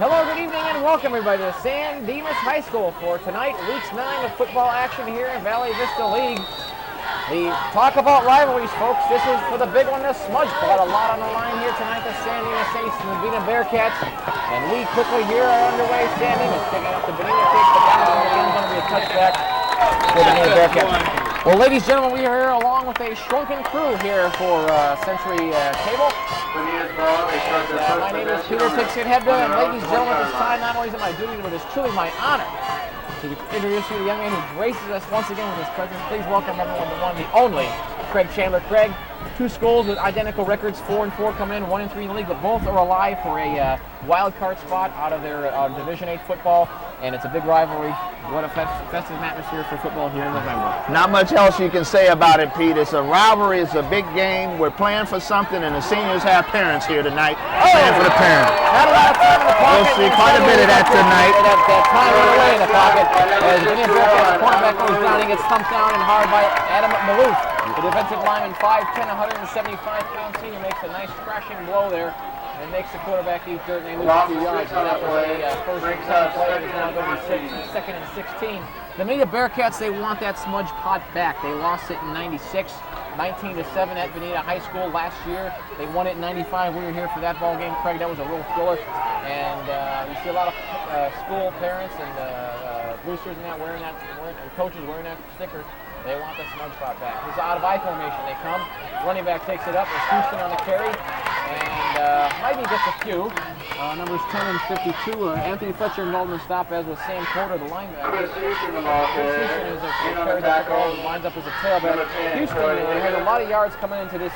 Hello, good evening, and welcome everybody to San Dimas High School for tonight, week 9 of football action here in Valley Vista League. The talk about rivalries, folks. This is for the big one, the SmudgePot. A lot on the line here tonight, the San Dimas Saints and the Bonita Bearcats. And we quickly here are underway. San Dimas picking up the Bonita takes the down in the end, going to be a touchback for the Bonita Bearcats. Well, ladies and gentlemen, we are here along with a shrunken crew here for Century Cable. My name is Peter Tixon Hebda, and ladies and gentlemen, at this time, not only is it my duty, but it's truly my honor to introduce you to the young man who graces us once again with his presence. Please welcome everyone the one, the only, Craig Chandler. Craig, two schools with identical records, 4-4 coming in, 1-3 in the league, but both are alive for a wild card spot out of their Division 8 football, and it's a big rivalry. What a festive atmosphere for football here in November. Not much else you can say about it, Pete. It's a rivalry, it's a big game. We're playing for something, and the seniors have parents here tonight playing for the parents. Not a lot of time in the pocket. We'll see quite a bit of that tonight. That time went away in the pocket. As the Bearcats quarterback goes down, he gets thumped down and hard by Adam Maloof. The defensive lineman, 5'10", 175-pound senior, makes a nice crashing blow there. And makes the quarterback eat dirt, and they lose 2 yards. And that was a first and second play. It is now going to be second and 16. The Bonita Bearcats, they want that SmudgePot back. They lost it in 96, 19-7 at Bonita High School last year. They won it in 95. We were here for that ball game, Craig. That was a real thriller. And you see a lot of school parents and boosters and that and coaches wearing that sticker. They want the SmudgePot back. He's out of I formation. They come. Running back takes it up. It's Houston on the carry. And maybe gets a few. Numbers 10 and 52. Anthony Fletcher involved in the stop, as was Sam Porter, the linebacker. Chris Houston is carried the football and lines up as a tailback. Houston had a lot of yards coming into this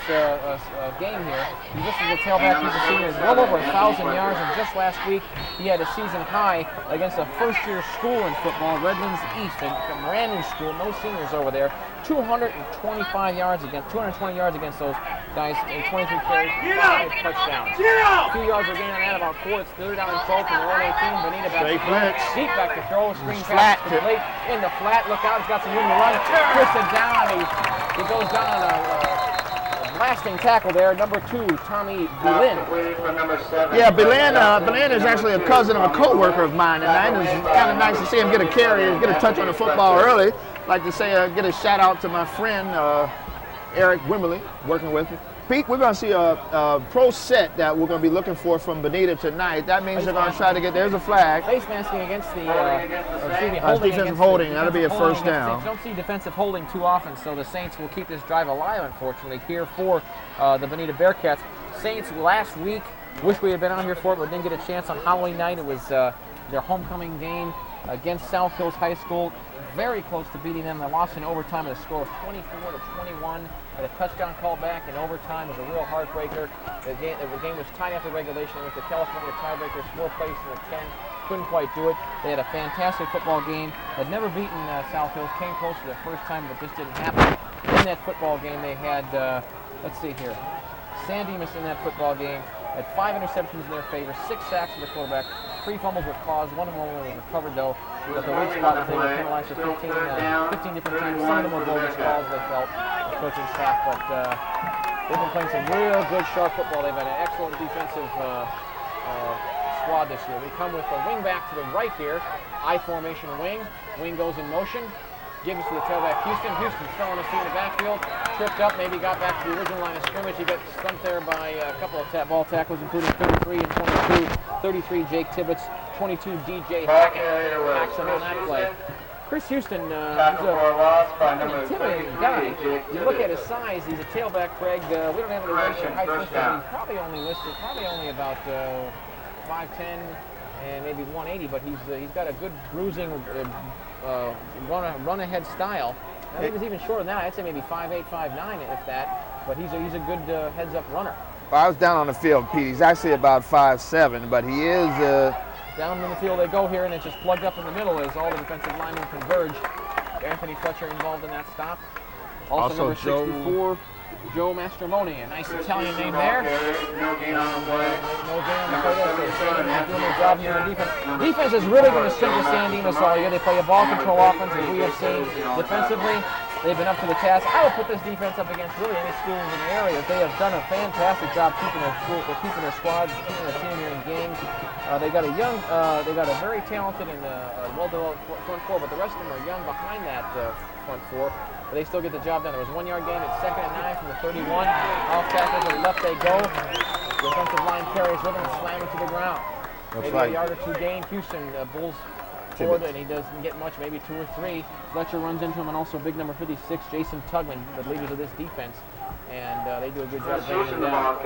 game here. He just as a tailback, he's a senior, well over 1,000 yards. And just last week, he had a season high against a first-year school in football, Redlands East, a brand new school, no seniors over there. 220 yards against those guys in 23 carries, 5 touchdowns. A few yards are gained on that, about 4. It's 3rd down and 12 from their own 18. Bonita back to throw. Deep back to throw. Screen pass complete in the flat. Look out, he's got some room to run. Twisted down. He goes down on a blasting tackle there. Number 2, Tommy Belen. Yeah, Belen is actually a cousin of a co-worker of mine, and it's kind of nice to see him get a carry and get a touch on the football early. Like to say, get a shout out to my friend Eric Wimberly, working with me. Pete, we're going to see a pro set that we're going to be looking for from Bonita tonight. That means they're going to try to get, there's a flag. Face masking against the, defensive holding. That'll be a first down. You don't see defensive holding too often, so the Saints will keep this drive alive, unfortunately, here for the Bonita Bearcats. Saints last week, wish we had been out here for it, but didn't get a chance on Halloween night. It was their homecoming game against South Hills High School. Very close to beating them. They lost in overtime at a score of 24-21. Had a touchdown call back in overtime. It was a real heartbreaker. The game was tied after regulation. It was the California tiebreakers, 4 plays to the 10. Couldn't quite do it. They had a fantastic football game. Had never beaten South Hills. Came close for the first time, but just didn't happen. In that football game, they had, let's see here, San Dimas in that football game. Had 5 interceptions in their favor, 6 sacks for the quarterback, 3 fumbles were caused, 1 of them was recovered though. But the weak spot was they were penalized for 15 different times. Some of them were bogus calls, they felt, the coaching staff, but they've been playing some real good, sharp football. They've had an excellent defensive squad this year. We come with the wing back to the right here, I formation wing. Wing goes in motion. Gives to the tailback Houston. Houston's still on his feet in the backfield. Tripped up, maybe got back to the original line of scrimmage. He got stumped there by a couple of ball tackles, including 33 and 22. 33 Jake Tibbetts, 22 DJ Hackett. Hacks him on that play. Chris Houston, he's an intimidating guy. You look at his size, he's a tailback, Craig. We don't have any ratio height listed, but he's probably only about 5'10", and maybe 180, but he's got a good bruising run ahead style. I think he's even shorter than that. I'd say maybe 5'8", 5'9", if that. But he's a good heads up runner. Well, I was down on the field, Pete. He's actually about 5'7", but he is down in the field they go here, and it's just plugged up in the middle as all the defensive linemen converge. Anthony Fletcher involved in that stop. Also number 64. Joe Mastromoni, a nice Italian name there. No gain on the play. No gain on the play. They're doing their job here on defense. Defense is really going to strengthen San Dimas all year. They play a ball control offense, as we have seen defensively. They've been up to the task. I would put this defense up against really any schools in the area. They have done a fantastic job keeping their squads, keeping their team here in games. They got a very talented and well-developed front four, but the rest of them are young behind that front four. But they still get the job done. There was 1 yard gain at 2nd and 9 from the 31. Off tackle to the left they go. The offensive line carries with him and slam him to the ground. Maybe a yard or two gain. Houston Bulls forward, and he doesn't get much, maybe 2 or 3. Fletcher runs into him, and also big number 56, Jason Tugman, the leaders of this defense. And they do a good job bringing him down.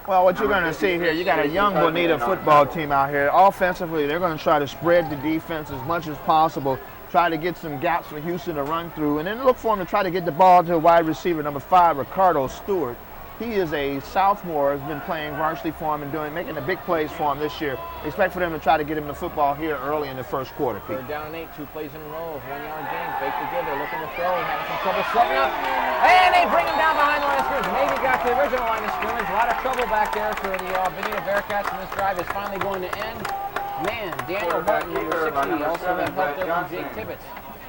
Well, what you're going to see here, you got a young Bonita football team out here. Offensively, they're going to try to spread the defense as much as possible, try to get some gaps for Houston to run through, and then look for him to try to get the ball to a wide receiver, number 5, Ricardo Stewart. He is a sophomore, has been playing varsity for him and making the big plays for him this year. Expect for them to try to get him the football here early in the first quarter, Pete. They're down 8, 2 plays in a row, 1 yard gain, fake to give, they're looking to throw, having some trouble setting up, and they bring him down behind the line of scrimmage. Maybe got to the original line of scrimmage. A lot of trouble back there for the Bonita Bearcats, and this drive is finally going to end. Man, Daniel Martin, number 60, also that helped there from Jake Tibbetts.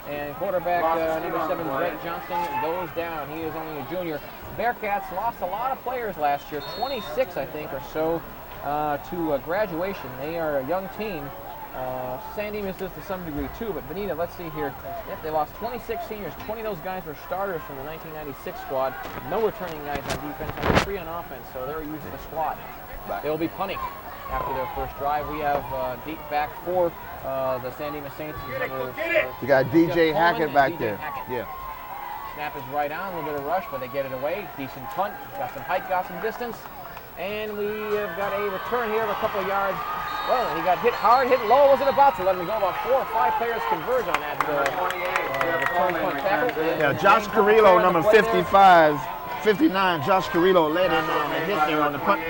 And quarterback number 7, Brett Johnston, goes down. He is only a junior. Bearcats lost a lot of players last year, 26, I think, or so, to graduation. They are a young team. San Dimas is to some degree, too. But Bonita, let's see here. Yep, they lost 26 seniors. 20 of those guys were starters from the 1996 squad. No returning guys on defense, only 3 on offense, so they're using the squad. They'll be punting after their first drive. We have deep back for the San Dimas Saints. You got DJ Hackett back there. Hackett. Yeah. Snap is right on, a little bit of rush, but they get it away. Decent punt, got some height, got some distance. And we have got a return here of a couple of yards. Well, he got hit hard, hit low, wasn't about to let him go. About 4 or 5 players converge on that return punt tackle. Yeah, Josh Carrillo, number 59, Josh Carrillo led in on the hit there on the punt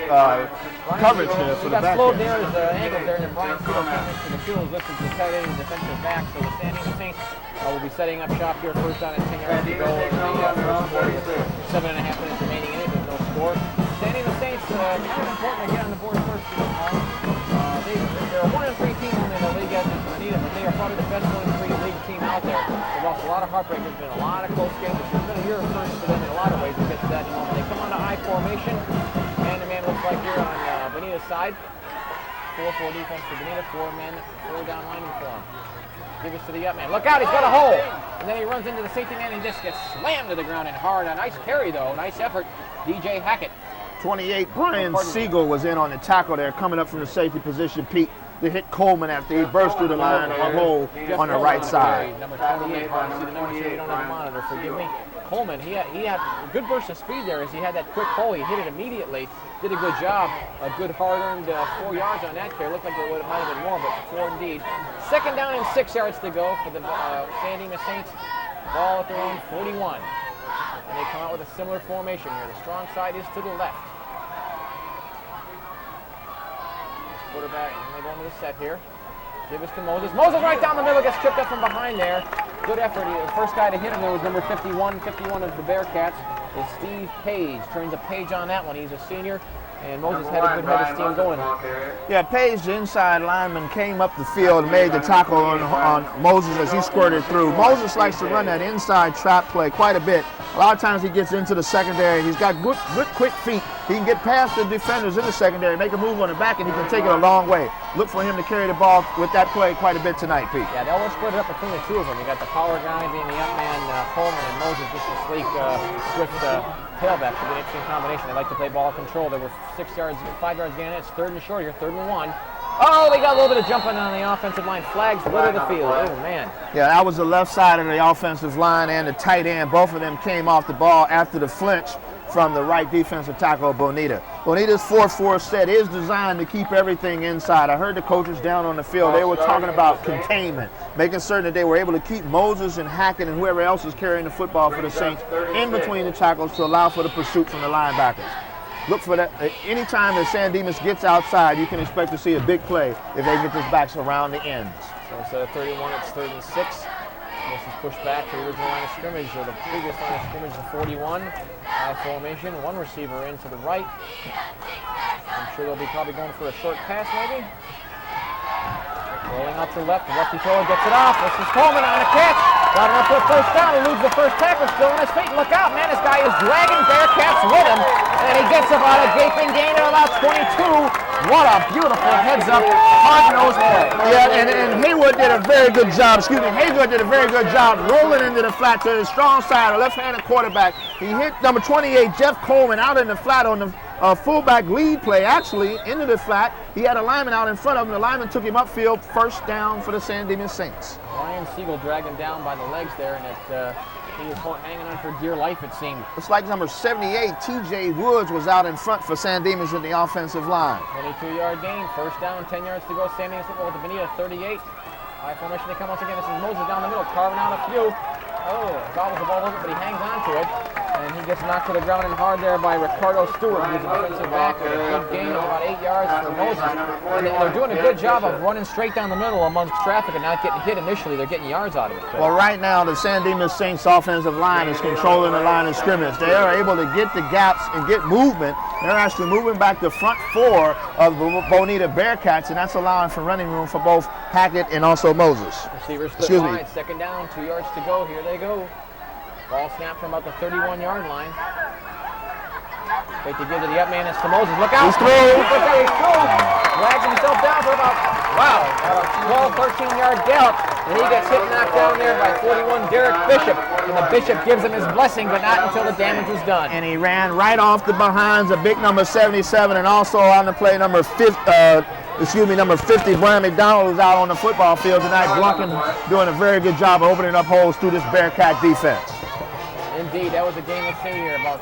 coverage there for the back. He got slowed there, his ankle there, and Brian Steele came into the field, lifted the tight end and defensive back. So the San Dimas Saints will be setting up shop here, first down and 10 yards to go in the first quarter with 7.5 minutes remaining in it. There's no score. San Dimas Saints, kind of important to get on the board first. They're a 1-3 team only in the league as in Bonita, but they are probably the best 1-3 league team out there. They've lost a lot of heartbreak. There's been a lot of close games. It's been a year of first for them in a lot of ways. We'll get to that in a moment. They come on to I formation, and the man looks like here on Bonita's side. 4-4 defense for Bonita, 4 men, 4 down linemen for him. Give us to the up man. Look out, he's got a hole. And then he runs into the safety man and just gets slammed to the ground and hard. A nice carry though, nice effort. DJ Hackett. 28, Brian Siegel was in on the tackle there, coming up from the safety position. Pete, to hit Coleman after he burst through the line on a hole on the right side. Number 28, hard to see the numbers here. We don't have a monitor, forgive me. Coleman, he had a good burst of speed there as he had that quick hole. He hit it immediately. Did a good job. A good hard-earned 4 yards on that carry. Looked like it might have been more, but 4 indeed. 2nd down and 6 yards to go for the San Dimas Saints. Ball at their own 41. And they come out with a similar formation here. The strong side is to the left. Quarterback, and they go into the set here. Give us to Moses. Moses right down the middle, gets tripped up from behind there. Good effort. The first guy to hit him there was number 51 of the Bearcats. Is Steve Page. Turns a page on that one. He's a senior. And Moses had a good head of steam going. Yeah, Page, the inside lineman, came up the field and made the tackle on Moses as he squirted through. Moses likes to run that inside trap play quite a bit. A lot of times he gets into the secondary. He's got good quick feet. He can get past the defenders in the secondary, make a move on the back, and he can take it a long way. Look for him to carry the ball with that play quite a bit tonight, Pete. Yeah, they always split it up between the two of them. You got the power guy being the up man, Coleman, and Moses, just a sleek, swift tailback. It's an interesting combination. They like to play ball control. They were 5 yards gain. It's 3rd and short here, 3rd and 1. Oh, they got a little bit of jumping on the offensive line. Flags litter the field. Oh, man. Yeah, that was the left side of the offensive line and the tight end. Both of them came off the ball after the flinch from the right defensive tackle, Bonita. Bonita's 4-4 set is designed to keep everything inside. I heard the coaches down on the field. They were talking about containment, making certain that they were able to keep Moses and Hackett and whoever else is carrying the football for the Saints in between the tackles to allow for the pursuit from the linebackers. Look for that. Anytime that San Dimas gets outside, you can expect to see a big play if they get this backs around the ends. So instead of 31, it's 3rd and 6. This is pushed back to the original line of scrimmage, or the previous line of scrimmage, the 41. High formation, 1 receiver in to the right. I'm sure they'll be probably going for a short pass, maybe. Rolling out to the left, the lefty thrower gets it off. This is Coleman on the catch. Got enough for a first down. Eludes the first tackle, still on his feet. Look out, man. This guy is dragging Bearcats with him. And he gets about a gaping gain of about 22. What a beautiful heads-up, hard-nosed play. Yeah, and Haywood did a very good job. Haywood did a very good job rolling into the flat to the strong side, a left-handed quarterback. He hit number 28, Jeff Coleman, out in the flat on the fullback lead play, actually, into the flat. He had a lineman out in front of him. The lineman took him upfield, first down for the San Dimas Saints. Ryan Siegel dragged him down by the legs there, and he was hanging on for dear life, it seemed. It's like number 78, TJ Woods, was out in front for San Dimas in the offensive line. 22-yard gain, first down, 10 yards to go. San Dimas football with the Bonita 38. High formation they come once again. This is Moses down the middle, carving out a few. Oh, gobbles the ball over, but he hangs on to it. And he gets knocked to the ground and hard there by Ricardo Stewart, who's a defensive back. A good gain of about 8 yards for Moses. And they're doing a good job of running straight down the middle amongst traffic and not getting hit initially. They're getting yards out of it. Well, right now, the San Dimas Saints offensive line is controlling the line of scrimmage. They are able to get the gaps and get movement. They're actually moving back the front four of the Bonita Bearcats, and that's allowing for running room for both Hackett and also Moses. Receivers split wide, second down, 2 yards to go. Here they go. Ball snapped from about the 31-yard line. Wait to give to the up man. It's to Moses. Look out. He's through. He's through. Drags himself down for about, a 12, 13-yard gallop. And he gets hit and knocked down there by 41 Derek Bishop. And the Bishop gives him his blessing, but not until the damage was done. And he ran right off the behinds of big number 77, and also on the play number 50, number 50, Brian McDonald, is out on the football field tonight, blocking, doing a very good job of opening up holes through this Bearcat defense. Indeed, that was a game, let's see here, about...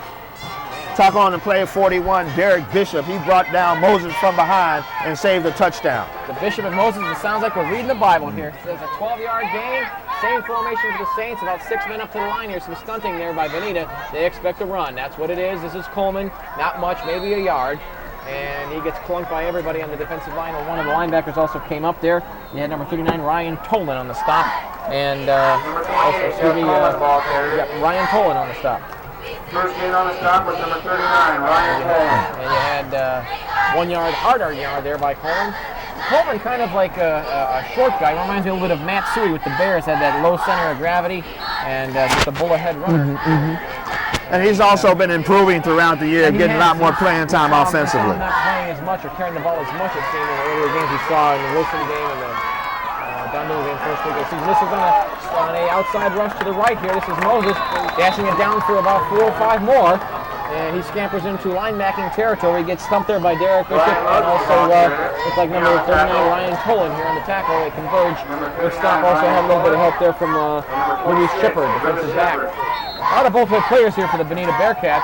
Tackle on the play 41, Derek Bishop. He brought down Moses from behind and saved the touchdown. The Bishop and Moses, it sounds like we're reading the Bible here. It says a 12-yard gain, same formation for the Saints, about 6 men up to the line here. Some stunting there by Bonita. They expect a run. That's what it is. This is Coleman, not much, maybe a yard. And he gets clunked by everybody on the defensive line. One of the linebackers also came up there. You had number 39, Ryan Tolan, on the stop. And Ryan Tolan on the stop. First gain on the stop was number 39, Ryan Coleman. And you had 1 yard, harder yard there by Coleman. Coleman, kind of like a short guy, reminds me a little bit of Matt Suey with the Bears, had that low center of gravity and just a bullet-head runner. And he's also been improving throughout the year, getting a lot more playing time offensively. Not playing as much or carrying the ball as much, it seemed, in the earlier games we saw in the Wilson game and the Dunn game first week of the season. This is on a outside rush to the right here. This is Moses dashing it down for about 4 or 5 more. And he scampers into linebacking territory. He gets stumped there by Derek Bishop and also looks like number 39, Ryan Tolan here on the tackle. They converge. Good stop. Also had a little bit of help there from Louis Shepard, defensive back. A lot of both head players here for the Bonita Bearcats.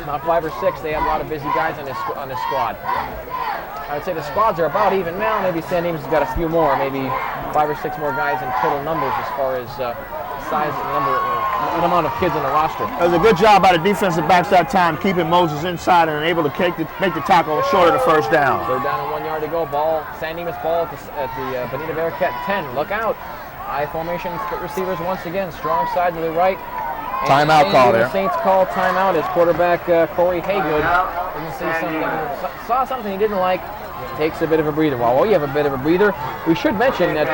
About 5 or 6. They have a lot of busy guys on this squad. I would say the squads are about even now. Maybe San Dimas has got a few more, maybe 5 or 6 more guys in total numbers as far as size and amount of kids on the roster. It was a good job by the defensive backs that time, keeping Moses inside and able to make the tackle short of the first down. Third down and 1 yard to go. San Dimas ball at the Bonita Bearcat 10. Look out. High formation receivers once again. Strong side to the right. Timeout call there. The Saints call timeout as quarterback Corey Haygood saw something he didn't like. Takes a bit of a breather. While you have a bit of a breather, we should mention that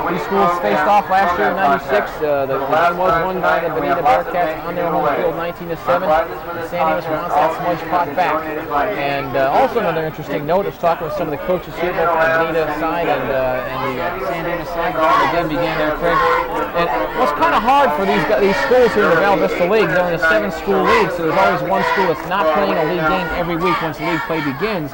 these schools faced off last year in '96. The game was won by the Bonita Bearcats on their home field, 19-7. San Dimas wants that SmudgePot back. And also another interesting note, I was talking with some of the coaches here, both on the Bonita side and the San Dimas side. The game began there, Craig. And what's kind of hard for these schools here in the Val Vista League, they're in a 7-school league, so there's always one school that's not playing a league game every week once league play begins.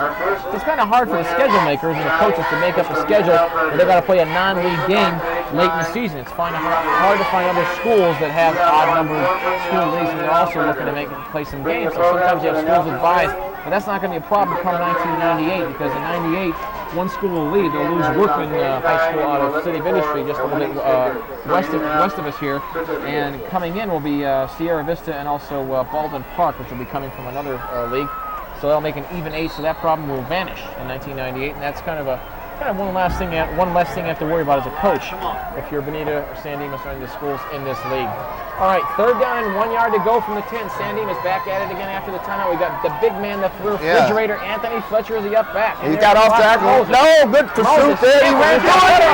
It's kind of hard for the schedule makers and the coaches to make up a schedule where they've got to play a non-league game late in the season. It's hard to find other schools that have odd-numbered school leagues and they're also looking to play some games. So sometimes you have schools advised, but that's not going to be a problem come 1998 because in '98, one school will leave. They'll lose Workman High School out of City of Industry, just a little bit west of us here. And coming in will be Sierra Vista and also Baldwin Park, which will be coming from another league. So that'll make an even 8, so that problem will vanish in 1998, and that's kind of one less thing you have to worry about as a coach if you're Bonita or San Dimas or any of the schools in this league. All right, third down and 1 yard to go from the 10. San Dimas back at it again after the timeout. We got the big man, the refrigerator, Anthony Fletcher, is the up back. He got off tackle. No, good pursuit there. He ran through it.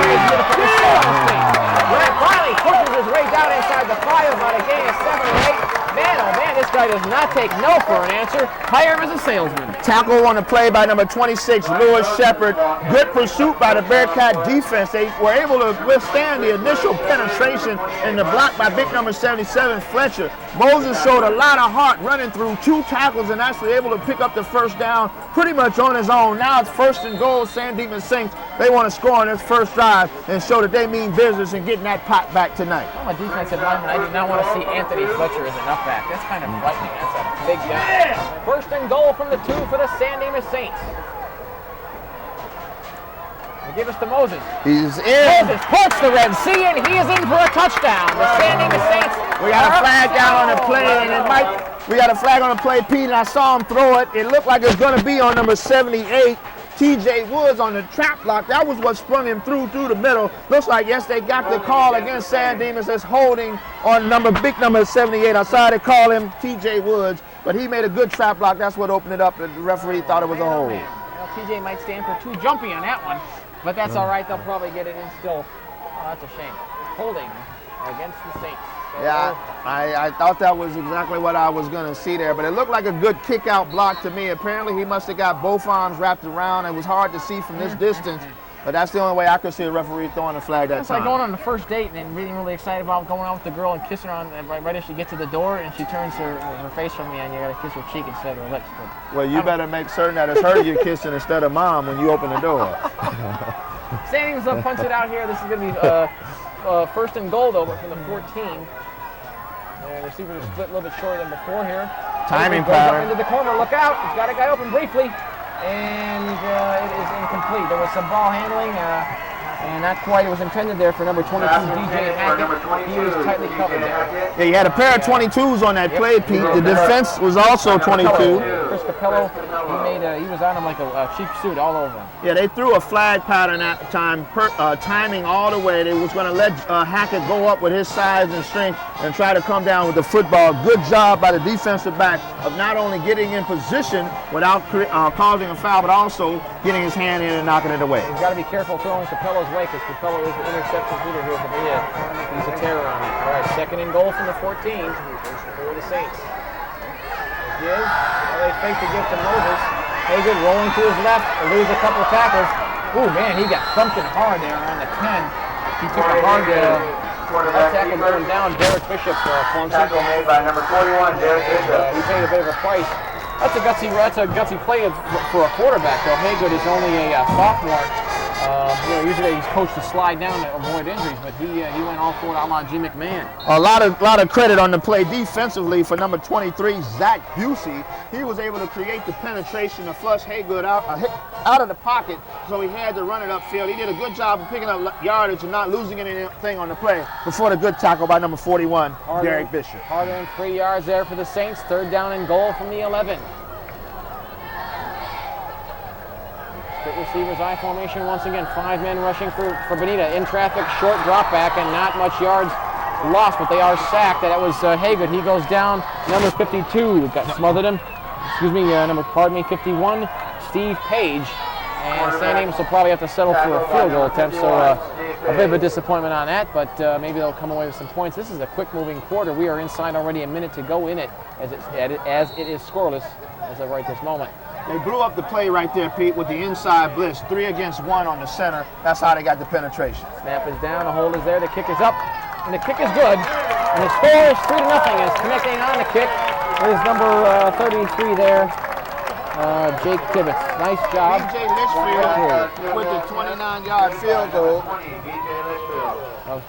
Riley pushes his way down inside the 5 about a gain of 7 or 8. Man, oh man, this guy does not take no for an answer. Hire him as a salesman. Tackle on the play by number 26, Lewis Shepard. Good pursuit by the Bearcat defense. They were able to withstand the initial penetration in the block by big number 77, Fletcher. Moses showed a lot of heart running through 2 tackles and actually able to pick up the first down pretty much on his own. Now it's 1st and goal. San Dimas Saints, they want to score on this first drive and show that they mean business in getting that pot back tonight. I'm a defensive lineman. I do not want to see Anthony Fletcher as an up back. That's kind of frightening. That's a big guy. 1st and goal from the 2 for the San Dimas Saints. They give us to Moses. He's in. Moses puts the Red Sea, and he is in for a touchdown. The San Dimas Saints. We got a flag down on the play, and it might. We got a flag on the play, Pete, and I saw him throw it. It looked like it was going to be on number 78. TJ Woods on the trap block. That was what sprung him through the middle. Looks like, yes, they got the call against San Dimas as holding on big number 78. I saw they call him TJ Woods, but he made a good trap block. That's what opened it up. The referee thought it was a hold. Well, TJ might stand for too jumpy on that one, but that's all right. They'll probably get it in still. Oh, that's a shame. Holding against the Saints. So yeah, I thought that was exactly what I was going to see there, but it looked like a good kick-out block to me. Apparently, he must have got both arms wrapped around. It was hard to see from this distance, but that's the only way I could see a referee throwing a flag that time. It's like going on the first date and then really excited about going out with the girl and kissing her on right as she gets to the door and she turns her face from you and you got to kiss her cheek instead of her lips. But well, you better make certain that it's her you're kissing instead of mom when you open the door. San Dimas will punch it out here. This is going to be 1st and goal, though, but from the 14. And receivers are split a little bit shorter than before here. Timing pattern. Into the corner. Look out. He's got a guy open briefly. And it is incomplete. There was some ball handling. And not quite. It was intended there for number 22, DJ Hackett. He was tightly covered there. Yeah, he had a pair of 22s on that play, Pete. The defense was also 22. Chris Capello, he was on him like a cheap suit all over him. Yeah, they threw a flag pattern at the time, timing all the way. They was going to let Hackett go up with his size and strength and try to come down with the football. Good job by the defensive back of not only getting in position without causing a foul, but also getting his hand in and knocking it away. He's got to be careful throwing Capello's way because Capello is the interception leader here for Bonita. He's a terror on it. All right, 2nd and goal from the 14 for the Saints. They fake the give to Moses. Hagan rolling to his left, lose a couple tackles. Ooh, man, he got thumped in hard there on the 10. He took a hard tackle going down. Derek Bishop clunks him. Tackle made by number 41, Derek Bishop. He paid a bit of a price. That's a gutsy play for a quarterback, though. Haygood is only a sophomore. Usually he's coached to slide down to avoid injuries, but he went all for it a la Jim McMahon. A lot of credit on the play defensively for number 23, Zach Busey. He was able to create the penetration to flush Haygood out of the pocket, so he had to run it upfield. He did a good job of picking up yardage and not losing anything on the play before the good tackle by number 41, Derek Bishop. Harder than 3 yards there for the Saints. 3rd down and goal from the 11. Split receivers, I formation once again. 5 men rushing for Bonita. In traffic, short drop back, and not much yards lost, but they are sacked. That was Haygood. He goes down. Number 52 got smothered him. Excuse me, 51, Steve Page. And San Dimas will probably have to settle for a field goal attempt, so a bit of a disappointment on that, but maybe they'll come away with some points. This is a quick-moving quarter. We are inside already a minute to go in it, as it is scoreless as of right this moment. They blew up the play right there, Pete, with the inside blitz. 3 against 1 on the center. That's how they got the penetration. Snap is down, the hold is there, the kick is up, and the kick is good. And the score is 3-0 as connecting on the kick is number 33 there, Jake Tibbetts. Nice job. BJ Litchfield with the 29-yard field goal.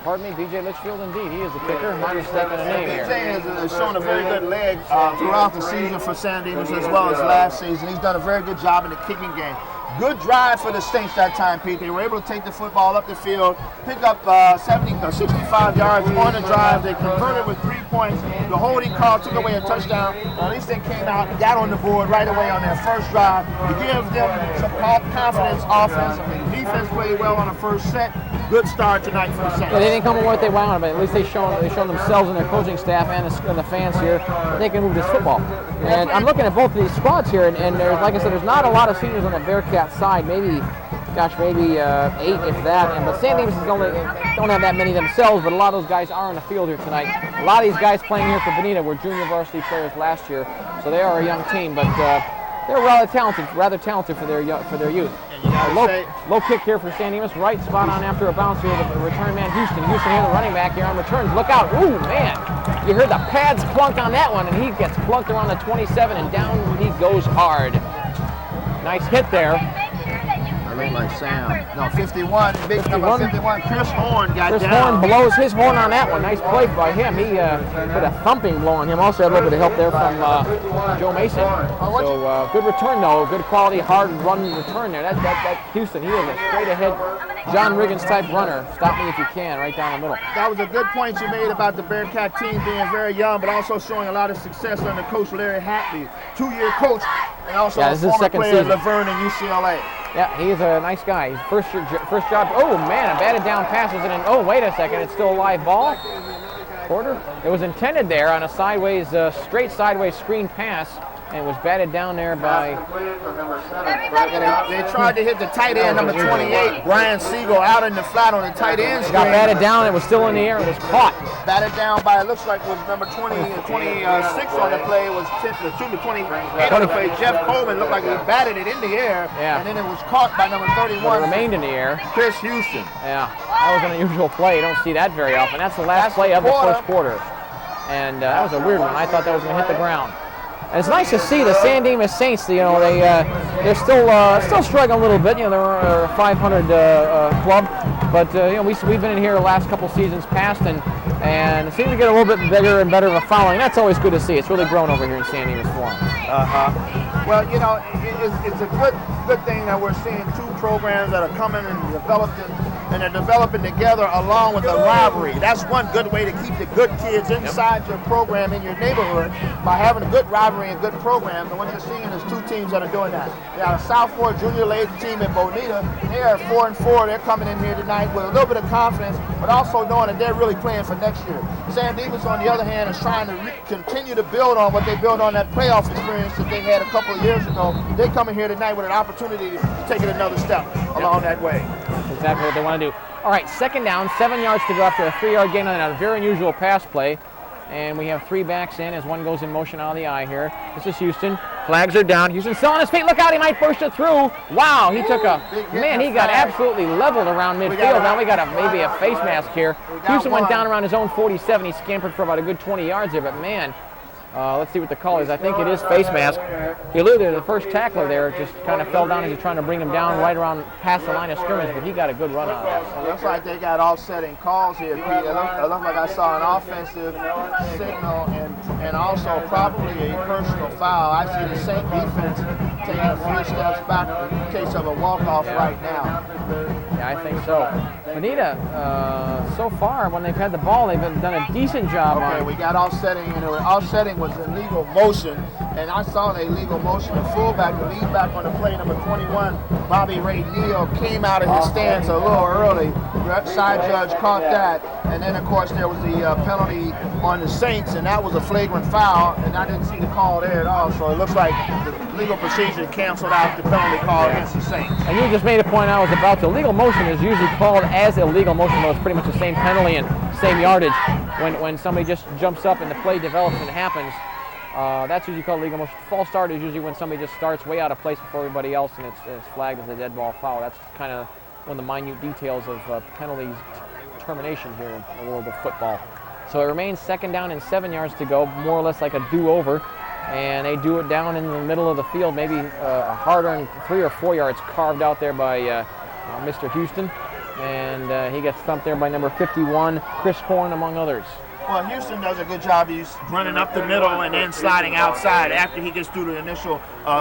Pardon me, BJ Litchfield indeed. He is the kicker. My mistake on the name here. BJ has shown a very good leg throughout the season for San Dimas as well as last season. He's done a very good job in the kicking game. Good drive for the Saints that time, Pete. They were able to take the football up the field, pick up 65 yards on the drive. They converted with 3 points. The holding call took away a touchdown. At least they came out and got on the board right away on their first drive to give them some confidence offensively. The defense played well on the first set. Good start tonight for the Saints. Yeah, they didn't come with what they wanted, but at least they shown themselves and their coaching staff and the fans here that they can move this football. And I'm looking at both of these squads here, and there's, like I said, there's not a lot of seniors on the Bearcat side. Maybe gosh, maybe 8 if that. But San Dimas is don't have that many themselves, but a lot of those guys are in the field here tonight. A lot of these guys playing here for Bonita were junior varsity players last year, so they are a young team, but they're rather talented for their youth. Low kick here for San Dimas, right spot on after a bounce here. The return man Houston here, the running back here on returns. Look out! Ooh man, you heard the pads clunk on that one, and he gets plunked around the 27, and down he goes hard. Nice hit there. I look like Sam. No, 51, big number 51, Chris Horn got Chris down. Horn blows his horn on that one. Nice play by him. He put a thumping blow on him. Also had a little bit of help there from Joe Mason. So good return though. Good quality, hard run return there. That Houston, he was a straight ahead John Riggins type runner. Stop me if you can, right down the middle. That was a good point you made about the Bearcat team being very young, but also showing a lot of success under Coach Larry Hatley, 2-year coach, and also a former player at Verne and UCLA. Yeah, he's a nice guy. His first job. Oh man, a batted down pass was in. Oh wait a second, it's still a live ball. Porter. It was intended there on a sideways, straight sideways screen pass, and it was batted down there by. They tried to hit the tight end, number 28, Brian Siegel, out in the flat on the tight end screen. Got batted down. It was still in the air. It was caught. Batted down by, it looks like was number 26 on the play. It was 28 on the play. Jeff Coleman looked like he batted it in the air, and then it was caught by number 31. But it remained in the air. Chris Houston. Yeah, that was an unusual play. You don't see that very often. That's the last play of the first quarter. And that was a weird one. I thought that was going to hit the ground. And it's nice to see the San Dimas Saints. You know, they're still struggling a little bit. You know, they're a 500 club, but you know, we've been in here the last couple seasons past, and it seems to get a little bit bigger and better of a following. That's always good to see. It's really grown over here in San Dimas for them. Well, you know, it's a good thing that we're seeing two programs that are coming and they're developing together along with the rivalry. That's one good way to keep the good kids inside your program in your neighborhood, by having a good rivalry and good program. And what you're seeing is two teams that are doing that. You got a South Florida junior ladies team in Bonita. They are 4-4. They're coming in here tonight with a little bit of confidence, but also knowing that they're really playing for next year. San Dimas, on the other hand, is trying to continue to build on what they built on that playoff experience that they had a couple of years ago. They come in here tonight with an opportunity to take it another step along that way. That's exactly what they want to do. All right, second down, 7 yards to go after a 3-yard gain on a very unusual pass play. And we have 3 backs in as one goes in motion out of the eye here. This is Houston. Flags are down. Houston still on his feet. Look out, he might burst it through. Wow, he took he got absolutely leveled around midfield. Now we got maybe a face mask here. Houston went down around his own 47. He scampered for about a good 20 yards there, but man, let's see what the call is. I think it is face mask. He eluded the first tackler there, just kind of fell down as he's trying to bring him down right around past the line of scrimmage, but he got a good run on that. It looks like they got offsetting calls here, Pete. It looked like I saw an offensive signal and also probably a personal foul. I see the Saint defense taking a few steps back in case of a walk-off right now. Yeah, I think so. Bonita, so far, when they've had the ball, they've done a decent job on it. We got offsetting, and offsetting was illegal motion, and I saw the illegal motion. The fullback, the lead back on the play, number 21, Bobby Ray Neal, came out of his stance a little early. Side judge caught that, and then of course there was the penalty on the Saints, and that was a flagrant foul, and I didn't see the call there at all, so it looks like the legal procedure canceled out the penalty call against the Saints. And you just made a point I was about to. Illegal motion is usually called as illegal motion, though it's pretty much the same penalty and same yardage. When somebody just jumps up and the play develops and happens, that's usually called legal motion. False start is usually when somebody just starts way out of place before everybody else, and it's flagged as a dead ball foul. That's kind of one of the minute details of penalties termination here in the world of football. So it remains second down and 7 yards to go, more or less like a do-over, and they do it down in the middle of the field, maybe a hard-earned 3 or 4 yards carved out there by Mr. Houston, and he gets thumped there by number 51, Chris Horn, among others. Well, Houston does a good job. He's running up the middle and then sliding outside after he gets through the initial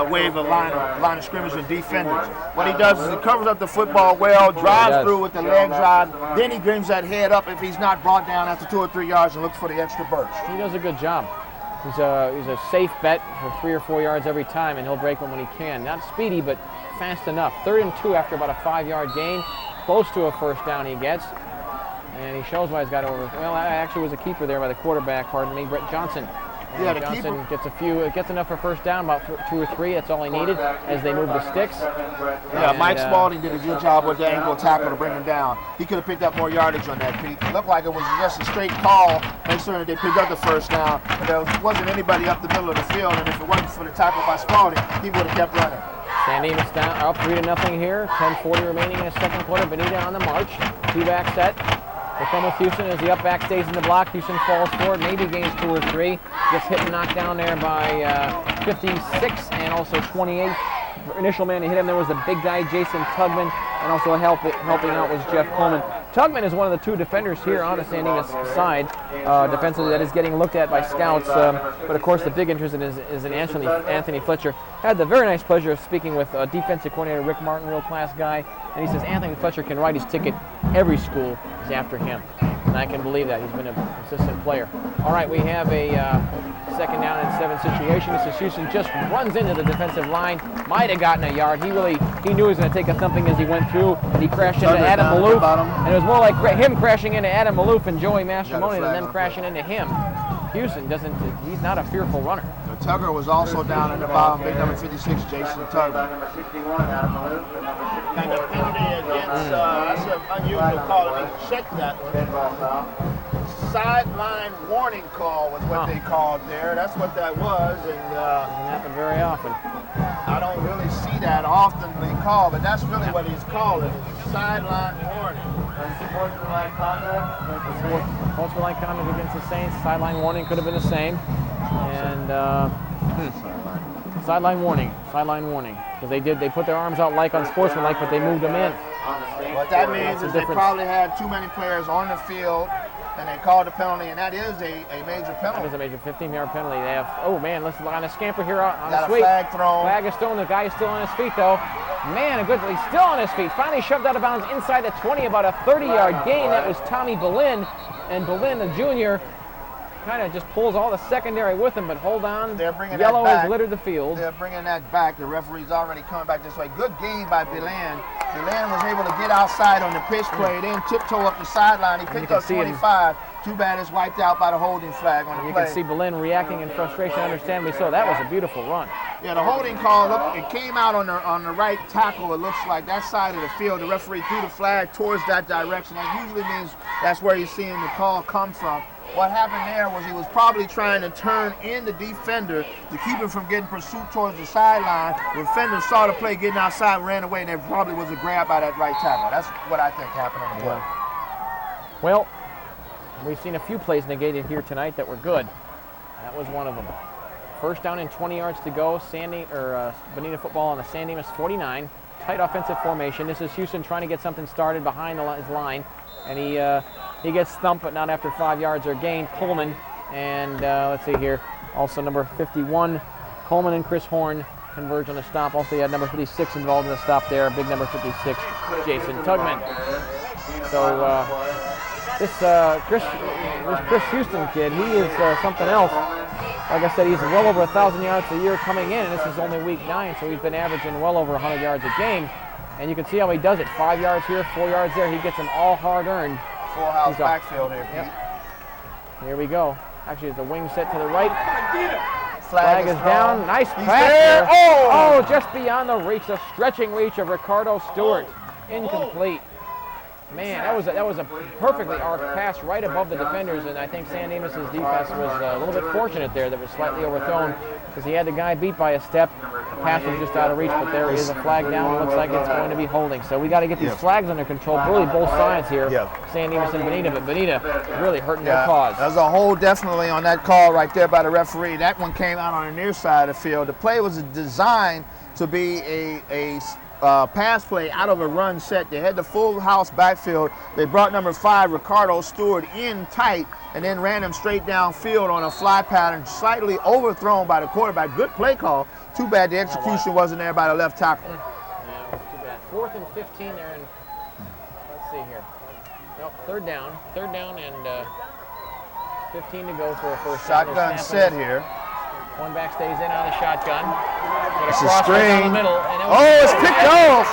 wave of line of scrimmage and defenders. What he does is he covers up the football well, drives through with the leg drive, then he brings that head up if he's not brought down after 2 or 3 yards and looks for the extra burst. He does a good job. He's a safe bet for 3 or 4 yards every time, and he'll break one when he can. Not speedy, but fast enough. 3rd and 2 after about a 5-yard gain. Close to a first down he gets. And he shows why he's got over. Well, actually was a keeper there by the quarterback, pardon me, Brett Johnson. Yeah, the Johnson keeper gets enough for first down, about 2 or 3. That's all he needed as they move the sticks. Yeah, And, Mike Spalding did a good job with the ankle tackle to bring him down. He could have picked up more yardage on that, Pete. It looked like it was just a straight call, make sure that they picked up the first down, but there wasn't anybody up the middle of the field, and if it wasn't for the tackle by Spalding, he would have kept running. San Dimas down, up 3-0 here. 10:40 remaining in the second quarter. Bonita on the march. 2-back set. They come with Houston as the up back stays in the block. Houston falls forward, maybe gains 2 or 3. Gets hit and knocked down there by 56 and also 28. Initial man to hit him there was the big guy, Jason Tugman, and also helping out was Jeff Coleman. Tugman is one of the 2 defenders here on the San Dimas side, defensively, that is getting looked at by scouts. But of course, the big interest is in Anthony Fletcher. Had the very nice pleasure of speaking with defensive coordinator Rick Martin, real class guy, and he says Anthony Fletcher can write his ticket. Every school is after him, and I can believe that. He's been a consistent player. All right, we have a second down and 7 situation. This is Houston just runs into the defensive line. Might have gotten a yard. He knew he was going to take a thumping as he went through, and he crashed into Adam Maloof. And it was more like him crashing into Adam Maloof and Joey Mastramone than them crashing into him. Houston he's not a fearful runner. Tugger was also down in the bottom, big number 56, Jason Tugger. And the penalty against, that's an unusual call. Let me check that one. Sideline warning call was what they called there. That's what that was, and doesn't happen very often. I don't really see that oftenly called, but that's really what he's calling it. Sideline warning. Sportsmanlike conduct. Sportsmanlike conduct against the Saints. Sideline warning could have been the same, and sideline warning. Because they put their arms out like on sportsmanlike, but they moved them in. What that means is they probably had too many players on the field, and they called the penalty, and that is a major penalty. That is a major 15-yard penalty. They have, oh man, let's on a scamper here on the sweep. Flag thrown. Flag is thrown. The guy is still on his feet though. Man, he's still on his feet. Finally shoved out of bounds inside the 20, about a 30-yard gain. That was Tommy Boleyn, and Boleyn, the junior, kind of just pulls all the secondary with him, but hold on. They're bringing Yellow that back. has littered the field. They're bringing that back. The referee's already coming back this way. Good game by Belan. Belan was able to get outside on the pitch play, then tiptoe up the sideline. He picked up 25. Too bad it's wiped out by the holding flag on the play. You can see Boleyn reacting in frustration, understandably so. That was a beautiful run. Yeah, the holding call, look, it came out on the right tackle, it looks like, that side of the field. The referee threw the flag towards that direction. That usually means that's where you're seeing the call come from. What happened there was he was probably trying to turn in the defender to keep him from getting pursuit towards the sideline. The defender saw the play getting outside, ran away, and there probably was a grab by that right tackle. That's what I think happened on the play. Well, we've seen a few plays negated here tonight that were good. That was one of them. First down and 20 yards to go. Bonita football on the San Dimas 49. Tight offensive formation. This is Houston trying to get something started behind his line, and he gets thumped, but not after 5 yards are gained. Coleman and let's see here. Also number 51, Coleman and Chris Horn converge on the stop. Also, you had number 56 involved in the stop there. Big number 56, Jason Tugman. So this Chris Houston kid, he is something else. Like I said, he's well over 1,000 yards a year coming in, and this is only week 9, so he's been averaging well over 100 yards a game. And you can see how he does it. 5 yards here, 4 yards there. He gets them all hard-earned. Full house backfield here, Pete. Yep. Here we go. Actually, it's a wing set to the right. Flag is down. Nice He's pass there. Oh, just beyond the reach, the stretching reach of Ricardo Stewart. Incomplete. Man, that was a perfectly arced pass right above the defenders, and I think San Dimas' defense was a little bit fortunate there. That was slightly overthrown because he had the guy beat by a step. The pass was just out of reach, but there is a flag down. It looks like it's going to be holding. So we got to get these flags under control. Really, both sides here. San Dimas and Bonita, but Bonita really hurting their cause. There's a hold definitely on that call right there by the referee. That one came out on the near side of the field. The play was designed to be a pass play out of a run set. They had the full house backfield. They brought number 5, Ricardo Stewart, in tight and then ran him straight downfield on a fly pattern, slightly overthrown by the quarterback. Good play call. Too bad the execution wasn't there by the left tackle. Yeah, it was too bad. 4th and 15 there, and let's see here. Nope, third down and 15 to go for a first down. Shotgun set here. One back stays in on the shotgun. It's a screen. Down the middle, and it's picked off.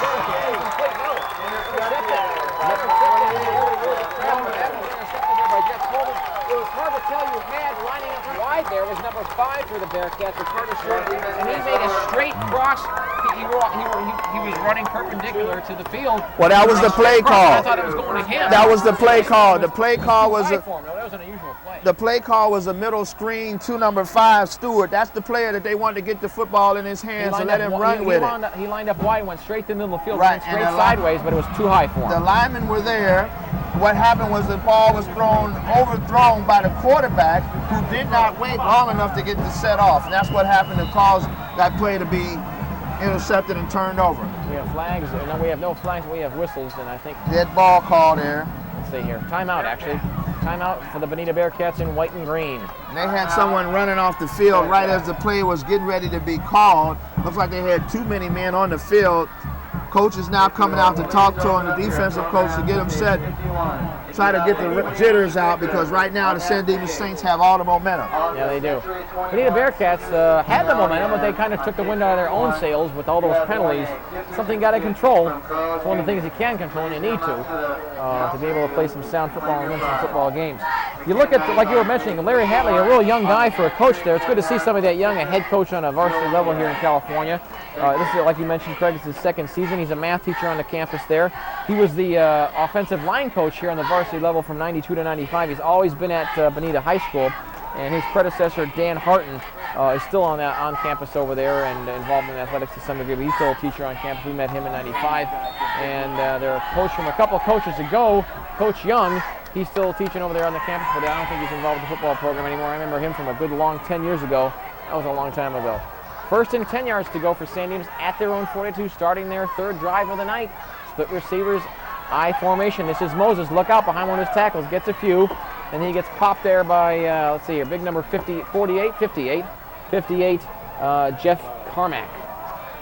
It was hard to tell you had lining up wide there was number 5 for the Bearcats, Ricardo Short, and he made a straight cross. He was running perpendicular to the field. Well, that was the play call. I thought it was going to him. That was the play call. The play call was that was an unusual play. The play call was a middle screen to number 5, Stewart. That's the player that they wanted to get the football in his hands and let him run with it. He lined up wide, went straight to the middle of the field, right, went straight sideways, but it was too high for him. The linemen were there. What happened was the ball was overthrown by the quarterback, who did not wait long enough to get the set off. And that's what happened to cause that play to be intercepted and turned over. We have flags. No, we have no flags. We have whistles, and I think dead ball call there. Let's see here. Timeout, actually. Timeout for the Bonita Bearcats in white and green. And they had someone running off the field right as the play was getting ready to be called. Looks like they had too many men on the field. Coach is now coming out to talk to him, the defensive coach, to get him set, try to get the jitters out, because right now the San Dimas Saints have all the momentum. Yeah, they do. Bonita Bearcats had the momentum, but they kind of took the wind out of their own sails with all those penalties. Something got to control. It's one of the things you can control, and you need to be able to play some sound football and win some football games. You look at, like you were mentioning, Larry Hatley, a real young guy for a coach there. It's good to see somebody that young, a head coach on a varsity level here in California. This is, like you mentioned, Craig, it's his second season. He's a math teacher on the campus there. He was the offensive line coach here on the varsity level from 92 to 95. He's always been at Bonita High School, and his predecessor, Dan Harton, is still on campus over there and involved in athletics to some degree. But he's still a teacher on campus. We met him in 95. And their coach from a couple coaches ago, Coach Young, he's still teaching over there on the campus, but I don't think he's involved with the football program anymore. I remember him from a good long 10 years ago. That was a long time ago. First and 10 yards to go for San Dimas at their own 42, starting their third drive of the night. Split receivers, I formation. This is Moses. Look out behind one of his tackles. Gets a few, and he gets popped there by, let's see here, big number 58, Jeff Carmack.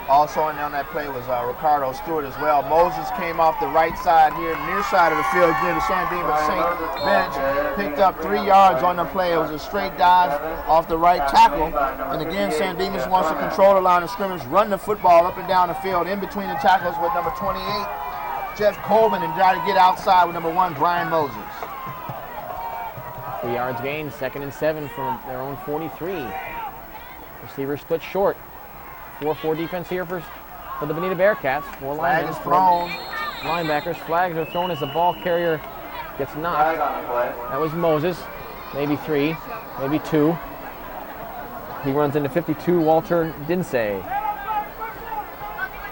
Also on that play was Ricardo Stewart as well. Moses came off the right side here, near side of the field, near the San Dimas Saint bench, picked up 3 yards on the play. It was a straight dive off the right tackle. And again, San Dimas wants to control the line of scrimmage, run the football up and down the field, in between the tackles with number 28, Jeff Colvin, and try to get outside with number 1, Brian Moses. 3 yards gained, 2nd and 7 from their own 43. Receiver split short. 4-4 defense here for the Bonita Bearcats. 4 linemen. Flag is thrown. Linebackers. Flags are thrown as the ball carrier gets knocked. That was Moses. Maybe 3, maybe 2. He runs into 52, Walter Dinsey.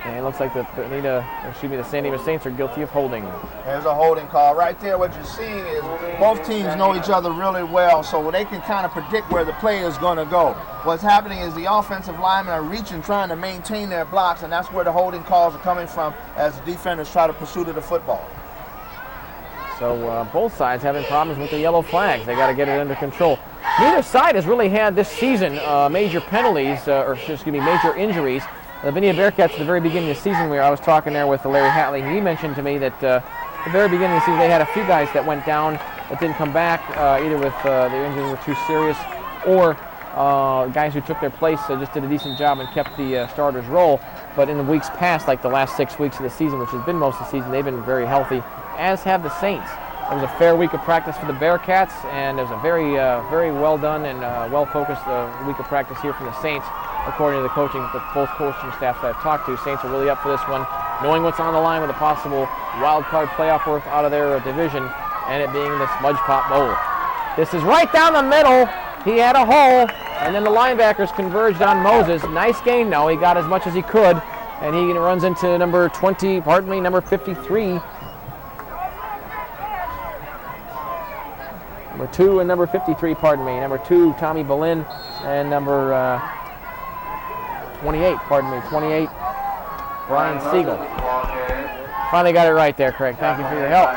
And it looks like the San Dimas Saints are guilty of holding. There's a holding call. Right there, what you're seeing is both teams know each other really well, so they can kind of predict where the play is going to go. What's happening is the offensive linemen are reaching, trying to maintain their blocks, and that's where the holding calls are coming from as the defenders try to pursue the football. So both sides having problems with the yellow flags. They got to get it under control. Neither side has really had this season major penalties, major injuries. The Bonita Bearcats at the very beginning of the season, where I was talking there with Larry Hatley, he mentioned to me that at the very beginning of the season they had a few guys that went down that didn't come back, either with their injuries were too serious, or guys who took their place just did a decent job and kept the starters roll. But in the weeks past, like the last 6 weeks of the season, which has been most of the season, they've been very healthy, as have the Saints. It was a fair week of practice for the Bearcats, and it was a very well done and well-focused week of practice here from the Saints, according to the both coaching staffs that I've talked to. Saints are really up for this one, knowing what's on the line with a possible wild card playoff berth out of their division, and it being the SmudgePot Bowl. This is right down the middle. He had a hole, and then the linebackers converged on Moses. Nice gain, though. He got as much as he could, and he runs into number 53. Number 2 and number 53, Number 2, Tommy Boleyn, and number 28, 28, Brian Siegel. Finally got it right there, Craig. Thank you for your help.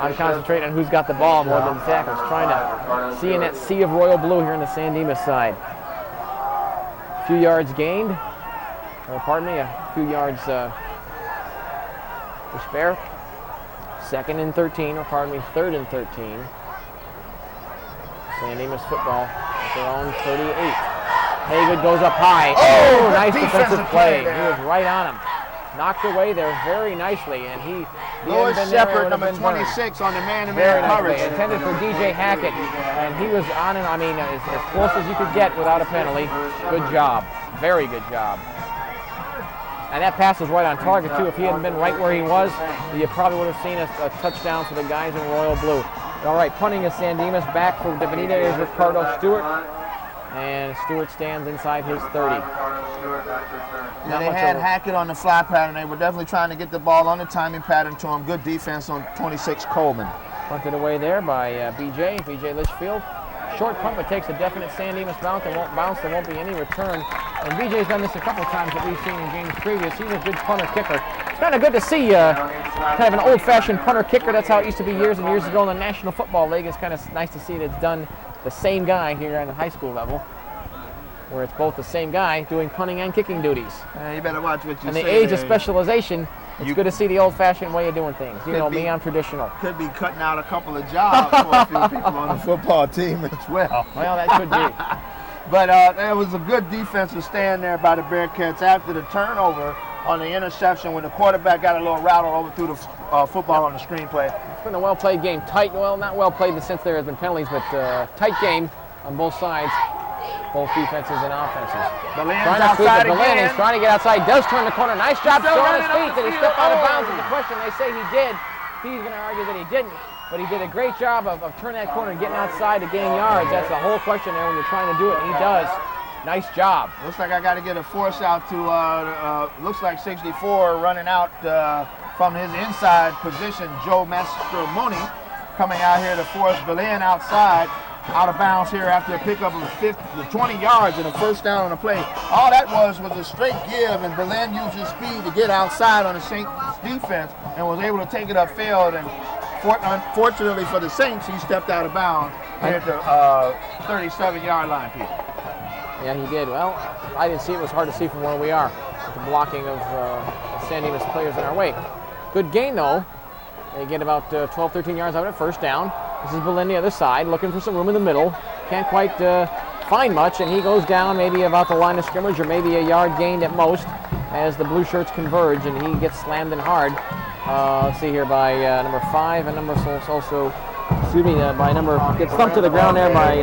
I'm concentrating on who's got the ball more than the tackles, trying to see in that sea of royal blue here on the San Dimas side. A few yards gained. A few yards to spare. 2nd and 13, 3rd and 13. San Dimas football at their own 38. Haygood goes up high. Oh, nice defensive play. He was right on him. knocked away there very nicely, and he Lewis hadn't been there, it Shepard, would have number been burned. 26 on the Very man-to-man nicely. coverage. Intended for DJ Hackett, and he was on him, I mean, as close as you could get without a penalty. Good job. Very good job. And that pass was right on target, too. If he hadn't been right where he was, you probably would have seen a touchdown for the guys in royal blue. All right, punting is San Dimas. Back for the Bonita is Ricardo Stewart. And Stewart stands inside his 30. Yeah, they had Hackett on the fly pattern. They were definitely trying to get the ball on the timing pattern to him. Good defense on 26 Coleman. Punted away there by BJ Litchfield. Short punt, but takes a definite San Dimas bounce. There won't be any return. And BJ's done this a couple times that we've seen in games previous. He's a good punter kicker. It's kind of good to see kind of an old-fashioned punter kicker. That's how it used to be years and years ago in the National Football League. It's kind of nice to see that it's done the same guy here on the high school level, where it's both the same guy doing punting and kicking duties. You better watch what you say. And the age of specialization, it's good to see the old-fashioned way of doing things. You know me, I'm traditional. Could be cutting out a couple of jobs for a few people on the football team as well. Well, that could be. But there was a good defensive stand there by the Bearcats after the turnover on the interception when the quarterback got a little rattled over through the football on the screenplay. It's been a well-played game. Tight, well, not well-played in the sense there has been penalties, but tight game on both sides, both defenses and offenses. Belan's outside again. He's trying to get outside. Does turn the corner. Nice job still on his feet. Did he step out of bounds is the question. They say he did. He's going to argue that he didn't. But he did a great job of turning that corner and getting outside to gain yards. That's the whole question there when you're trying to do it, and he does. Nice job. Looks like I got to get a force out to, looks like 64 running out from his inside position. Joe Mastromoni coming out here to force Belen outside, out of bounds here after a pickup of 20 yards and a first down on the play. All that was a straight give, and Belen used his speed to get outside on the Saints defense and was able to take it upfield. And unfortunately for the Saints, he stepped out of bounds here at the 37-yard line, Pete. Yeah, he did. Well, I didn't see it. It was hard to see from where we are with the blocking of San Dimas players in our way. Good gain, though. They get about 12, 13 yards out of it, first down. This is Belen the other side, looking for some room in the middle. Can't quite find much, and he goes down maybe about the line of scrimmage or maybe a yard gained at most as the blue shirts converge, and he gets slammed in hard. Let's see here by number 5 and number also, by number, gets thumped to the ground there by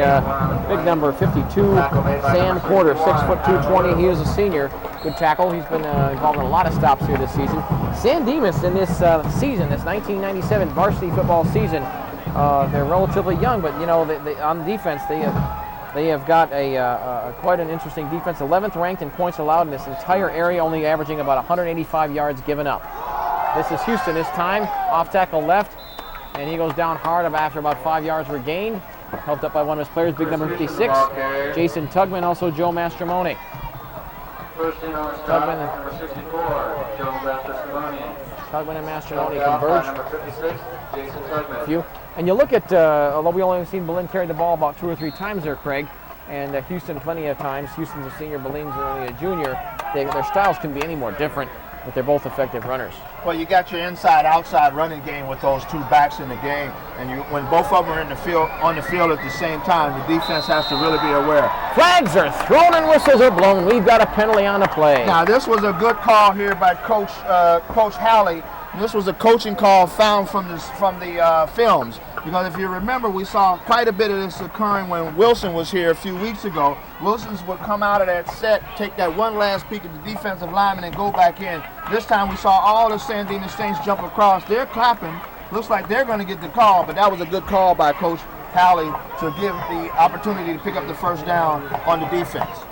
big number 52, Sam Porter, 6'2", 220. He is a senior. Good tackle. He's been involved in a lot of stops here this season. San Dimas in this season, this 1997 varsity football season, they're relatively young, but you know, they on defense they have got a quite an interesting defense. 11th ranked in points allowed in this entire area, only averaging about 185 yards given up. This is Houston this time, off tackle left, and he goes down hard after about 5 yards regained. Helped up by one of his players, big number 56, Jason Tugman, also Joe Mastromoni. First in on the stop, number 64, Joe Mastromoni. Tugman and Mastromoni converge. Number 56, Jason Tugman. And you look at, although we only seen Belen carry the ball about 2 or 3 times there, Craig, and Houston plenty of times. Houston's a senior, Belen's only a junior. Their styles can be any more different, but they're both effective runners. Well, you got your inside-outside running game with those two backs in the game, and when both of them are on the field at the same time, the defense has to really be aware. Flags are thrown and whistles are blown. We've got a penalty on the play. Now, this was a good call here by Coach Halley. This was a coaching call found from the films. Because if you remember, we saw quite a bit of this occurring when Wilson was here a few weeks ago. Wilson's would come out of that set, take that one last peek at the defensive lineman and go back in. This time we saw all the San Dimas Saints jump across. They're clapping. Looks like they're going to get the call, but that was a good call by Coach Halley to give the opportunity to pick up the first down on the defense.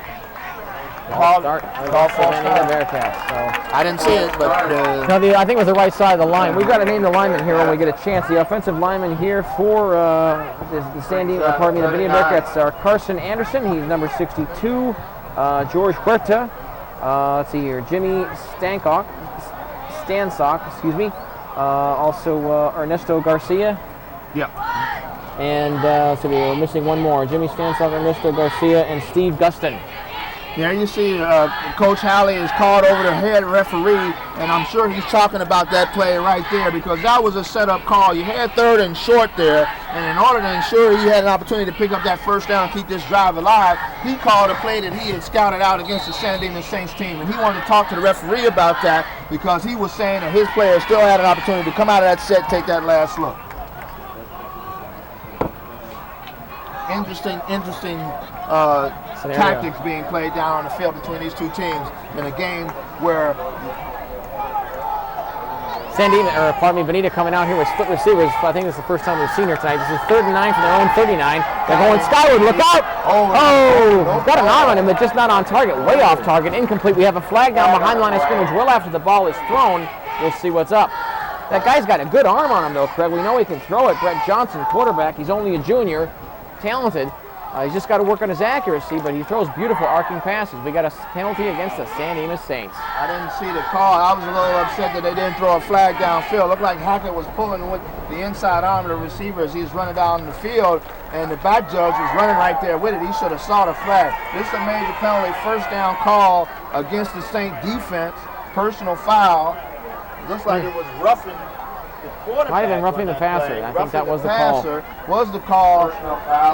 Call for the Bearcats. So I didn't see it, but I think it was the right side of the line. We've got to name the lineman here when we get a chance. The offensive lineman here for the Bonita Bearcats are Carson Anderson. He's number 62. George Huerta. Let's see here. Jimmy Stansock. Also Ernesto Garcia. Yeah. And so we're missing one more. Jimmy Stansock, Ernesto Garcia, and Steve Guston. Yeah, you see Coach Halley is called over the head referee, and I'm sure he's talking about that play right there because that was a setup call. You had 3rd and short there, and in order to ensure he had an opportunity to pick up that first down and keep this drive alive, he called a play that he had scouted out against the San Dimas Saints team, and he wanted to talk to the referee about that because he was saying that his players still had an opportunity to come out of that set and take that last look. Interesting tactics being played down on the field between these two teams in a game where Bonita coming out here with split receivers. I think this is the first time we've seen her tonight. This is 3rd and 9 from their own 39. They're going skyward. Look out! Oh, got an arm on him, but just not on target. Way off target. Incomplete. We have a flag down behind the line of scrimmage well after the ball is thrown. We'll see what's up. That guy's got a good arm on him, though, Craig. We know he can throw it. Brett Johnson, quarterback. He's only a junior. Talented. He's just got to work on his accuracy, but he throws beautiful arcing passes. We got a penalty against the San Dimas Saints. I didn't see the call. I was a little upset that they didn't throw a flag downfield. Looked like Hackett was pulling with the inside arm of the receiver as he was running down the field, and the back judge was running right there with it. He should have saw the flag. This is a major penalty, first down call against the Saint defense. Personal foul. Looks like it was roughing. Might have been roughing the passer. I think that was the call. Was the call.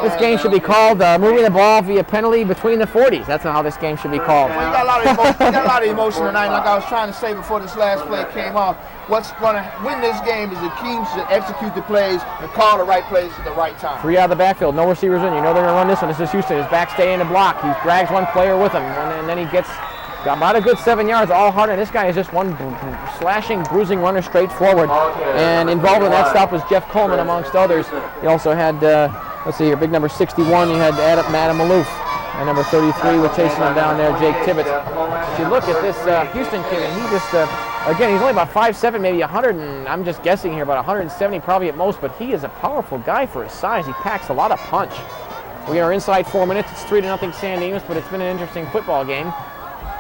This game should be called moving the ball via penalty between the 40s. That's how this game should be called. Well, you got a lot of emotion tonight. Like I was trying to say before this last play came off, what's going to win this game is the teams to execute the plays and call the right plays at the right time. 3 out of the backfield, no receivers in. You know they're going to run this one. This is Houston. His back stay in the block. He drags one player with him, and then he gets about a good 7 yards, all hard, and this guy is just one slashing, bruising runner straight forward. And involved in that stop was Jeff Coleman, amongst others. He also had, let's see here, big number 61, you had Madam Maloof. And number 33 was chasing him down there, Jake Tibbetts. If you look at this Houston kid, and he just, again, he's only about 5'7", maybe 100, and I'm just guessing here, about 170 probably at most, but he is a powerful guy for his size. He packs a lot of punch. We are inside 4 minutes. It's 3-0 San Dimas, but it's been an interesting football game.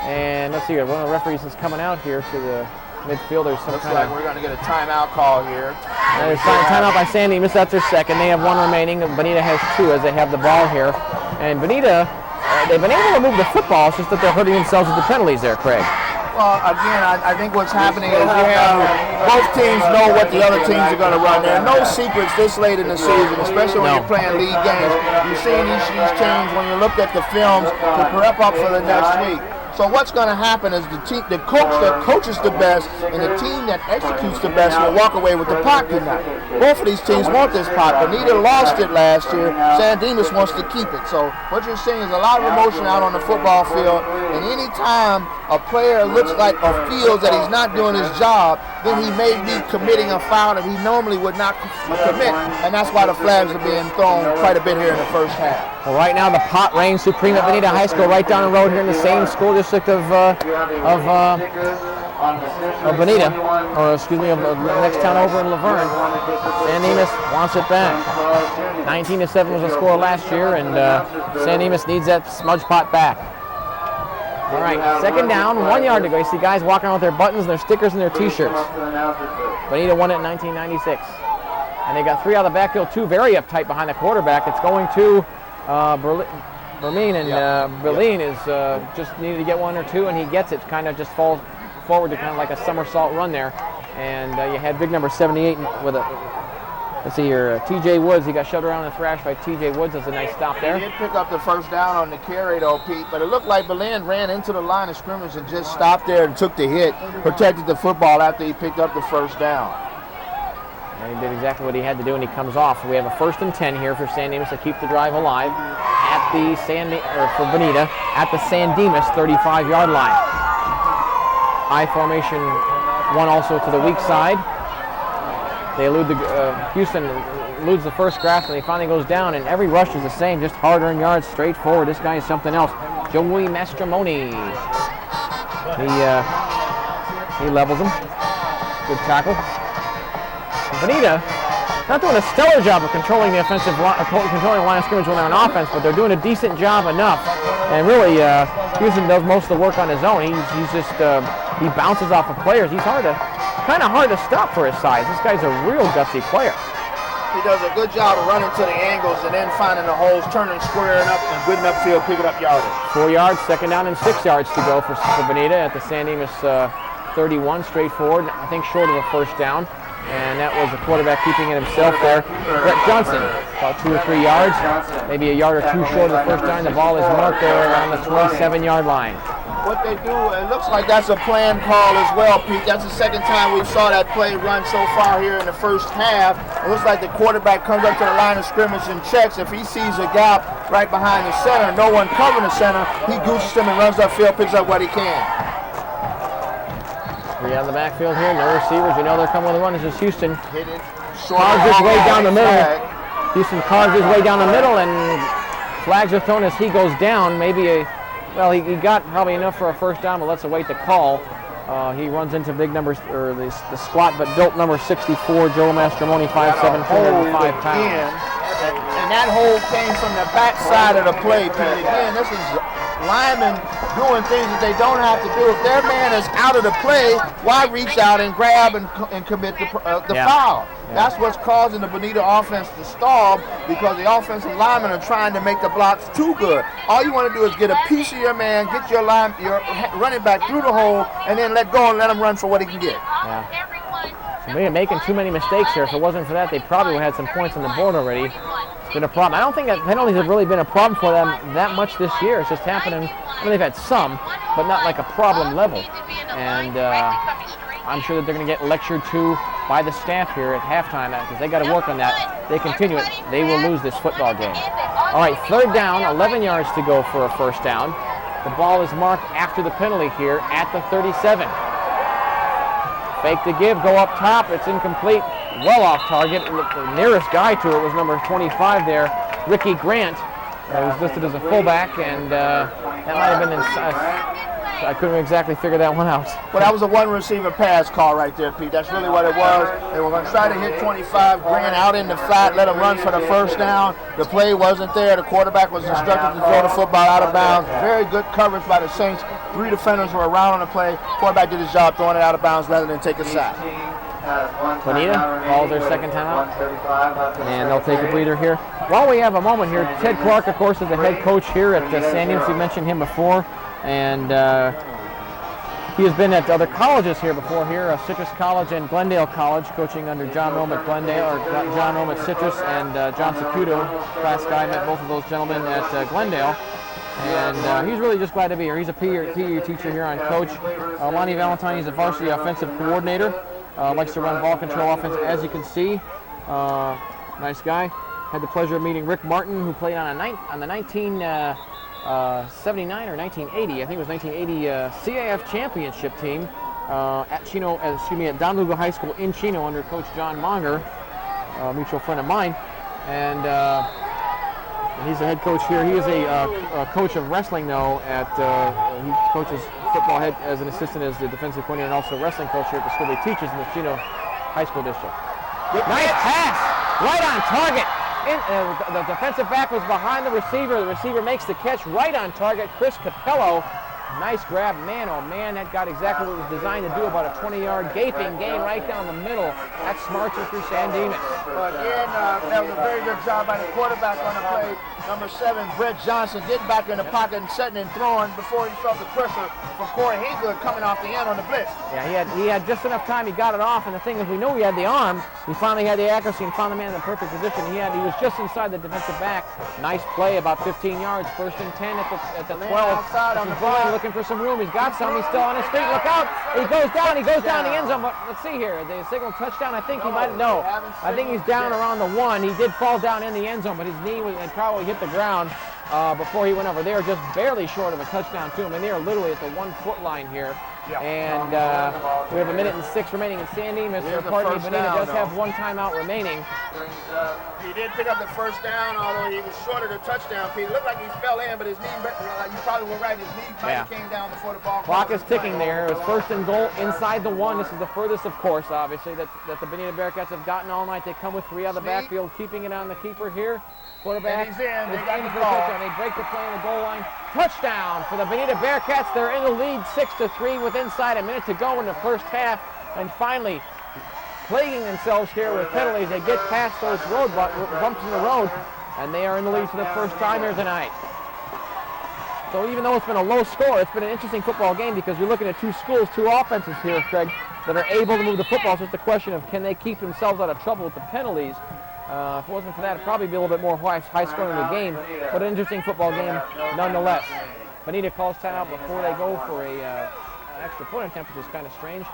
And let's see here, one of the referees is coming out here to the midfield. There's some Looks like we're going to get a timeout call here. There's timeout by San Dimas. That's their second. They have one remaining. Bonita has 2 as they have the ball here. And Bonita, they've been able to move the football. It's just that they're hurting themselves with the penalties there, Craig. Well, again, I think what's happening is you have both teams know what the other teams are going to run. There are no secrets this late in the season, especially when you're playing league games. You're seeing these teams when you look at the films to prep up for the next week. So what's going to happen is the coach that coaches the best and the team that executes the best will walk away with the pot tonight. Both of these teams want this pot. Bonita lost it last year. San Dimas wants to keep it. So what you're seeing is a lot of emotion out on the football field. And any time a player looks like or feels that he's not doing his job, then he may be committing a foul that he normally would not commit. And that's why the flags are being thrown quite a bit here in the first half. Well, right now the pot reigns supreme at Bonita High School, right down the road here in the same school district of Bonita, or excuse me, of the next town over in Laverne. San Dimas wants it back. 19-7 was the score last year, and San Dimas needs that SmudgePot back. All right, second down, 1 yard to go. You see guys walking around with their buttons and their stickers and their T-shirts. Bonita won it in 1996. And they got 3 out of the backfield, 2 very uptight behind the quarterback. It's going to Berlin, and Berlin is just needed to get 1 or 2, and he gets it. Kind of just falls forward to kind of like a somersault run there. And you had big number 78 with a, let's see here, T.J. Woods. He got shoved around and thrashed by T.J. Woods. That's a nice stop there. He did pick up the first down on the carry though, Pete, but it looked like Berlin ran into the line of scrimmage and just stopped there and took the hit, protected the football after he picked up the first down. And he did exactly what he had to do, and he comes off. So we have a 1st and 10 here for San Dimas to keep the drive alive at the for Bonita at the San Dimas 35-yard line. I formation 1 also to the weak side. They elude Houston eludes the first grasp, and he finally goes down. And every rush is the same, just hard-earned yards, straight forward. This guy is something else. Joey Mastramoni. He levels him. Good tackle. Bonita not doing a stellar job of controlling the controlling the line of scrimmage when they're on offense, but they're doing a decent job enough. And really, Houston does most of the work on his own. He's just he bounces off of players. He's kind of hard to stop for his size. This guy's a real gutsy player. He does a good job of running to the angles and then finding the holes, turning, squaring up, and good enough field, picking up yardage. 4 yards, second down and 6 yards to go for Bonita at the San Dimas 31, straightforward, I think short of a first down. And that was the quarterback keeping it himself there. Brett Johnson, about 2 or 3 yards, maybe a yard or two short of the first down. The ball is marked there around the 27-yard line. What they do, it looks like that's a planned call as well, Pete. That's the second time we saw that play run so far here in the first half. It looks like the quarterback comes up to the line of scrimmage and checks. If he sees a gap right behind the center, no one covering the center, he gooses him and runs upfield, picks up what he can. 3 out of the backfield here, no receivers. You know they're coming with a run. This is Houston. Hit it. Carves his way down the middle. Houston carves his way down the middle, and flags are thrown as he goes down. Maybe he got probably enough for a first down, but let's await the call. He runs into big numbers, or the squat but built number 64, Joe Mastromoni, 5'7", 205 pounds. And that hole came from the backside of the play, Pete. Again, this is linemen doing things that they don't have to do. If their man is out of the play, why reach out and grab and commit the foul? Yeah. That's what's causing the Bonita offense to stall, because the offensive linemen are trying to make the blocks too good. All you want to do is get a piece of your man, get your running back through the hole, and then let go and let him run for what he can get. Yeah. So they're making too many mistakes here. If it wasn't for that, they probably would have had some points on the board already. It's been a problem. I don't think that penalties have really been a problem for them that much this year. It's just happening. I mean, they've had some, but not like a problem level. And I'm sure that they're going to get lectured to by the staff here at halftime, because they got to work on that. They continue it, they will lose this football game. All right, third down, 11 yards to go for a first down. The ball is marked after the penalty here at the 37. Fake the give, go up top, it's incomplete, well off target. The nearest guy to it was number 25 there, Ricky Grant. He was listed as a fullback, and that might have been I couldn't exactly figure that one out. Well, that was a one receiver pass call right there, Pete. That's really what it was. They were going to try to hit 25, Grant out in the flat, let him run for the first down. The play wasn't there. The quarterback was instructed to throw the football out of bounds. Very good coverage by the Saints. 3 defenders were around on the play. Quarterback did his job throwing it out of bounds rather than take a sack. Bonita calls their second timeout, and they'll take a breather here. While we have a moment here, Ted Clark, of course, is the head coach here at San Dimas. We mentioned him before, and he has been at other colleges here before, Citrus College and Glendale College, coaching under John Rome at Glendale, or John Rome at Citrus, and John Secuto, class guy, met both of those gentlemen at Glendale. And he's really just glad to be here. He's a PE teacher here on coach. Lonnie Valentine, he's a varsity offensive coordinator. Likes to run ball control offense, as you can see. Nice guy. Had the pleasure of meeting Rick Martin, who played on the 1979 or 1980, I think it was 1980 CAF championship team at Don Lugo High School in Chino under Coach John Monger, a mutual friend of mine. And he's the head coach here. He is a coach of wrestling, though. He coaches football head as an assistant as the defensive coordinator, and also wrestling coach here at the school. He teaches in the Chino High School district. Nice pass, right on target. The defensive back was behind the receiver. The receiver makes the catch right on target. Chris Capello, nice grab. Man, oh man, that got exactly what it was designed to do. About a 20-yard gaping gain right down the middle. That's smart through San Dimas. But again, that was a very good job by the quarterback on the play. Number 7, Brett Johnson, getting back in the pocket and setting and throwing before he felt the pressure from Corey Hinkler coming off the end on the blitz. Yeah, he had just enough time. He got it off, and the thing is, we know he had the arm. He finally had the accuracy and found the man in the perfect position. He was just inside the defensive back. Nice play, about 15 yards. First and 10 at the 12. Outside on the ball, looking for some room. He's got some. He's still on his feet. Look out! He goes down. He goes down the end zone. But let's see here. The signal touchdown. I think he might. No, I think he's down around the 1. He did fall down in the end zone, but his knee had probably hit the ground before he went over. They are just barely short of a touchdown to him, and they are literally at the 1-foot line here. Yeah. And we have 1 minute and 6 remaining in San Dimas. Bonita does have 1 timeout remaining. He did pick up the first down, although he was short of the touchdown. He looked like he fell in, but his knee, you probably were right, his knee came down before the ball. Clock is ticking there. It was first and goal inside the 1. This is the furthest, of course, obviously, that the Bonita Bearcats have gotten all night. They come with 3 out of the backfield, keeping it on the keeper here. Quarterback is in. They got the touchdown. They break the play on the goal line. Touchdown for the Bonita Bearcats. They're in the lead 6-3 with inside a minute to go in the first half. And finally, plaguing themselves here with penalties. They get past those bumps in the road, and they are in the lead for the first time here tonight. So even though it's been a low score, it's been an interesting football game because you're looking at two schools, two offenses here, Craig, that are able to move the football. So it's the question of can they keep themselves out of trouble with the penalties. If it wasn't for that, it'd probably be a little bit more high scoring in the game, but an interesting football game nonetheless. Bonita calls timeout before they go for an extra point attempt, which is kind of strange.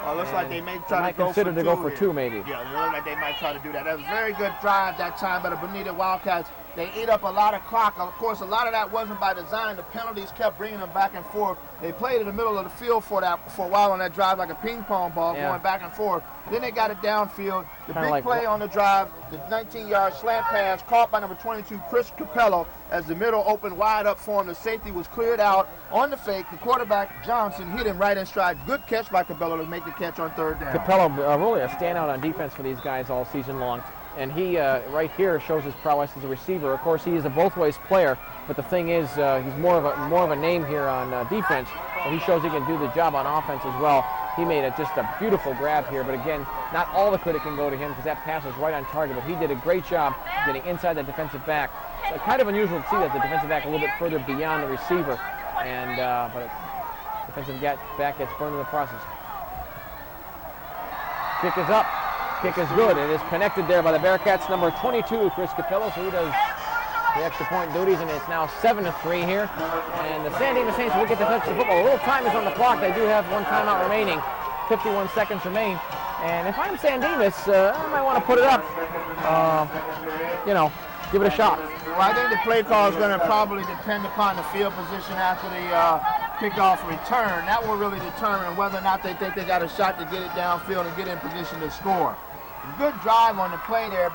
Well, it looks like they may try to go for two, maybe. Yeah, it looks like they might try to do that. That was a very good drive that time by the Bonita Wildcats. They ate up a lot of clock. Of course, a lot of that wasn't by design. The penalties kept bringing them back and forth. They played in the middle of the field for a while on that drive like a ping pong ball going back and forth. Then they got it downfield. The big play on the drive, the 19-yard slant pass caught by number 22, Chris Capello, as the middle opened wide up for him. The safety was cleared out on the fake. The quarterback, Johnson, hit him right in stride. Good catch by Capello to make the catch on third down. Capello, really a standout on defense for these guys all season long. And he, right here, shows his prowess as a receiver. Of course, he is a both-ways player, but the thing is, he's more of a name here on defense, and he shows he can do the job on offense as well. He made just a beautiful grab here, but again, not all the credit can go to him because that pass was right on target, but he did a great job getting inside the defensive back. So kind of unusual to see that the defensive back a little bit further beyond the receiver, and but defensive back gets burned in the process. Kick is up. Kick is good. It is connected there by the Bearcats. Number 22, Chris Capello, so he does the extra point duties, and it's now 7-3 here. And the San Dimas Saints will get to touch the football. A little time is on the clock. They do have one timeout remaining. 51 seconds remain. And if I'm San Dimas, I might want to put it up. Give it a shot. Well, I think the play call is going to probably depend upon the field position after the kickoff return. That will really determine whether or not they think they got a shot to get it downfield and get in position to score. Good drive on the play there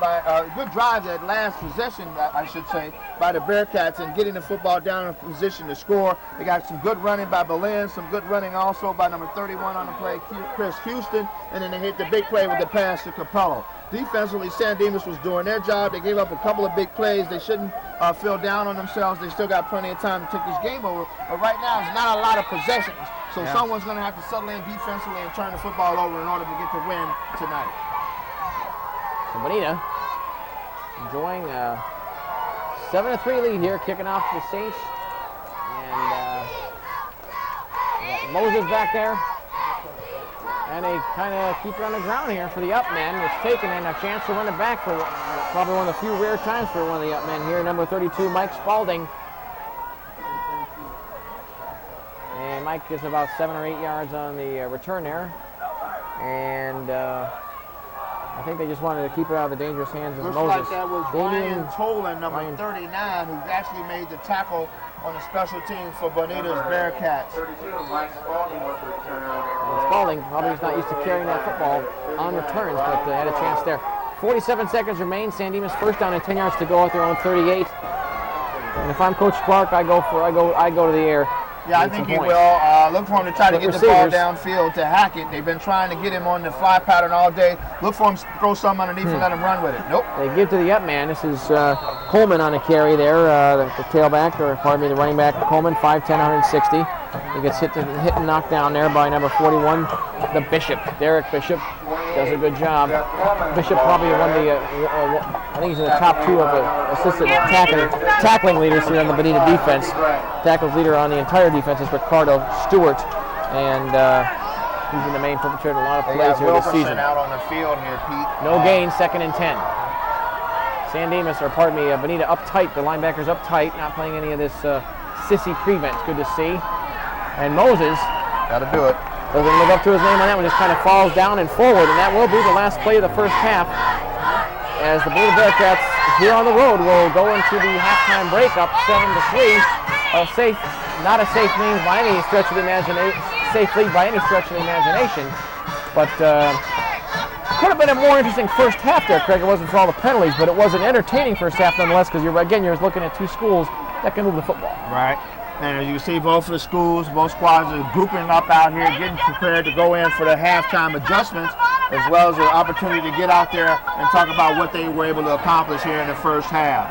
good drive that last possession, I should say, by the Bearcats and getting the football down in position to score. They got some good running by Belen, some good running also by number 31 on the play, Chris Houston, and then they hit the big play with the pass to Capello. Defensively, San Dimas was doing their job. They gave up a couple of big plays. They shouldn't feel down on themselves. They still got plenty of time to take this game over. But right now, it's not a lot of possessions. So someone's going to have to settle in defensively and turn the football over in order to get the win tonight. So Bonita enjoying a 7-3 lead here, kicking off the Saints. And we got Moses back there. And they kind of keep it on the ground here for the up man. It's taken and a chance to run it back for probably one of the few rare times for one of the up men here. Number 32, Mike Spalding. And Mike is about 7 or 8 yards on the return there. And I think they just wanted to keep it out of the dangerous hands of Moses. Looks like that was Ryan Tolan, number 39, who actually made the tackle on the special team for Bonita's Bearcats. 32, Mike Spalding was the returner. Spalding probably is not used to carrying that football on returns, but had a chance there. 47 seconds remain. San Dimas first down and 10 yards to go at their own 38. And if I'm Coach Clark, I go to the air. Yeah, I think he will. Look for him to try to get the ball downfield to hack it. They've been trying to get him on the fly pattern all day. Look for him to throw something underneath and let him run with it. Nope. They give to the up man. This is Coleman on a carry there, the tailback, or pardon me, the running back. Coleman, 5'10", 160. He gets hit and knocked down there by number 41, the Bishop. Derek Bishop does a good job. Bishop probably one of the, I think he's in the top 2 of the assistant tackling leaders here on the Bonita defense. Tackles leader on the entire defense is Ricardo Stewart, and he's been the main perpetrator in a lot of plays here this season. Out on the field here, Pete. No gain, 2nd and 10. San Dimas, or pardon me, Bonita up tight. The linebackers up tight, not playing any of this sissy prevent. It's good to see. And Moses got to do it. Doesn't live up to his name on that one, just kind of falls down and forward, and that will be the last play of the first half. As the Bonita Bearcats here on the road will go into the halftime break up 7-3. Not a safe lead by any stretch of the imagination, but could have been a more interesting first half there, Craig. It wasn't for all the penalties, but it was an entertaining first half nonetheless, because you're looking at two schools that can move the football. Right. And as you can see, both of the schools, both squads are grouping up out here, getting prepared to go in for the halftime adjustments, as well as the opportunity to get out there and talk about what they were able to accomplish here in the first half.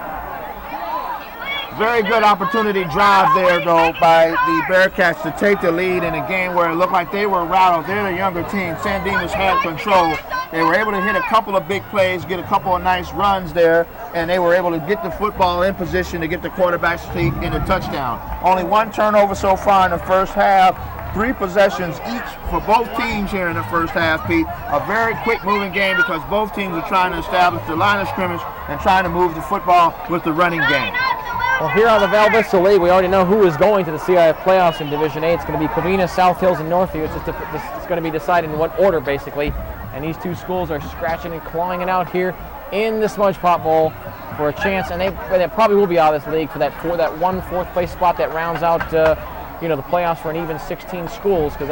Very good opportunity drive there, though, by the Bearcats to take the lead in a game where it looked like they were rattled. They're the younger team. San Dimas had control, They were able to hit a couple of big plays, get a couple of nice runs there, and they were able to get the football in position to get the quarterback's feet in a touchdown. Only one turnover so far in the first half. 3 possessions each for both teams here in the first half, Pete. A very quick moving game because both teams are trying to establish the line of scrimmage and trying to move the football with the running game. Well, here on the Val Vista League, we already know who is going to the CIF playoffs in Division A. It's going to be Covina, South Hills, and Northview. It's going to be decided in what order, basically. And these 2 schools are scratching and clawing it out here in the SmudgePot Bowl for a chance. And they probably will be out of this league for that one fourth-place spot that rounds out the playoffs for an even 16 schools, because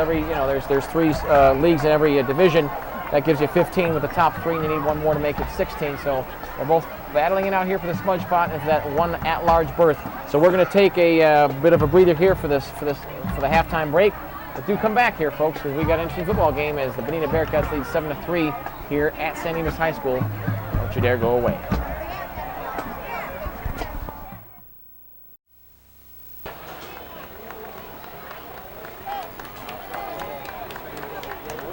there's 3 leagues in every division. That gives you 15 with the top 3, and you need one more to make it 16. So they're both battling it out here for the SmudgePot and for that one at-large berth. So we're going to take a bit of a breather here for the halftime break. But do come back here, folks, because we got an interesting football game as the Bonita Bearcats lead 7-3 here at San Dimas High School. Don't you dare go away.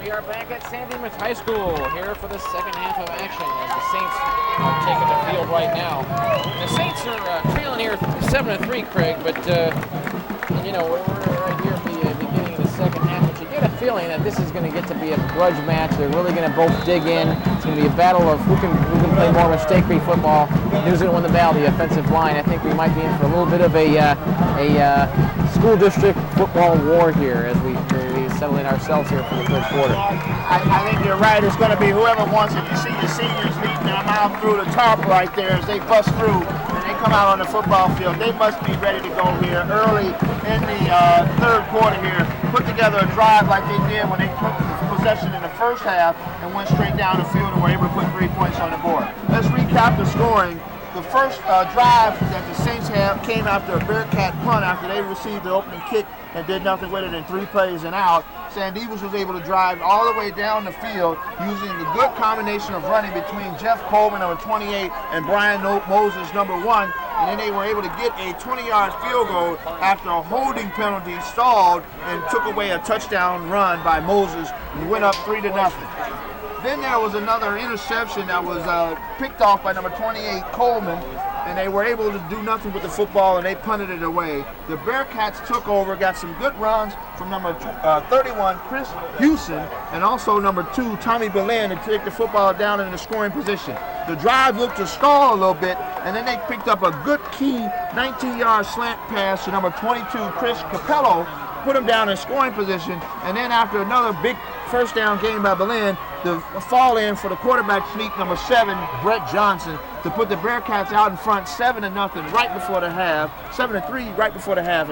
We are back at San Dimas High School here for the second half of action as the Saints are taking the field right now. The Saints are trailing here 7-3, Craig, but we're right here at the beginning of the second half, but you get a feeling that this is going to get to be a grudge match. They're really going to both dig in. It's going to be a battle of who can play more mistake-free football. Who's going to win the battle, the offensive line. I think we might be in for a little bit of a school district football war here as we settle in ourselves here for the third quarter. I think you're right. It's going to be whoever wants it. You see the seniors leading them out through the top right there as they bust through and they come out on the football field. They must be ready to go here early in the third quarter here. Put together a drive like they did when they took possession in the first half and went straight down the field and were able to put 3 points on the board. Let's recap the scoring. The first drive that the Saints came after a Bearcat punt after they received the opening kick and did nothing with it in 3 plays and out. San Dimas was able to drive all the way down the field using the good combination of running between Jeff Coleman, number 28, and Brian Moses, number 1. And then they were able to get a 20-yard field goal after a holding penalty stalled and took away a touchdown run by Moses and went up 3-0. Then there was another interception that was picked off by number 28, Coleman, and they were able to do nothing with the football, and they punted it away. The Bearcats took over, got some good runs from number 31, Chris Houston, and also number 2, Tommy Belen, to take the football down in the scoring position. The drive looked to stall a little bit, and then they picked up a good key 19-yard slant pass to number 22, Chris Capello, put him down in scoring position, and then after another big first down game by Belen, the fall in for the quarterback sneak, number 7, Brett Johnson, to put the Bearcats out in front 7-0 right before the half, 7-3 right before the half,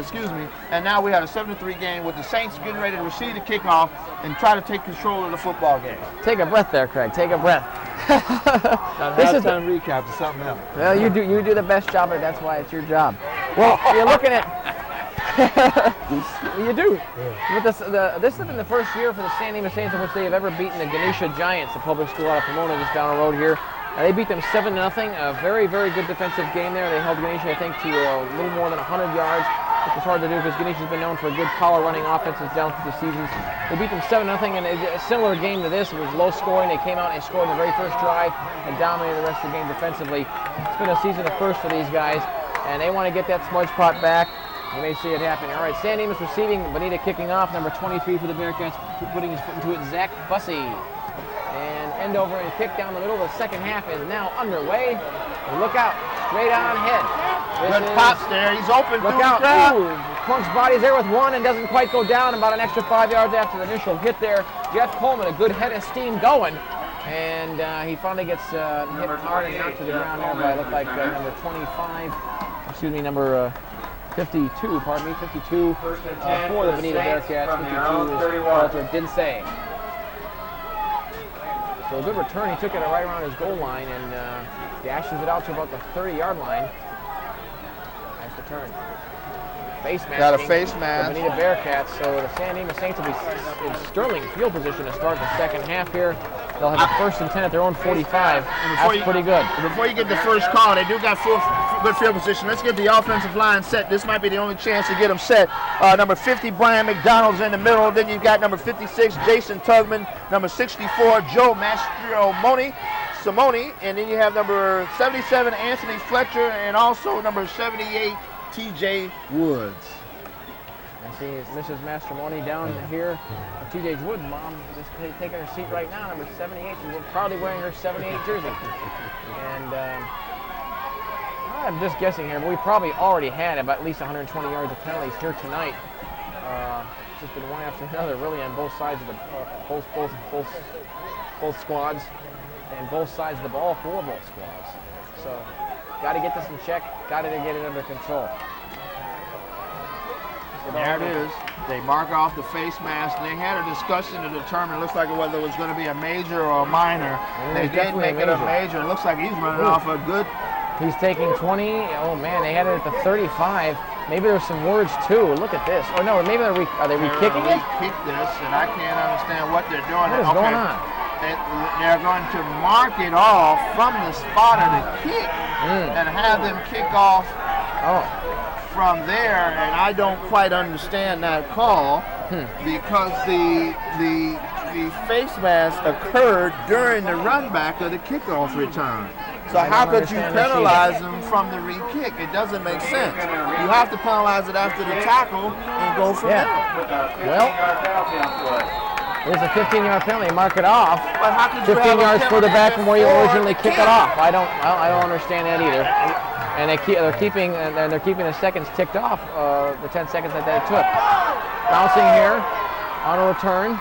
and now we have a 7-3 game with the Saints getting ready to receive the kickoff and try to take control of the football game. Take a breath there, Craig. Take a breath. This is time recap to something else. Well, you do the best job, and that's why it's your job. Well, you're looking at. You do. Yeah. But this has been the first year for the San Dimas Saints in which they have ever beaten the Ganesha Giants, the public school out of Pomona, just down the road here. They beat them 7-0. A very, very good defensive game there. They held Ganesha, I think, to a little more than 100 yards, which is hard to do because Ganesha's been known for a good collar running offenses down through the seasons. They beat them 7-0, and a similar game to this. It was low scoring. They came out and scored in the very first drive and dominated the rest of the game defensively. It's been a season of first for these guys, and they want to get that SmudgePot back. You may see it happening. All right, San Dimas receiving, Bonita kicking off, number 23 for the Bearcats, putting his foot into it, Zach Bussey. And end over and kick down the middle of the second half is now underway. And look out, straight on ahead. Good pops there, he's open. Look out, Clunk's body's there with 1 and doesn't quite go down, about an extra 5 yards after the initial hit there. Jeff Coleman, a good head of steam going. And he finally gets hit hard and knocked to the ground there by, looked like number 52, 52 for the Bonita Bearcats. 52 is Walter Dinsey. So a good return. He took it right around his goal line and he dashes it out to about the 30-yard line. Nice return. face mask. Got a face mask. The Bonita Bearcats. So the San Dimas Saints will be in sterling field position to start the second half here. They'll have a 1st and 10 at their own 45. That's pretty good. Before you get the first call, they do got good field position. Let's get the offensive line set. This might be the only chance to get them set. Number 50, Brian McDonald's in the middle. Then you've got number 56, Jason Tugman. Number 64, Joe Simone. And then you have number 77, Anthony Fletcher. And also number 78, TJ Woods. I see Mrs. Mastromoni down here. TJ Woods' mom is taking her seat right now. Number 78. She's probably wearing her 78 jersey. And I'm just guessing here, but we probably already had about at least 120 yards of penalties here tonight. It's just been one after another, really, on both sides of the both squads, and both sides of the ball for both squads. So, got to get this in check. Got to get it under control. There it is. They mark off the face mask. They had a discussion to determine, it looks like whether it was going to be a major or a minor. They did make it a major. It looks like he's running off a good. He's taking 20. Oh man, they had it at the 35. Maybe there's some words too. Look at this. Or no, maybe are they re-kicking it? Kick this, and I can't understand what they're doing. What is going on? They're going to mark it off from the spot of the kick and have them kick off. From there, and I don't quite understand that call because the face mask occurred during the run back of the kickoff return. So how could you penalize them from the re-kick? It doesn't make sense. You have to penalize it after the tackle and go from there. Well, there's a 15-yard penalty. Mark it off. But how could you 15 yards further back from where you originally kick it off. I don't understand that either. And they're keeping the seconds ticked off, the 10 seconds that they took. Bouncing here on a return.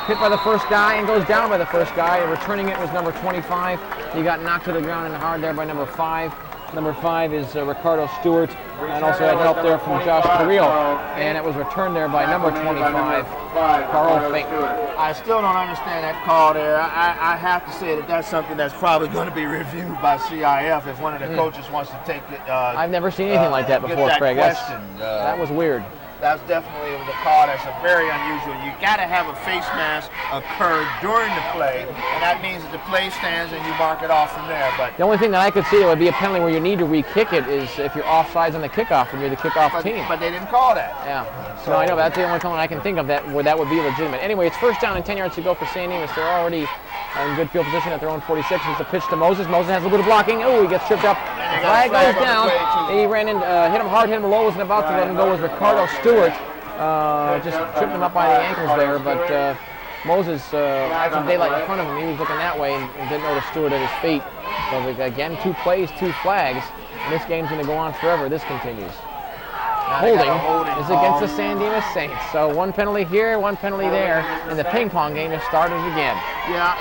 Hit by the first guy and goes down by the first guy. And returning it was number 25. He got knocked to the ground and hard there by number 5. Number 5 is Ricardo Stewart, and also had help there from Josh Carrillo. And it was returned there by number 25, Carl Fink. I still don't understand that call there. I have to say that that's something that's probably going to be reviewed by CIF if one of the coaches wants to take it. I've never seen anything like that before, Craig. That was weird. That's definitely the call. That's a very unusual. You got to have a face mask occur during the play, and that means that the play stands and you mark it off from there. But the only thing that I could see that would be a penalty where you need to re-kick it is if you're offsides on the kickoff and you're the kickoff team. But they didn't call that. Yeah. So no, I know that's the only penalty I can think of where that would be legitimate. Anyway, it's 1st down and 10 yards to go for San Dimas. They're already in good field position at their own 46. It's a pitch to Moses. Moses has a little bit of blocking. Oh, he gets tripped up. Flag goes down. He ran in, hit him hard, hit him low. Wasn't about to let him go. Was Ricardo Stewart. Just tripped him up by the ankles there, but Moses had some daylight in front of him. He was looking that way and didn't notice Stewart at his feet. So again, 2 plays, 2 flags. And this game's going to go on forever. This continues. Holding is against the San Dimas Saints. So 1 penalty here, 1 penalty there, and the ping pong game has started again. Yeah,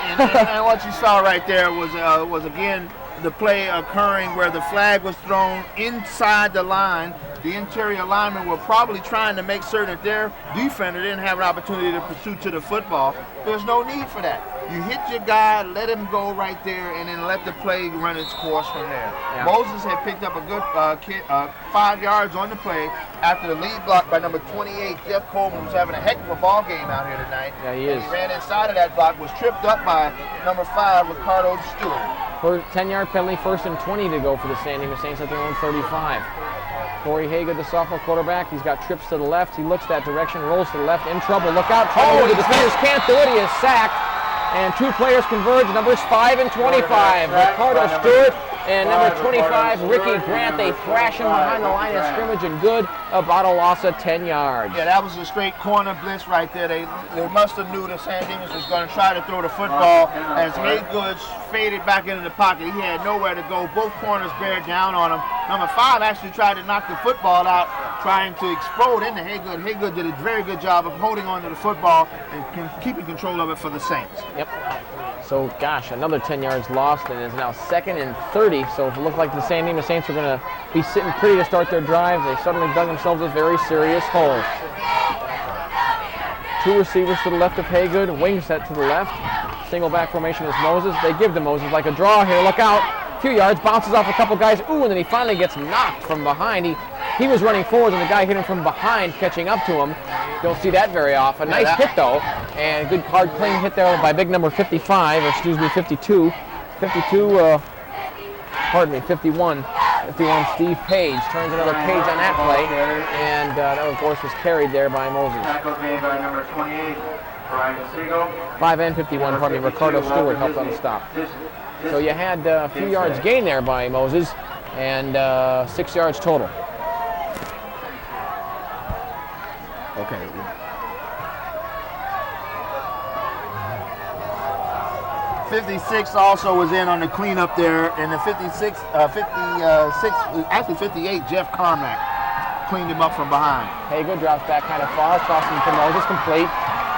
and what you saw right there was again the play occurring where the flag was thrown inside the line. The interior linemen were probably trying to make certain that their defender didn't have an opportunity to pursue to the football. There's no need for that. You hit your guy, let him go right there, and then let the play run its course from there. Yeah. Moses had picked up a good 5 yards on the play after the lead block by number 28, Jeff Coleman, who's having a heck of a ball game out here tonight. Yeah, he is. He ran inside of that block, was tripped up by number 5, Ricardo Stewart. For 10-yard penalty, 1st and 20 to go for the San Dimas Saints at their own 35. Corey Hager, the sophomore quarterback, he's got trips to the left. He looks that direction, rolls to the left, in trouble. Look out! The defenders can't do it. He is sacked, and 2 players converge. Numbers 5 and 25. Ricardo Stewart and number 25, Ricky Grant. They thrash him behind the line of scrimmage, and good. About a loss of 10 yards. Yeah, that was a straight corner blitz right there. They must have knew that San Dimas was going to try to throw the football as Haygood faded back into the pocket. He had nowhere to go. Both corners bear down on him. Number 5 actually tried to knock the football out, trying to explode into Haygood. Haygood did a very good job of holding on to the football and keeping control of it for the Saints. Yep. So, gosh, another 10 yards lost, and it's now 2nd and 30. So it looked like the San Dimas Saints are going to be sitting pretty to start their drive. They suddenly dug themselves a very serious hole. 2 receivers to the left of Haygood, wing set to the left. Single back formation is Moses. They give to Moses like a draw here. Look out. A few yards, bounces off a couple guys. Ooh, and then he finally gets knocked from behind. He he was running forward and the guy hit him from behind, catching up to him. Don't see that very often. Nice hit though, and good hard clean hit there by big number 55, or excuse me, 52. 51. 51, Steve Page turns another page on that play, and that of course was carried there by Moses. Tackle made by number 28, Brian Siegel. 5 and 51, pardon me, Ricardo Stewart helped on the stop. So you had a few yards gain there by Moses, and 6 yards total. Okay. 56 also was in on the cleanup there, and the 56, actually 58, Jeff Carmack cleaned him up from behind. Hey, good drops back kind of far, crossing to Moses, complete.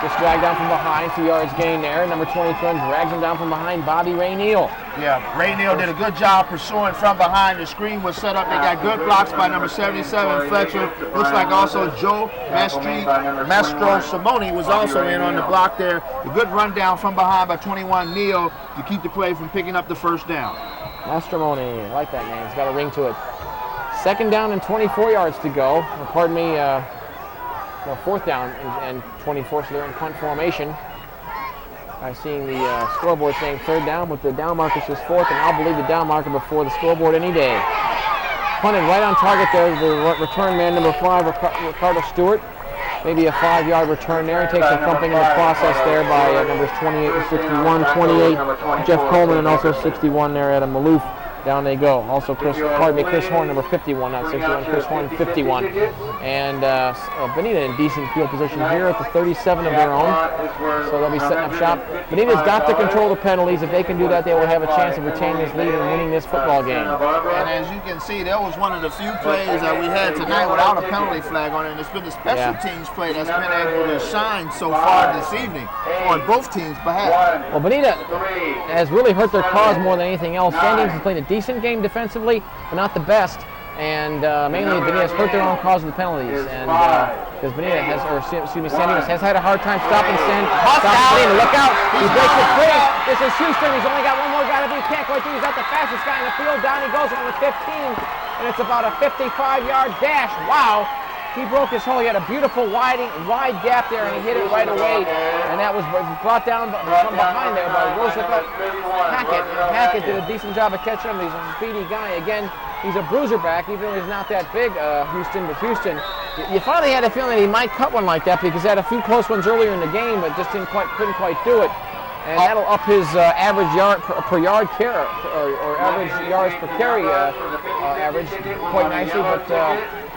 Just dragged down from behind, 2 yards gain there. Number 23 drags him down from behind, Bobby Ray Neal. Yeah, Ray Neal did a good job pursuing from behind. The screen was set up. They got good blocks by number 77, Fletcher. Looks like also Joe Mastro Simone was also in on the block there. A good rundown from behind by 21, Neal, to keep the play from picking up the first down. Mastromone, I like that name. It's got a ring to it. 2nd down and 24 yards to go. Or pardon me, well, 4th down and 24, so they're in punt formation. I'm seeing the scoreboard saying 3rd down, but the down marker says 4th, and I'll believe the down marker before the scoreboard any day. Punted right on target there, the return man, number 5, Ricardo Stewart. Maybe a 5-yard return there. He takes a thumping in the process there by numbers 28 and 61. 28, Jeff Coleman, and also 61 there, Adam Maloof. Down they go. Also, Chris Horn, number 51, not 61. Chris Horn, 51. And Bonita in decent field position here at the 37 of their own. So they'll be setting up shop. Bonita's got to control the penalties. If they can do that, they will have a chance of retaining this lead and winning this football game. And as you can see, that was one of the few plays that we had tonight without a penalty flag on it. And it's been the special teams play that's been able to shine so far this evening on both teams' behalf. Well, Bonita has really hurt their cause more than anything else. Sandings has played a decent game defensively, but not the best. And mainly Bonita has hurt their own cause with the penalties. And because Bonita has, or excuse me, San Dimas has had a hard time stopping Bonita. Look out! He breaks it free. This is Houston. He's only got one more guy to beat. Can't quite do. He's not the fastest guy in the field. Down he goes on the 15, and it's about a 55-yard dash. Wow! He broke his hole. He had a beautiful wide gap there, and he hit it right away. And that was brought down from behind there by Roosevelt Hackett. Hackett did a decent job of catching him. He's a speedy guy. Again, he's a bruiser back, even though he's not that big, Houston. But Houston, you finally had a feeling that he might cut one like that because he had a few close ones earlier in the game, but just couldn't quite do it. And that'll up his average yard per yard carry, or average yards per carry average quite nicely. But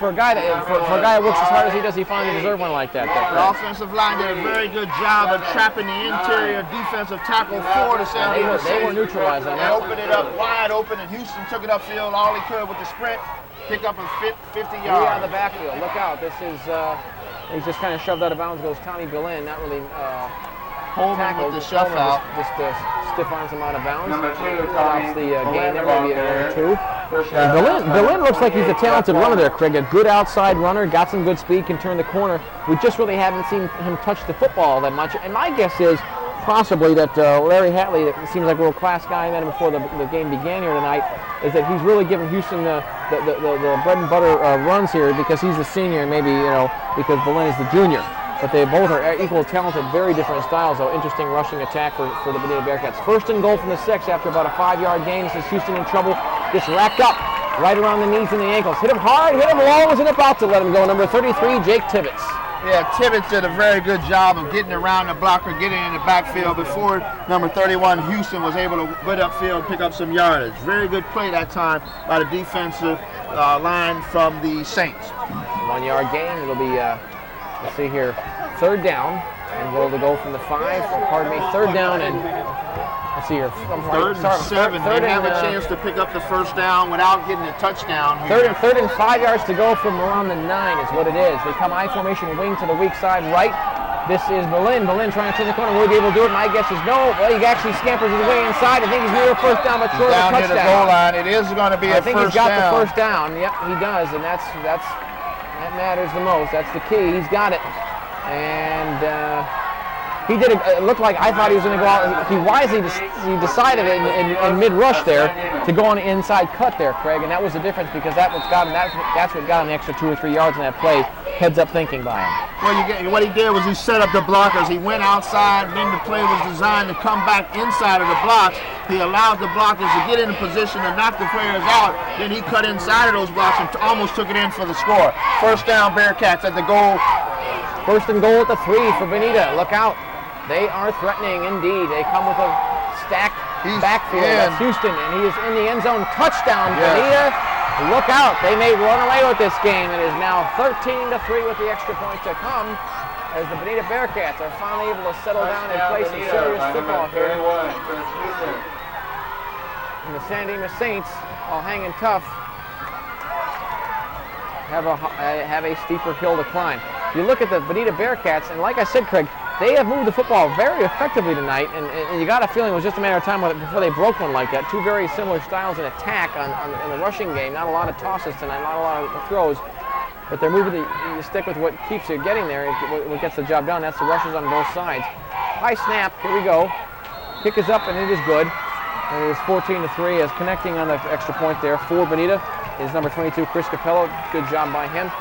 for a guy that works as hard as he does, he finally deserves one like that. The offensive line did a very good job of trapping the interior defensive tackle for the San Dimas. They were neutralized on that. They opened it up wide open, and Houston took it upfield all he could with the sprint, pick up a 50 yards. Out of the backfield. Look out! This is he's just kind of shoved out of bounds. Goes Tommy Billin, not really. Holman with the shove out. Just stiff arms him out of bounds. Stops the game there, maybe at 2. Billin looks like he's a talented runner there, Craig. A good outside runner, got some good speed, can turn the corner. We just really haven't seen him touch the football all that much. And my guess is possibly that Larry Hatley, that seems like a world-class guy, and then before the game began here tonight, is that he's really giving Houston the bread and butter runs here because he's the senior, and maybe because Billin is the junior. But they both are equal talented, very different styles, though. Interesting rushing attack for the Bonita Bearcats. 1st and goal from the 6 after about a 5-yard gain. This is Houston in trouble. Gets racked up right around the knees and the ankles. Hit him hard, hit him low, wasn't about to let him go. Number 33, Jake Tibbetts. Yeah, Tibbetts did a very good job of getting around the blocker, getting in the backfield before number 31, Houston, was able to get upfield and pick up some yardage. Very good play that time by the defensive line from the Saints. 1-yard gain. It'll be... let's see here, 3rd down, and we'll go from the 5, or pardon me, 3rd down, and let's see here. 3rd and 7, they have a chance to pick up the 1st down without getting a touchdown. 3rd and 5 yards to go from around the 9 is what it is. They come I formation, wing to the weak side right. This is Billin trying to turn the corner. Will he be able to do it? My guess is no. Well, he actually scampers his way inside. I think he's near a 1st down, but short of a touchdown. Down near the goal line. It is going to be a 1st down. I think he's got the 1st down. Yep, he does, and that matters the most. That's the key. He's got it. And He did it looked like I thought he was going to go out. He wisely decided in mid-rush there to go on the inside cut there, Craig, and that was the difference because that's what got him the extra 2 or 3 yards in that play. Heads-up thinking by him. Well, what he did was he set up the blockers. He went outside, then the play was designed to come back inside of the blocks. He allowed the blockers to get in a position to knock the players out. Then he cut inside of those blocks and almost took it in for the score. First down, Bearcats at the goal. First and goal at the 3 for Bonita. Look out. They are threatening indeed. They come with a stacked backfield. That's Houston, and he is in the end zone. Touchdown, Bonita. Look out. They may run away with this game. It is now 13-3 with the extra points to come as the Bonita Bearcats are finally able to settle down and play some serious football here. And the San Dimas Saints, all hanging tough, have a steeper hill to climb. You look at the Bonita Bearcats, and like I said, Craig, they have moved the football very effectively tonight, and you got a feeling it was just a matter of time before they broke one like that. Two very similar styles in attack in the rushing game. Not a lot of tosses tonight, not a lot of throws, but they're moving. You stick with what keeps you getting there, what gets the job done. That's the rushes on both sides. High snap, here we go. Kick is up, and it is good. And it is 14-3 as connecting on the extra point there for Bonita is number 22, Chris Capello. Good job by him.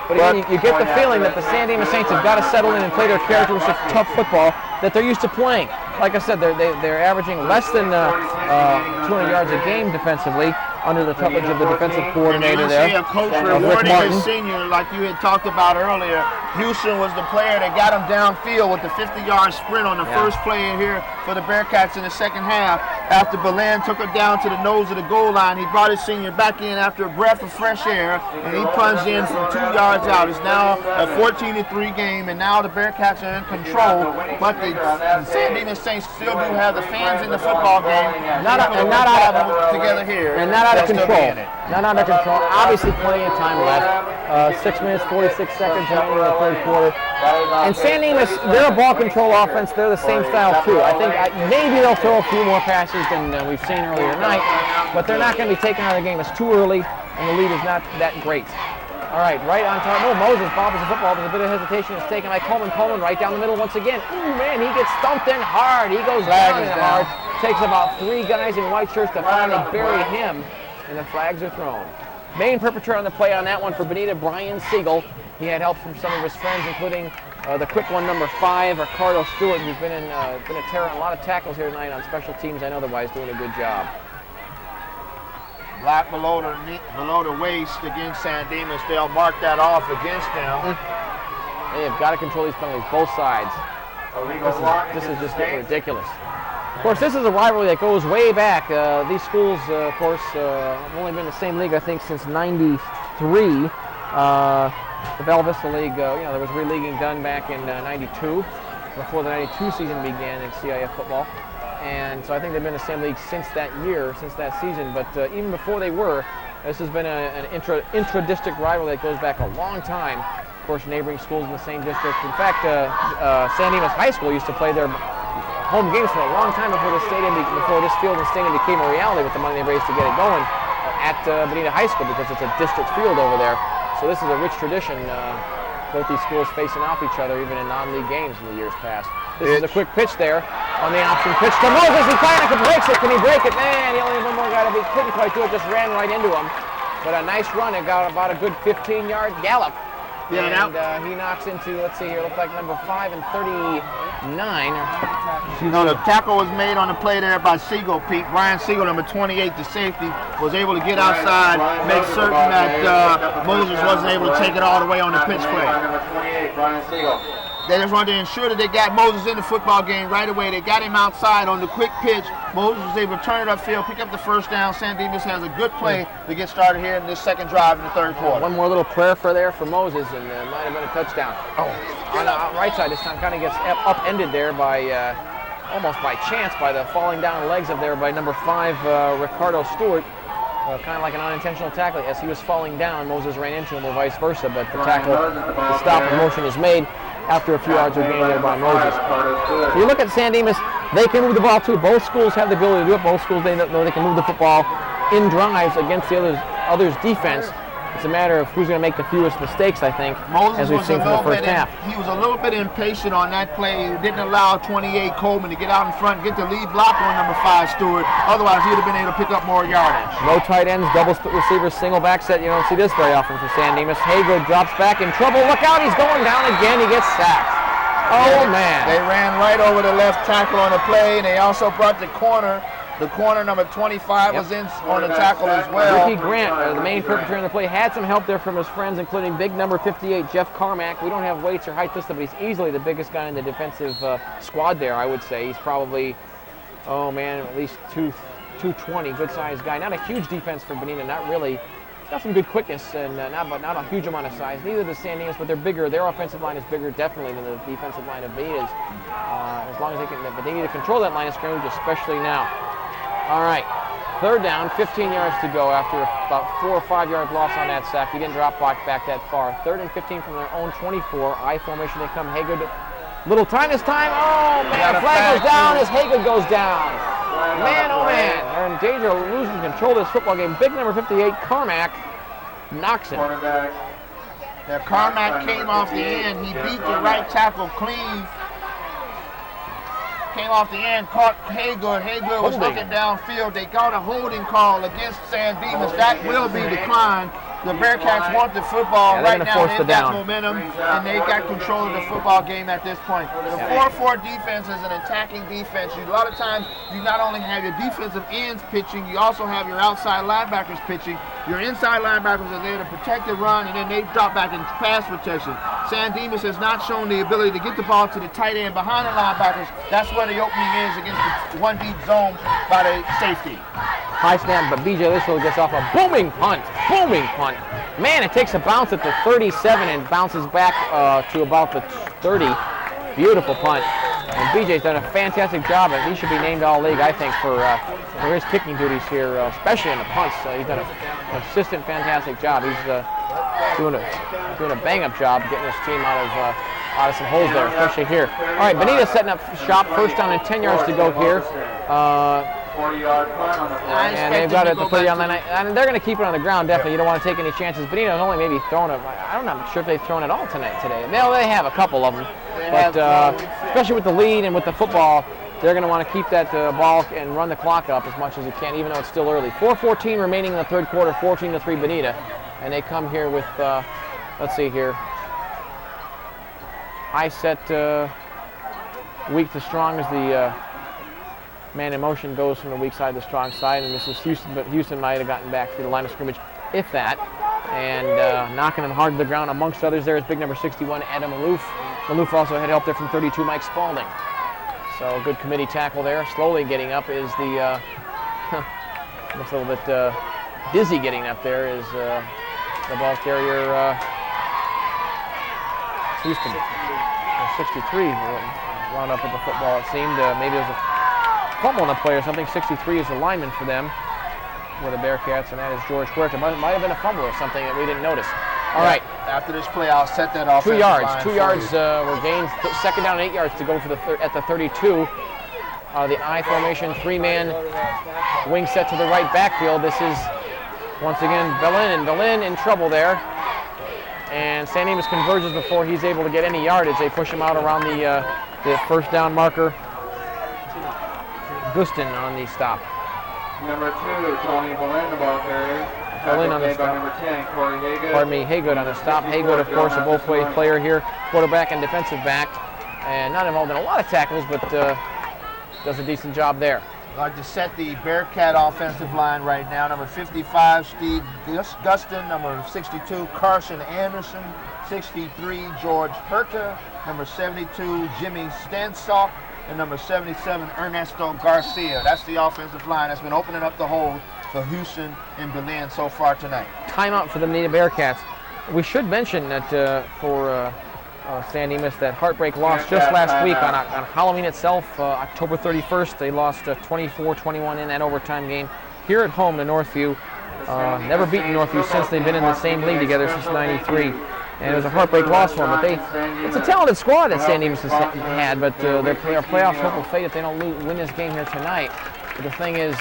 But again, you get the feeling that the San Dimas Saints have got to settle in and play their characteristic tough football that they're used to playing. Like I said, they're averaging less than 200 yards a game defensively under the tutelage of the defensive coordinator there. See a coach rewarding his senior like you had talked about earlier. Houston was the player that got him downfield with the 50-yard sprint on the first play here for the Bearcats in the second half. After Belen took her down to the nose of the goal line, he brought his senior back in after a breath of fresh air, and he plunged in from 2 yards out. It's now a 14-3 game, and now the Bearcats are in control, but the San Dimas Saints still do have the fans in the football game. Not out of together here. And not out of control. Not out of control. Obviously plenty of time left. 6 minutes, 46 seconds remaining in the third quarter. And San Dimas, they're a ball control offense. They're the same style too. I think maybe they'll throw a few more passes than we've seen earlier tonight, but they're not going to be taken out of the game. It's too early, and the lead is not that great. All right, right on target. No, Moses bobbles the football. There's a bit of hesitation. It's taken by Coleman. Coleman right down the middle once again. Ooh, man, he gets thumped in hard. He goes down in hard. Takes about 3 guys in white shirts to finally bury him, and the flags are thrown. Main perpetrator on the play on that one for Bonita, Brian Siegel. He had help from some of his friends, including the quick one, number 5, Ricardo Stewart, who's been a terror on a lot of tackles here tonight on special teams and otherwise, doing a good job. Black below the waist against San Dimas. They'll mark that off against them. They have got to control these penalties, both sides. This is just getting ridiculous. Of course, this is a rivalry that goes way back. These schools, of course, have only been in the same league, I think, since '93. The Bella Vista League, there was re-leaguing done back in '92, before the '92 season began in CIF football. And so I think they've been in the same league since that year, since that season. But even before they were, this has been an intra-district rivalry that goes back a long time. Of course, neighboring schools in the same district. In fact, San Dimas High School used to play their home games for a long time before this field and stadium became a reality with the money they raised to get it going at Bonita High School, because it's a district field over there. So this is a rich tradition. Both these schools facing off each other, even in non-league games in the years past. This is a quick pitch there on the option pitch to Moses. He finally breaks it. Can he break it? Man, he only had one more guy to beat. Couldn't quite do it. Just ran right into him. But a nice run. It got about a good 15-yard gallop. Yeah, and he knocks into, let's see here, looked like number 5 and 39. No, the tackle was made on the play there by Siegel, Pete. Brian Siegel, number 28, the safety, was able to get outside, make certain that Moses wasn't able to take it all the way on the pitch play. Number 28, Brian Siegel. They just wanted to ensure that they got Moses in the football game right away. They got him outside on the quick pitch. Moses was able to turn it upfield, pick up the first down. San Dimas has a good play to get started here in this second drive in the third quarter. One more little prayer for Moses, and it might have been a touchdown. On the right side this time, kind of gets upended there by almost by chance by the falling down legs of there by number 5, Ricardo Stewart. Kind of like an unintentional tackle. As he was falling down, Moses ran into him or vice versa, but the tackle, the stop of motion is made after a few yards were gained there by Moses. So you look at San Dimas, they can move the ball too. Both schools have the ability to do it. Both schools, they know they can move the football in drives against the other's defense. It's a matter of who's going to make the fewest mistakes, I think, Moses as we've was seen a from the little first bit half. he was a little bit impatient on that play. He didn't allow 28 Coleman to get out in front, get the lead block on number 5 Stewart. Otherwise, he would have been able to pick up more yardage. Low tight ends, double split receivers, single back set. You don't see this very often for San Dimas. Hago drops back in trouble. Look out, he's going down again. He gets sacked. Oh, man. They ran right over the left tackle on the play, and they also brought the corner. The corner, number 25, was in on the tackle as well. Ricky Grant, the main perpetrator of the play, had some help there from his friends, including big number 58, Jeff Carmack. We don't have weights or height listed, but he's easily the biggest guy in the defensive squad there, I would say. He's probably, oh man, at least 220, good-sized guy. Not a huge defense for Bonita, not really. Got some good quickness and not a huge amount of size. Neither does San Dimas, but they're bigger. Their offensive line is bigger, definitely, than the defensive line of Bonita's. As long as they can, but they need to control that line of scrimmage, especially now. All right, third down, 15 yards to go after about 4 or 5 yard loss on that sack. He didn't drop back that far. 3rd and 15 from their own 24. I formation, they come. Haygood, little time this time. Oh man, flag goes down as Haygood goes down. Man, oh man, they're in danger of losing control of this football game. Big number 58, Carmack, knocks it. Yeah, Carmack came off the end. He beat the right tackle clean. Came off the end, caught Haygood. Haygood was looking downfield. They got a holding call against San Dimas. That will be declined. The Bearcats want the football right now. They've got momentum, and they got control of the football game at this point. The 4-4 defense is an attacking defense. A lot of times, you not only have your defensive ends pitching, you also have your outside linebackers pitching. Your inside linebackers are there to protect the run, and then they drop back in pass protection. San Dimas has not shown the ability to get the ball to the tight end behind the linebackers. That's where the opening is against the one deep zone by the safety. High snap, but BJ Litchfield gets off a booming punt. Booming punt. Man, it takes a bounce at the 37 and bounces back to about the 30. Beautiful punt. And BJ's done a fantastic job, and he should be named All-League, I think, for his kicking duties here, especially in the punts. He's done a consistent, fantastic job. He's doing a bang-up job getting his team out of some holes there, especially here. All right, Bonita setting up shop. First down and 10 yards to go here. 40-yard punt on the play. And they've got it at the 30-yard line. And they're going to keep it on the ground, definitely. You don't want to take any chances. Bonita's only maybe thrown it. I'm not sure if they've thrown it all today. Well, they have a couple of them. But especially with the lead and with the football, they're going to want to keep that ball and run the clock up as much as you can, even though it's still early. 4:14 remaining in the third quarter, 14-3 Bonita. And they come here with, let's see here, high set, weak to strong as the man in motion goes from the weak side to the strong side. And this is Houston, but Houston might have gotten back through the line of scrimmage, if that. And knocking him hard to the ground. Amongst others there is big number 61, Adam Maloof. Maloof also had help there from 32, Mike Spaulding. So good committee tackle there. Slowly getting up is the, looks a little bit dizzy getting up there is the ball carrier, Houston. 63 wound up with the football, it seemed. Maybe it was a fumble on the play or something. 63 is the lineman for them, for the Bearcats, and that is George Huerta. Might have been a fumble or something that we didn't notice. All right. After this play, I'll set that off. 2 yards. 2 yards were gained. Second down and 8 yards to go for at the 32. The I formation, 3-man wing set to the right backfield. This is once again Bellin, and Bellin in trouble there. And San Dimas converges before he's able to get any yardage. They push him out around the first down marker. Gustin on the stop. Number 2, Tony Belen, the ball carrier. Bellin on the stop. Number 10, Corey Haygood. Pardon me, Haygood on the stop. Haygood, of course, a both-way player here, quarterback and defensive back, and not involved in a lot of tackles, but does a decent job there. I'd like to set the Bearcat offensive line right now. Number 55, Steve Gustin. Number 62, Carson Anderson. 63, George Herta. Number 72, Jimmy Stansock. And number 77, Ernesto Garcia. That's the offensive line that's been opening up the hole for Houston and Belen so far tonight. Timeout for the Bonita Bearcats. We should mention that for San Dimas, that heartbreak loss just last week on Halloween itself, October 31st. They lost 24-21 in that overtime game here at home to Northview. Never beaten Northview since they've been in the same league together since '93. And it was a heartbreak loss for them. But it's a talented squad that San Dimas has had, but their playoffs hopeful fate if they don't win this game here tonight. But the thing is,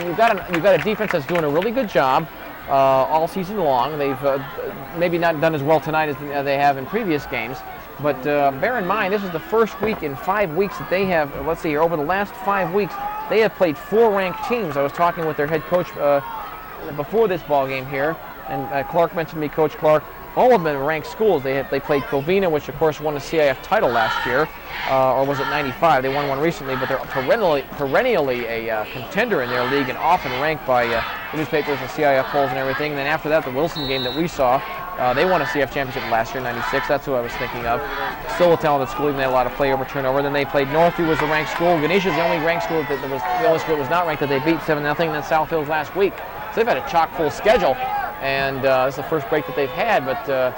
you've got a defense that's doing a really good job. all season long. They've maybe not done as well tonight as they have in previous games. But bear in mind, this is the first week in 5 weeks that they have, let's see here, over the last 5 weeks, they have played 4 ranked teams. I was talking with their head coach before this ball game here, and Clark mentioned to me, Coach Clark, all of them are ranked schools. They played Covina, which of course won the CIF title last year, or was it 95? They won one recently, but they're perennially a contender in their league and often ranked by the newspapers and CIF polls and everything. And then after that, the Wilson game that we saw, they won a CF championship last year, 96. That's who I was thinking of. Still a talented school, even they had a lot of play over turnover. Then they played Northview, was a ranked school. Ganesia's the only ranked school that was the only school that was not ranked that they beat 7-0. And then South Hills last week. So they've had a chock full schedule. And this is the first break that they've had, but they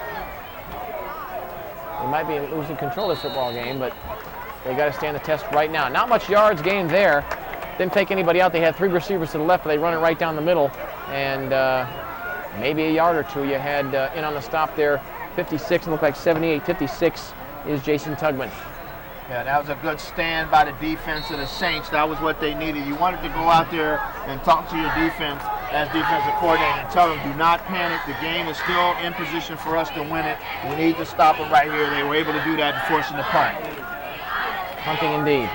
might be losing control of this football game, but they got to stand the test right now. Not much yards gained there. Didn't take anybody out. They had 3 receivers to the left, but they run it right down the middle, and maybe a yard or two. You had in on the stop there, 56, and looked like 78. 56 is Jason Tugman. Yeah, that was a good stand by the defense of the Saints. That was what they needed. You wanted to go out there and talk to your defense as defensive coordinator and tell them, do not panic. The game is still in position for us to win it. We need to stop them right here. They were able to do that and forcing the punt. Punting indeed.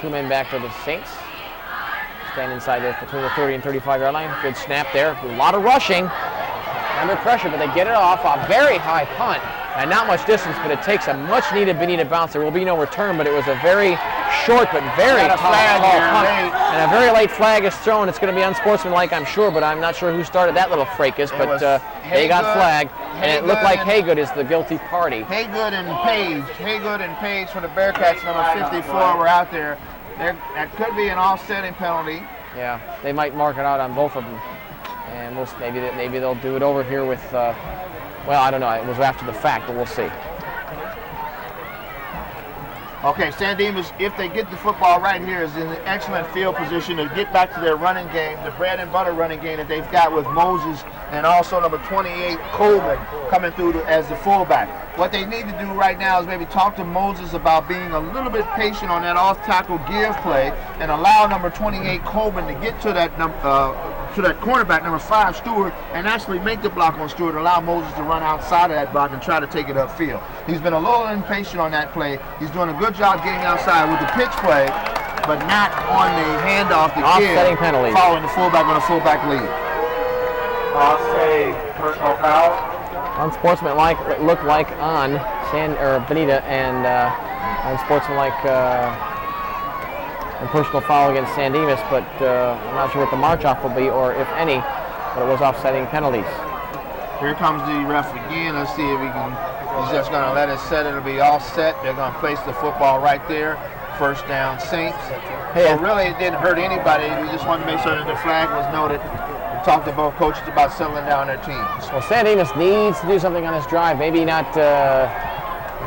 2 men back for the Saints. Stand inside there between the 30 and 35-yard line. Good snap there. A lot of rushing. Under pressure, but they get it off. A very high punt. And not much distance, but it takes a much-needed Bonita bounce. There will be no return, but it was a very short but very tall punt. And a very late flag is thrown. It's going to be unsportsmanlike, I'm sure, but I'm not sure who started that little fracas, but they got flagged, and it looked like Haygood is the guilty party. Haygood and Page for the Bearcats, number 54, were out there. That could be an offsetting penalty. Yeah, they might mark it out on both of them. And maybe they'll do it over here with... well, I don't know. It was after the fact, but we'll see. Okay, San Dimas, if they get the football right here, is in an excellent field position to get back to their running game, the bread and butter running game that they've got with Moses and also number 28, Coleman, coming through as the fullback. What they need to do right now is maybe talk to Moses about being a little bit patient on that off-tackle give play and allow number 28, Coleman, to get to that cornerback, number 5, Stewart, and actually make the block on Stewart, allow Moses to run outside of that block and try to take it upfield. He's been a little impatient on that play. He's doing a good job getting outside with the pitch play, but not on the handoff to offsetting penalties. Following the fullback on a fullback lead. Say personal foul. Unsportsmanlike, it looked like on Bonita, and unsportsmanlike and personal foul against San Dimas, but I'm not sure what the march-off will be, or if any, but it was offsetting penalties. Here comes the ref again. Let's see if he's just going to let it set. It'll be all set. They're going to place the football right there. First down, Saints. Hey, so really, it didn't hurt anybody. We just wanted to make sure that the flag was noted. We talked to both coaches about settling down their teams. Well, San Dimas needs to do something on this drive. Maybe not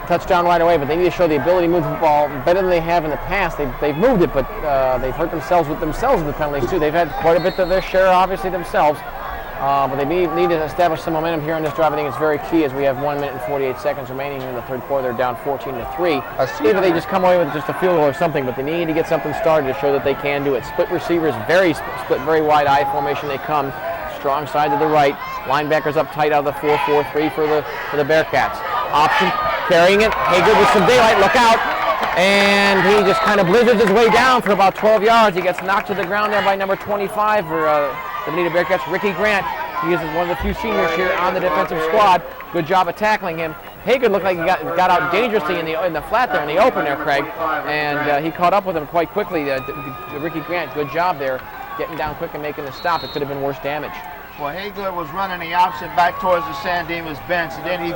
touchdown right away, but they need to show the ability to move the ball better than they have in the past. They've moved it, but they've hurt themselves with the penalties too. They've had quite a bit of their share, obviously, themselves. But they need to establish some momentum here on this drive. I think it's very key as we have 1 minute and 48 seconds remaining in the third quarter. They're down 14-3. Either they just come away with just a field goal or something, but they need to get something started to show that they can do it. Split receivers, very split, very wide I formation they come. Strong side to the right. Linebackers up tight out of the 4-4-3 for the Bearcats. Option, carrying it. Haygood with some daylight, look out. And he just kind of blizzards his way down for about 12 yards. He gets knocked to the ground there by number 25 for the Bonita Bearcats, Ricky Grant. He is one of the few seniors here on the defensive squad. Good job of tackling him. Haygood looked like he got out dangerously in the flat there, in the open there, Craig. And he caught up with him quite quickly. Ricky Grant, good job there, getting down quick and making the stop. It could have been worse damage. Well, Haygood was running the option back towards the San Dimas bench, and then he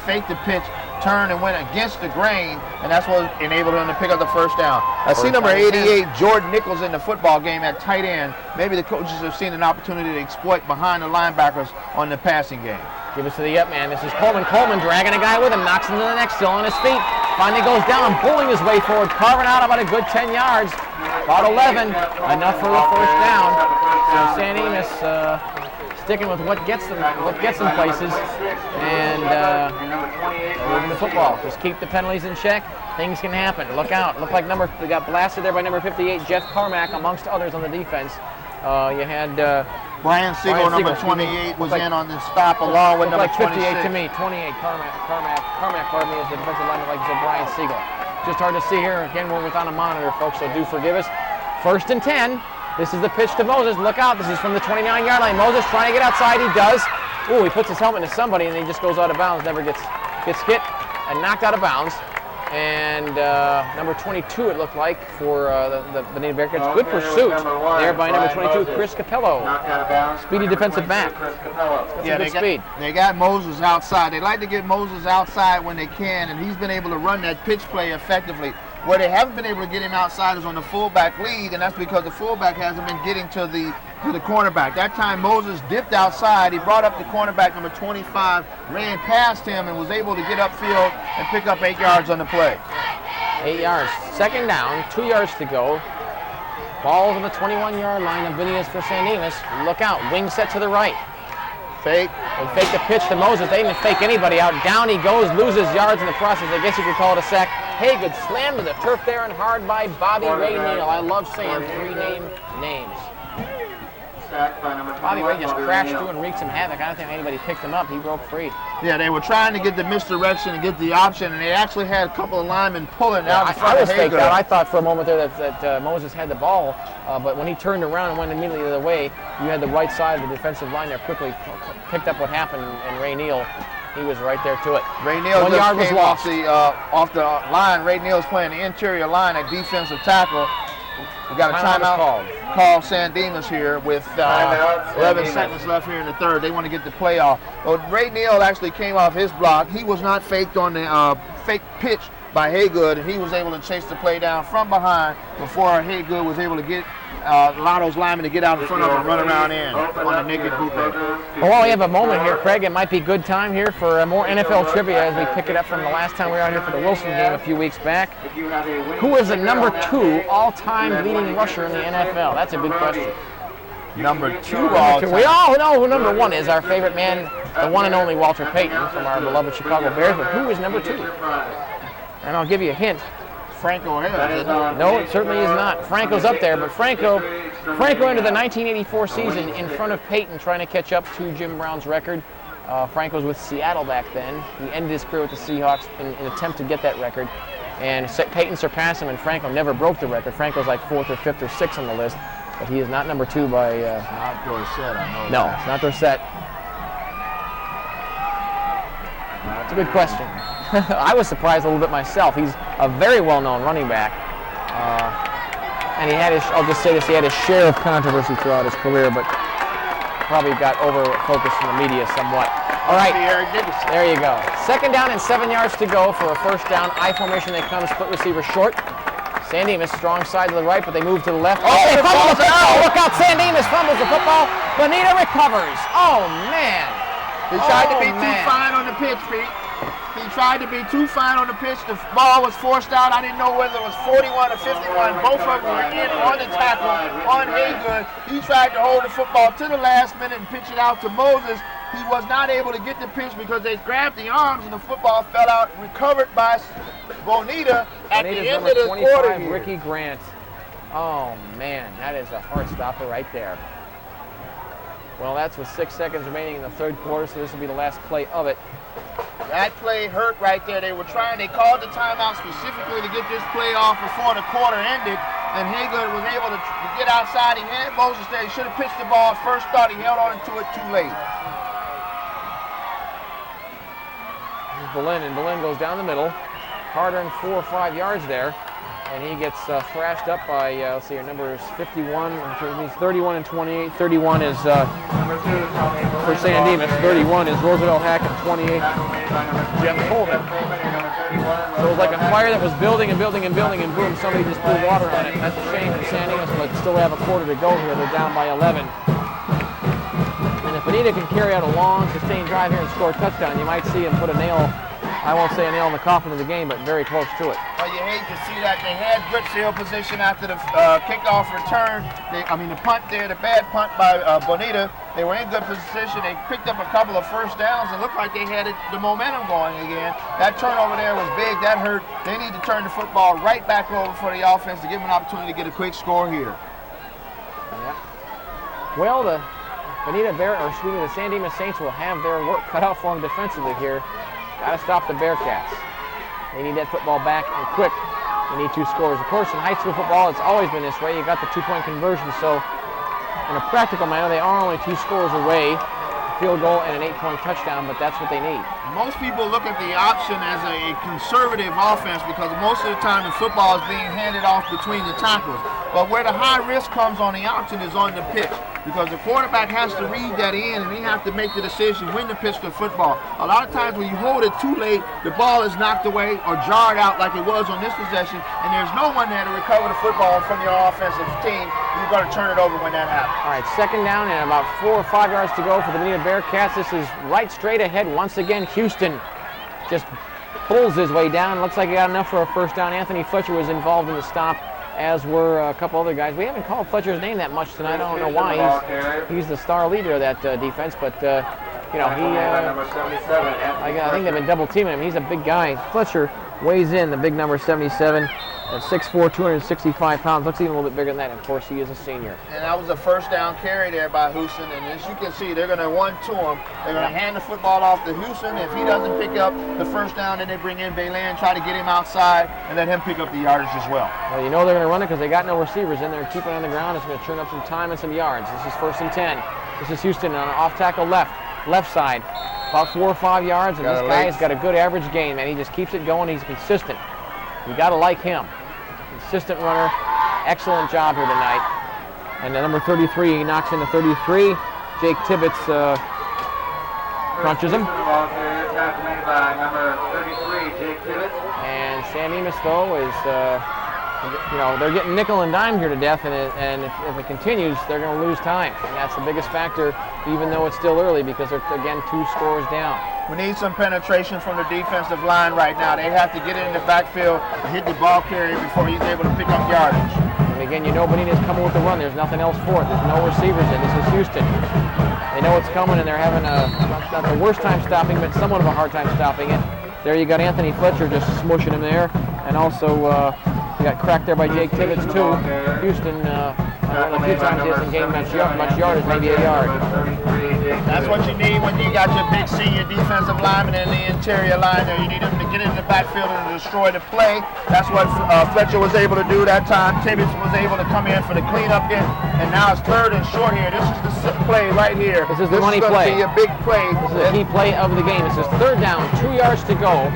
faked the pitch, turned and went against the grain, and that's what enabled him to pick up the first down. I see number 88, Jordan Nichols, in the football game at tight end. Maybe the coaches have seen an opportunity to exploit behind the linebackers on the passing game. Give us to the up man. This is Coleman. Coleman dragging a guy with him, knocks him to the neck, still on his feet. Finally goes down, pulling his way forward, carving out about a good 10 yards. About 11, enough for the first down. So San Dimas sticking with what gets them places, and moving the football. Just keep the penalties in check. Things can happen. Look out. Looked like they got blasted there by number 58, Jeff Carmack, amongst others on the defense. You had Brian Siegel, number Siegel, 28, was like, in on this stop along with number like 58 26. to me. 28, Carmack, pardon me, is the defensive lineman, like you said, Brian Siegel. Just hard to see here. Again, we're without a monitor, folks, so do forgive us. 1st and 10. This is the pitch to Moses. Look out. This is from the 29-yard line. Moses trying to get outside. He does. Ooh, he puts his helmet into somebody, and he just goes out of bounds. Never gets hit and knocked out of bounds. And number 22, it looked like, for the Bonita Bearcats. Good pursuit there by number 22, Chris Capello. Speedy defensive back. Yeah, they got Moses outside. They like to get Moses outside when they can, and he's been able to run that pitch play effectively. Where they haven't been able to get him outside is on the fullback lead, and that's because the fullback hasn't been getting to the cornerback. That time Moses dipped outside. He brought up the cornerback, number 25, ran past him, and was able to get upfield and pick up 8 yards on the play. 8 yards. 2nd down, 2 yards to go. Ball's on the 21-yard line of Bonita's for San Dimas. Look out, wing set to the right. Fake. They fake the pitch to Moses. They didn't fake anybody out. Down he goes, loses yards in the process. I guess you could call it a sack. Haygood slammed to the turf there and hard by Bobby Ray Neal. I love saying 3 names. Bobby Ray just crashed through and wreaked some havoc. I don't think anybody picked him up. He broke free. Yeah, they were trying to get the misdirection and get the option, and they actually had a couple of linemen pulling out in front of Haygood. I was faked out. I thought for a moment there that Moses had the ball, but when he turned around and went immediately the other way, you had the right side of the defensive line there quickly picked up what happened, and Ray Neal, he was right there to it. Ray Neal 1 yard was came lost. Off the line. Ray Neal's playing the interior line at defensive tackle. We got a timeout call San Dimas here with 11 seconds left here in the third. They want to get the play off. Well, Ray Neal actually came off his block. He was not faked on the fake pitch by Haygood, and he was able to chase the play down from behind before Haygood was able to get allow those linemen to get out in front of him and run around in on the naked bootleg. Well, we have a moment here, Craig. It might be good time here for more NFL trivia as we pick it up from the last time we were out here for the Wilson game a few weeks back. Who is the number 2 all-time leading rusher in the NFL? That's a good question. Number 2 all-time. We all know who number 1 is, our favorite man, the one and only Walter Payton from our beloved Chicago Bears. But who is number 2? And I'll give you a hint. Franco Harris. No, it certainly is not. Franco's up there, but Franco entered the 1984 season in front of Peyton, trying to catch up to Jim Brown's record. Franco's with Seattle back then. He ended his career with the Seahawks in an attempt to get that record. And Peyton surpassed him, and Franco never broke the record. Franco's like 4th or 5th or 6th on the list, but he is not number 2 by... not Dorsett, I know. No, it's not Dorsett. It's a good question. I was surprised a little bit myself. He's a very well-known running back. And he had his, I'll just say this, he had his share of controversy throughout his career, but probably got over-focused in the media somewhat. All right, there you go. 2nd down and 7 yards to go for a 1st down. I formation, they come, split receiver short. San Dimas, strong side to the right, but they move to the left. Oh, they fumble the football! Look out, San Dimas fumbles the football. Bonita recovers. Oh, man. He tried to be too fine on the pitch, Pete. He tried to be too fine on the pitch. The ball was forced out. I didn't know whether it was 41 or 51. Both of them were in on the tackle on Haygood. He tried to hold the football to the last minute and pitch it out to Moses. He was not able to get the pitch because they grabbed the arms and the football fell out, recovered by Bonita at the end of the quarter here. Ricky Grant. Oh, man, that is a heart stopper right there. Well, that's with 6 seconds remaining in the 3rd quarter, so this will be the last play of it. That play hurt right there. They called the timeout specifically to get this play off before the quarter ended, and Haygood was able to get outside. He had Moses there. He should have pitched the ball first thought. He held on to it too late. Berlin, and Berlin goes down the middle, hard earned 4 or 5 yards there, and he gets thrashed up by, let's see, your number is 51, he's 31 and 28. 31 is for San Dimas, 31 is Roosevelt Hackett, 28, Jeff Coleman. So it was like a fire that was building and building and building, and boom, somebody just threw water on it. That's a shame for San Dimas, but still have a quarter to go here. They're down by 11. And if Bonita can carry out a long, sustained drive here and score a touchdown, you might see him put a nail, I won't say a nail in the coffin of the game, but very close to it. Well, you hate to see that. They had good field position after the kickoff return. The punt there, the bad punt by Bonita. They were in good position. They picked up a couple of 1st downs and looked like they had the momentum going again. That turnover there was big. That hurt. They need to turn the football right back over for the offense to give them an opportunity to get a quick score here. Yeah. Well, the San Dimas Saints will have their work cut out for them defensively here. Got to stop the Bearcats. They need that football back and quick. They need 2 scores. Of course, in high school football, it's always been this way. You got the 2-point conversion, so in a practical manner, they are only 2 scores away. A field goal and an 8-point touchdown, but that's what they need. Most people look at the option as a conservative offense because most of the time the football is being handed off between the tackles. But where the high risk comes on the option is on the pitch, because the quarterback has to read that in and they have to make the decision when to pitch the football. A lot of times when you hold it too late, the ball is knocked away or jarred out like it was on this possession, and there's no one there to recover the football from your offensive team. You've got to turn it over when that happens. All right, 2nd down and about 4 or 5 yards to go for the Bonita Bearcats. This is right straight ahead once again. Houston just pulls his way down. Looks like he got enough for a 1st down. Anthony Fletcher was involved in the stop, as were a couple other guys. We haven't called Fletcher's name that much tonight. I don't know why. He's the star leader of that defense, but you know, I think they've been double teaming him. He's a big guy. Fletcher weighs in, the big number 77. At 6'4", 265 pounds, looks even a little bit bigger than that. And of course, he is a senior. And that was a 1st down carry there by Houston. And as you can see, they're going to 1-2 him. They're going to hand the football off to Houston. If he doesn't pick up the 1st down, then they bring in Belen, try to get him outside, and let him pick up the yardage as well. Well, you know they're going to run it because they got no receivers in there. Keep it on the ground. It's going to turn up some time and some yards. This is 1st and 10. This is Houston on an off tackle left side. About 4 or 5 yards, and this guy's got a good average gain, man. He just keeps it going. He's consistent. You got to like him. Consistent runner, excellent job here tonight. And the number 33, he knocks in the 33. Jake Tibbetts crunches him. And San Dimas, though, is, you know, they're getting nickel and dime here to death, and if it continues, they're going to lose time. And that's the biggest factor, even though it's still early, because they're, again, 2 scores down. We need some penetration from the defensive line right now. They have to get it in the backfield and hit the ball carrier before he's able to pick up yardage. And again, you know Bonita's coming with the run. There's nothing else for it. There's no receivers in. This is Houston. They know it's coming, and they're having not the worst time stopping, but somewhat of a hard time stopping it. There you got Anthony Fletcher just smushing him there. And also, you got cracked there by Jake Tibbetts, too. Houston, a few times he hasn't gained much yardage, maybe a yard. That's what you need when you got your big senior defensive lineman in the interior line there. You need him to get in the backfield and destroy the play. That's what Fletcher was able to do that time. Tibbetts was able to come in for the cleanup in, and now it's 3rd and short here. This is the play right here. This is the money play. This is going to be a big play. This is a key play of the game. This is 3rd down, 2 yards to go.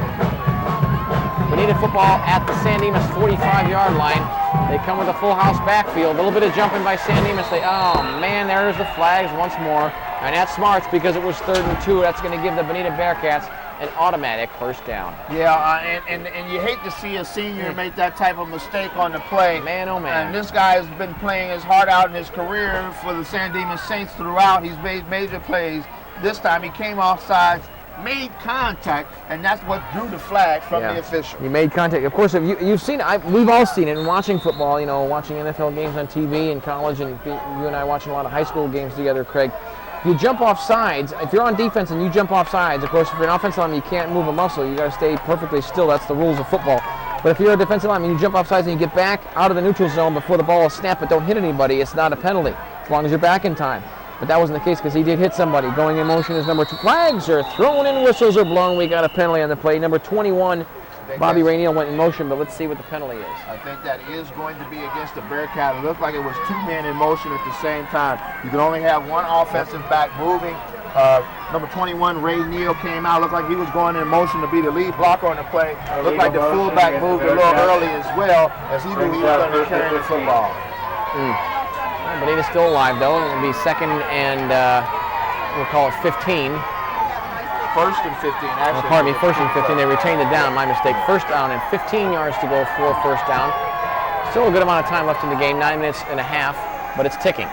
Bonita football at the San Dimas 45-yard line. They come with a full house backfield. A little bit of jumping by San Dimas. Oh man, there's the flags once more. And that's smart because it was 3rd and 2. That's going to give the Bonita Bearcats an automatic 1st down. Yeah, and you hate to see a senior make that type of mistake on the play. Man, oh man. And this guy has been playing his heart out in his career for the San Dimas Saints throughout. He's made major plays. This time he came off sides, made contact, and that's what drew the flag from the official. He made contact. Of course, if you've seen it, we've all seen it in watching football, you know, watching NFL games on TV in college, and you and I watching a lot of high school games together, Craig. You jump off sides. If you're on defense and you jump off sides, of course, if you're an offensive lineman, you can't move a muscle. You got to stay perfectly still. That's the rules of football. But if you're a defensive lineman, you jump off sides and you get back out of the neutral zone before the ball is snapped, but don't hit anybody, it's not a penalty, as long as you're back in time. But that wasn't the case because he did hit somebody. Going in motion is number 2. Flags are thrown and whistles are blown. We got a penalty on the play. Number 21, Bobby Rainiel went in motion, but let's see what the penalty is. I think that is going to be against the Bearcat. It looked like it was 2 men in motion at the same time. You can only have one offensive back moving. Number 21, Ray Neal, came out. Looked like he was going in motion to be the lead blocker on the play. Looked like the fullback moved a little early as well, as he knew he was going to be carrying the football. Bonita's still alive, though. It'll be 2nd and, we'll call it 15. 1st and 15, actually. Pardon me, 1st and 15. They retained it down, my mistake. 1st down and 15 yards to go for 1st down. Still a good amount of time left in the game, 9 minutes and a half, but it's ticking.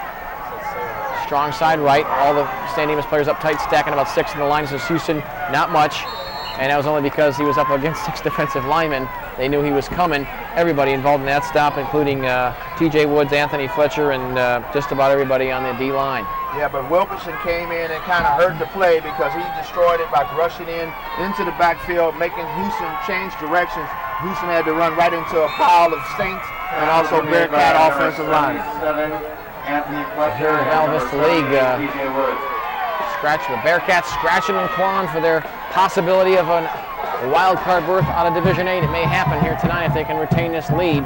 Strong side right, all the San Dimas players up tight, stacking about 6 in the line. So Houston, not much, and that was only because he was up against 6 defensive linemen. They knew he was coming. Everybody involved in that stop, including T.J. Woods, Anthony Fletcher, and just about everybody on the D-line. Yeah, but Wilkerson came in and kind of hurt the play because he destroyed it by rushing into the backfield, making Houston change directions. Houston had to run right into a pile of Saints and also Bearcat offensive line. Here in the Val Vista League, the Bearcats scratching and clawing for their possibility of a wild card berth out of Division 8. It may happen here tonight if they can retain this lead.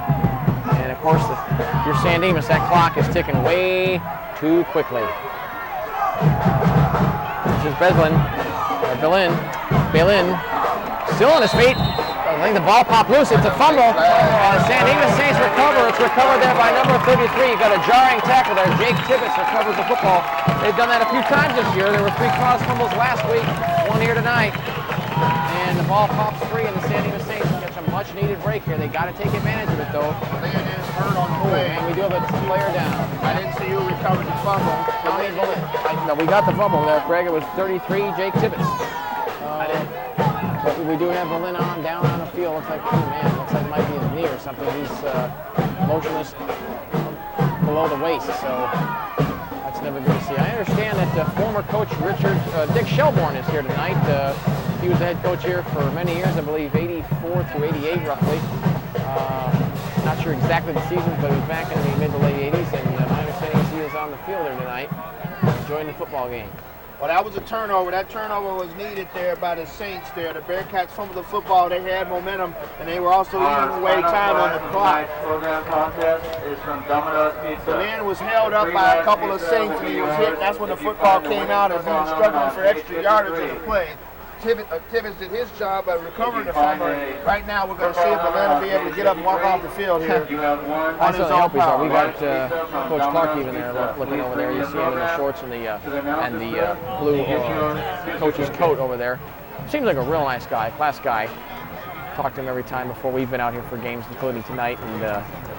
And of course, if you're San Dimas, that clock is ticking way too quickly. This is Belin, still on his feet. I think the ball popped loose. It's a fumble. San Dimas Saints recover. It's recovered there by number 33. You got a jarring tackle there. Jake Tibbetts recovers the football. They've done that a few times this year. There were 3 caused fumbles last week, 1 here tonight. And the ball pops free, and the San Dimas Saints catch a much-needed break here. They got to take advantage of it, though. Leon is hurt on the play. And we do have a player down. I didn't see who recovered the fumble. No, we got the fumble there, Greg. It was 33, Jake Tibbetts. But we do have Berlin down on the field. Looks like, oh man, looks like it might be his knee or something. He's motionless below the waist, so that's never good to see. I understand that former coach Dick Shelbourne is here tonight. He was the head coach here for many years, I believe 84 through 88 roughly. Not sure exactly the seasons, but he was back in the mid to late 80s, and my understanding is he is on the field here tonight, enjoying the football game. Well, that was a turnover. That turnover was needed there by the Saints there. The Bearcats fumbled the football. They had momentum, and they were also leading away time on the clock. The man was held up by a couple of Saints, and he was hit. That's when the football came out as he was struggling for extra yardage in the play. Tibbetts did his job by recovering the fumble. Right now, we're going to see if Atlanta will be able to get up and walk off the field here. I certainly hope we are. We got Coach Clark even there looking over there. You see him in the shorts and the blue coach's coat over there. Seems like a real nice guy, class guy. Talk to him every time before we've been out here for games, including tonight. And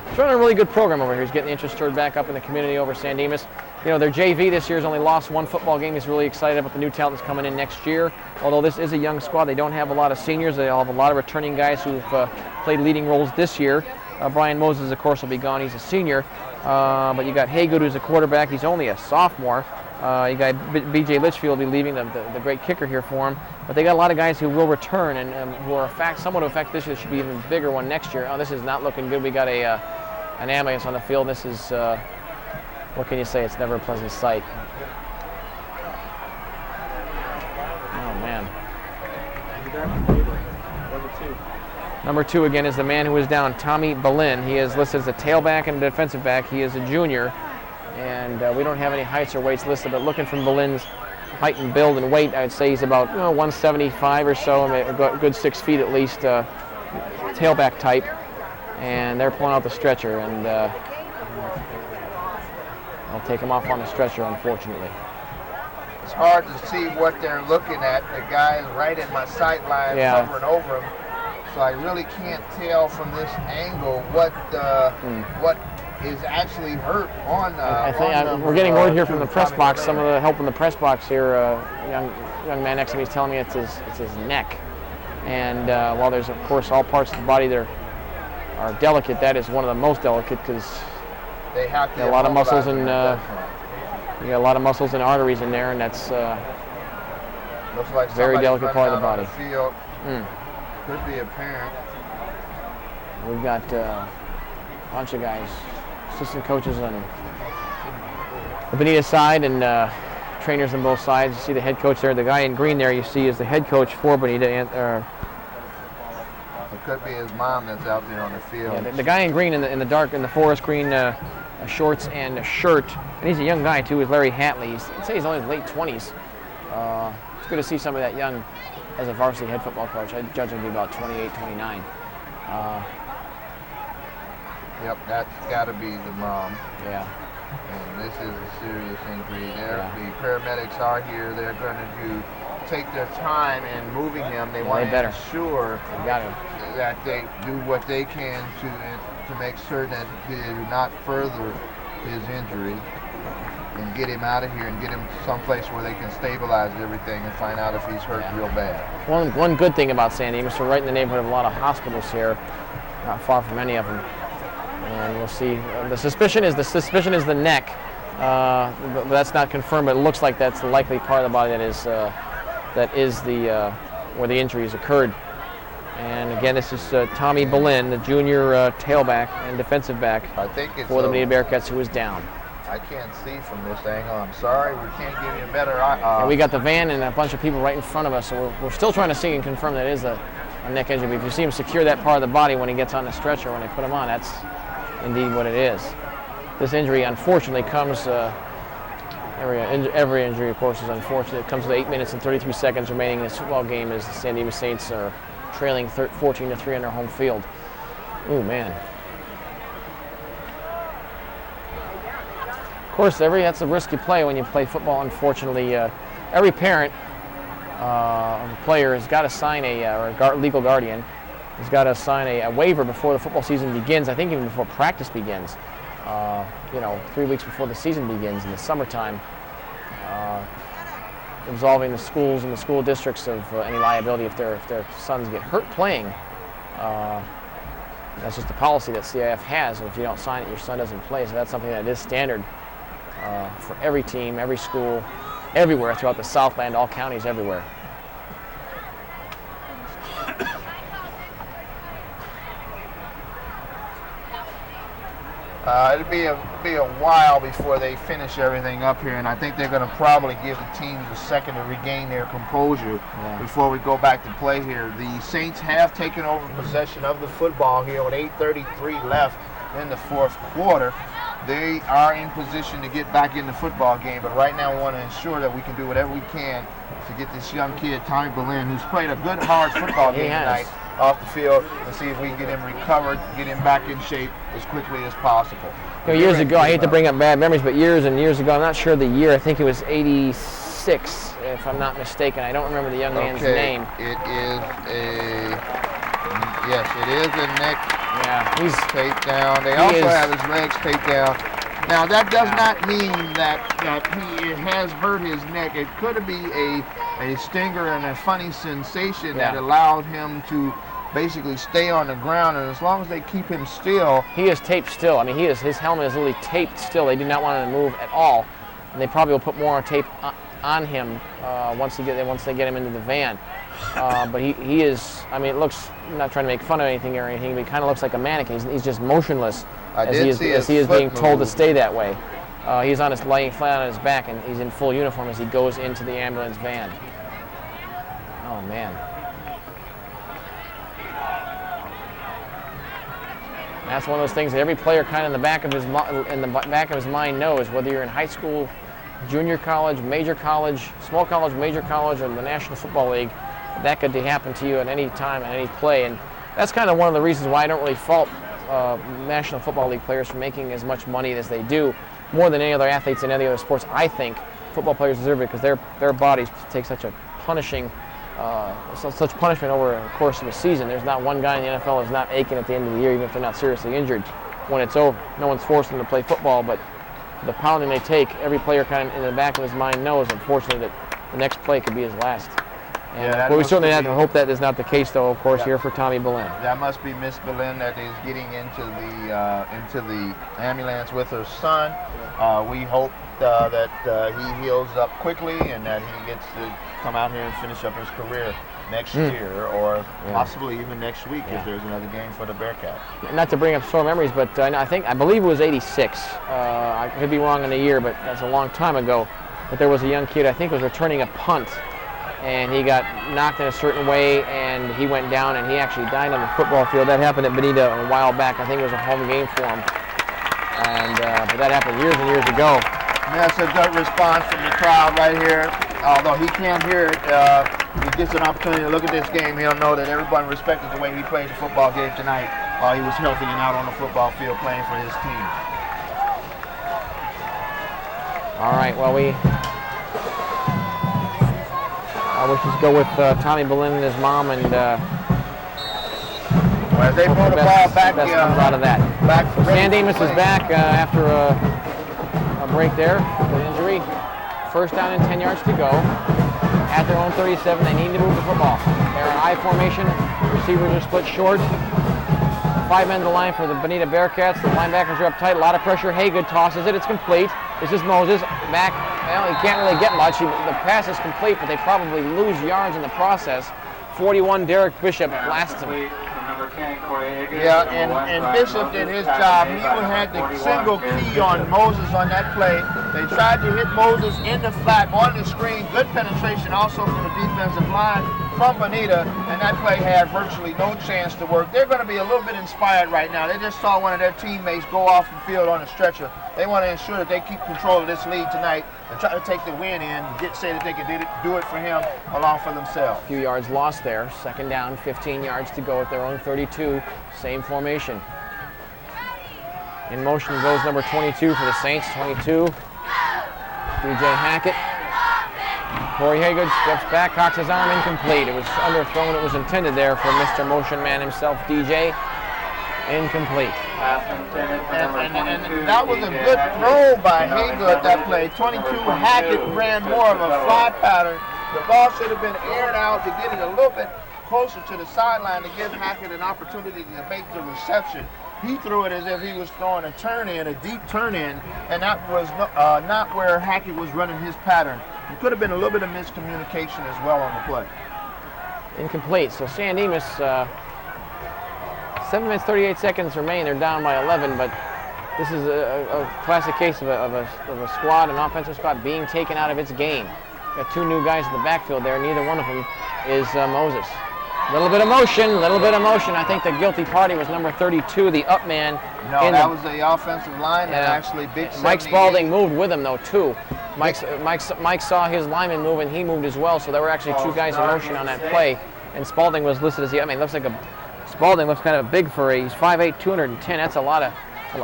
he's running a really good program over here. He's getting the interest stirred back up in the community over San Dimas. You know, their JV this year has only lost 1 football game. He's really excited about the new talent that's coming in next year. Although this is a young squad, they don't have a lot of seniors. They all have a lot of returning guys who've played leading roles this year. Brian Moses, of course, will be gone. He's a senior. But you got Haygood, who's a quarterback. He's only a sophomore. You got B.J. Litchfield will be leaving, the great kicker here for him. But they got a lot of guys who will return and who are somewhat of effect this year. Should be even bigger one next year. Oh, this is not looking good. We got an ambulance on the field. This is, what can you say? It's never a pleasant sight. Oh, man. Number 2 again is the man who is down, Tommy Belin. He is listed as a tailback and a defensive back. He is a junior. And we don't have any heights or weights listed, but looking from Belin's height and build and weight, I'd say he's about 175 or so, a good 6 feet at least, tailback type. And they're pulling out the stretcher, and I'll take him off on the stretcher, unfortunately. It's hard to see what they're looking at. The guy is right in my sight line, hovering over him. So I really can't tell from this angle what is actually hurt on. I think we're getting word here from the press box. Some of the help in the press box here, young man next to me is telling me it's his neck. And while there's of course all parts of the body that are delicate, that is one of the most delicate because they have a lot of muscles and you got a lot of muscles and arteries in there, and that's looks like very delicate part of the body. Field. Could be a parent. We've got a bunch of guys, assistant coaches on the Bonita side and trainers on both sides. You see the head coach there. The guy in green there you see is the head coach for Bonita. It could be his mom that's out there on the field. Yeah, the guy in green in the dark, in the forest green shorts and a shirt, and he's a young guy too, is Larry Hatley. I'd say he's only in his late 20s. It's good to see some of that young as a varsity head football coach. I judge him to be about 28, 29. Yep, that's got to be the mom. Yeah. And this is a serious injury. The paramedics are here. They're going to take their time in moving him. They want to ensure that they do what they can to make certain that they do not further his injury and get him out of here and get him someplace where they can stabilize everything and find out if he's hurt real bad. One good thing about San Dimas, we're right in the neighborhood of a lot of hospitals here, not far from any of them. And we'll see. The suspicion is the neck. But that's not confirmed, but it looks like that's the likely part of the body that is the where the injuries occurred. And again, this is Tommy Belin, the junior tailback and defensive back for the Bonita Bearcats, who is down. I can't see from this angle. I'm sorry, we can't give you a better. We got the van and a bunch of people right in front of us, so we're still trying to see and confirm that it is a neck injury. But if you see him secure that part of the body when he gets on the stretcher, when they put him on, that's indeed what it is. This injury, unfortunately, comes. Every injury, of course, is unfortunate. It comes with 8 minutes and 33 seconds remaining in this football game as the San Dimas Saints are trailing 14-3 on their home field. Ooh, man. Of course, that's a risky play when you play football. Unfortunately, every parent of a player has got to sign legal guardian has got to sign a waiver before the football season begins. I think even before practice begins. 3 weeks before the season begins in the summertime, absolving the schools and the school districts of any liability if their sons get hurt playing. That's just a policy that CIF has, and if you don't sign it, your son doesn't play. So that's something that is standard for every team, every school, everywhere throughout the Southland, all counties, everywhere. It'll be a while before they finish everything up here, and I think they're going to probably give the teams a second to regain their composure before we go back to play here. The Saints have taken over possession of the football here with 8:33 left in the fourth quarter. They are in position to get back in the football game, but right now we want to ensure that we can do whatever we can to get this young kid, Tommy Boleyn, who's played a good, hard football game tonight, off the field and see if we can get him recovered, get him back in shape as quickly as possible. Years ago, I hate to bring up bad memories, but years and years ago, I'm not sure the year, I think it was 86, if I'm not mistaken. I don't remember the young man's name. It is a neck he's taped down. They also have his legs taped down. Now, that does not mean that he has hurt his neck. It could be a stinger and a funny sensation that allowed him to basically stay on the ground, and as long as they keep him still. He is taped still. I mean, his helmet is literally taped still. They do not want him to move at all, and they probably will put more tape on him once they get him into the van. But he is, I mean, it looks, I'm not trying to make fun of anything or anything, but he kind of looks like a mannequin. He's just motionless as he is being told to stay that way. He's laying flat on his back, and he's in full uniform as he goes into the ambulance van. Oh, man. That's one of those things that every player kind of in the back of his mind knows, whether you're in high school, junior college, major college, small college, major college, or the National Football League, that could happen to you at any time, at any play. And that's kind of one of the reasons why I don't really fault National Football League players for making as much money as they do, more than any other athletes in any other sports. I think football players deserve it because their bodies take such a punishing, such punishment over the course of a season. There's not one guy in the NFL who's not aching at the end of the year, even if they're not seriously injured. When it's over, no one's forcing them to play football, but the pounding they take, every player kind of in the back of his mind knows, unfortunately, that the next play could be his last. But we certainly have to hope that is not the case, though, of course, here for Tommy Boleyn. That must be Miss Boleyn that is getting into the ambulance with her son. We hope that he heals up quickly and that he gets to come out here and finish up his career next year, or possibly even next week if there's another game for the Bearcats. Not to bring up sore memories, but I believe it was 86. I could be wrong on the year, but that's a long time ago. But there was a young kid, I think was returning a punt, and he got knocked in a certain way, and he went down, and he actually died on the football field. That happened at Bonita a while back. I think it was a home game for him, and but that happened years and years ago. That's a good response from the crowd right here. Although he can't hear it, he gets an opportunity to look at this game. He'll know that everyone respected the way he played the football game tonight while he was healthy and out on the football field playing for his team. All right, well, let's just go with Tommy Boleyn and his mom, and as they pull the ball back, comes out of that. So San Dimas is back after a break there with an injury. First down and 10 yards to go. At their own 37, they need to move the football. They're in I formation. Receivers are split short. 5 men to the line for the Bonita Bearcats. The linebackers are up tight. A lot of pressure. Haygood tosses it. It's complete. This is Moses back. Well, he can't really get much. The pass is complete, but they probably lose yards in the process. 41, Derek Bishop blasts him. number 10, Corey Higgins. Yeah, and Bishop did his job. He had the single key on Moses on that play. They tried to hit Moses in the flat on the screen. Good penetration also from the defensive line from Bonita, and that play had virtually no chance to work. They're going to be a little bit inspired right now. They just saw one of their teammates go off the field on a stretcher. They want to ensure that they keep control of this lead tonight and try to take the win in and say that they can do it for him along for themselves. A few yards lost there. Second down, 15 yards to go at their own 32. Same formation. In motion goes number 22 for the Saints. 22. DJ Hackett. Corey Higgins steps back, cocks his arm, incomplete. It was underthrown. It was intended there for Mr. Motion Man himself, DJ. Incomplete. And that was a good throw by Hager at that play. 22, Hackett ran more of a fly pattern. The ball should have been aired out to get it a little bit closer to the sideline to give Hackett an opportunity to make the reception. He threw it as if he was throwing a turn in, a deep turn in, and that was not where Hackett was running his pattern. It could have been a little bit of miscommunication as well on the play. Incomplete. So San Dimas, 7 minutes 38 seconds remain. They're down by 11, but this is a classic case of a squad, an offensive squad being taken out of its game. Got two new guys in the backfield there. Neither one of them is Moses. Little bit of motion. I think the guilty party was number 32, the up man. No, that was the offensive line that actually big. Mike Spalding moved with him though too. Mike saw his lineman move and he moved as well. So there were actually two guys in motion on that play. And Spalding was listed as the up man. Spalding looks kind of big for he's 5'8", 210. That's a lot of.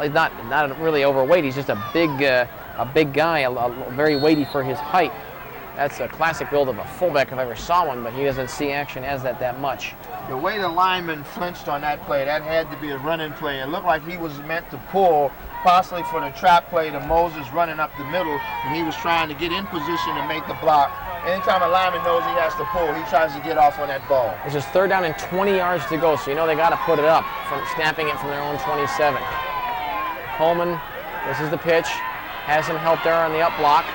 He's not really overweight. He's just a big guy, very weighty for his height. That's a classic build of a fullback if I ever saw one, but he doesn't see action as that much. The way the lineman flinched on that play, that had to be a running play. It looked like he was meant to pull, possibly for the trap play to Moses running up the middle, and he was trying to get in position to make the block. Anytime a lineman knows he has to pull, he tries to get off on that ball. It's just third down and 20 yards to go, so you know they got to put it up from snapping it from their own 27. Coleman, this is the pitch, has some help there on the up block.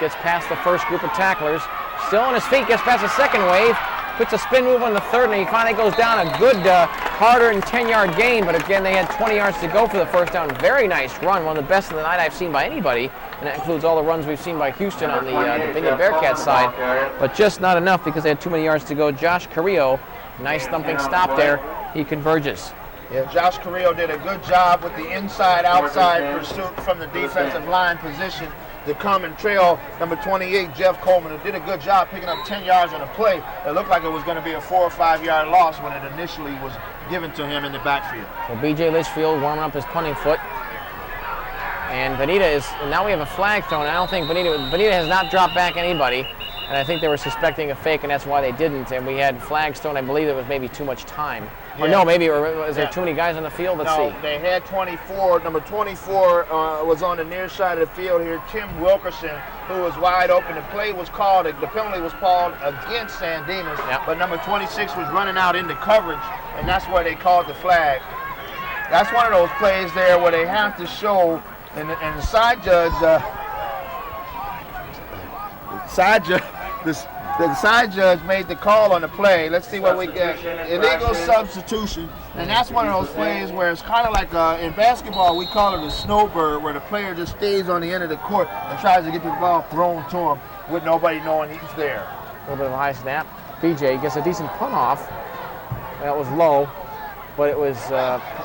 Gets past the first group of tacklers. Still on his feet, gets past the second wave. Puts a spin move on the third, and he finally goes down. A good, harder and 10-yard gain, but again, they had 20 yards to go for the first down. Very nice run, one of the best of the night I've seen by anybody, and that includes all the runs we've seen by Houston on the Binion Bearcats side, but just not enough because they had too many yards to go. Josh Carrillo, nice thumping stop there. He converges. Yeah, Josh Carrillo did a good job with the inside-outside pursuit from the defensive line position to come and trail number 28, Jeff Coleman, who did a good job picking up 10 yards on a play. It looked like it was going to be a 4 or 5 yard loss when it initially was given to him in the backfield. So B.J. Litchfield warming up his punting foot. And Bonita is, and now we have a flag thrown. I don't think Bonita has not dropped back anybody. And I think they were suspecting a fake, and that's why they didn't. And we had flags thrown. I believe it was maybe too much time. Yeah. Or no, maybe, or was there too many guys on the field? Let's see. They had 24. Number 24 was on the near side of the field here. Tim Wilkerson, who was wide open. The play was called, the penalty was called against San Dimas. Yep. But number 26 was running out into coverage, and that's where they called the flag. That's one of those plays there where they have to show, and the side judge, the side judge made the call on the play. Let's see what we get. Illegal substitution. And that's one of those plays where it's kind of like in basketball, we call it a snowbird, where the player just stays on the end of the court and tries to get the ball thrown to him with nobody knowing he's there. A little bit of a high snap. BJ gets a decent punt off. That was low, but it was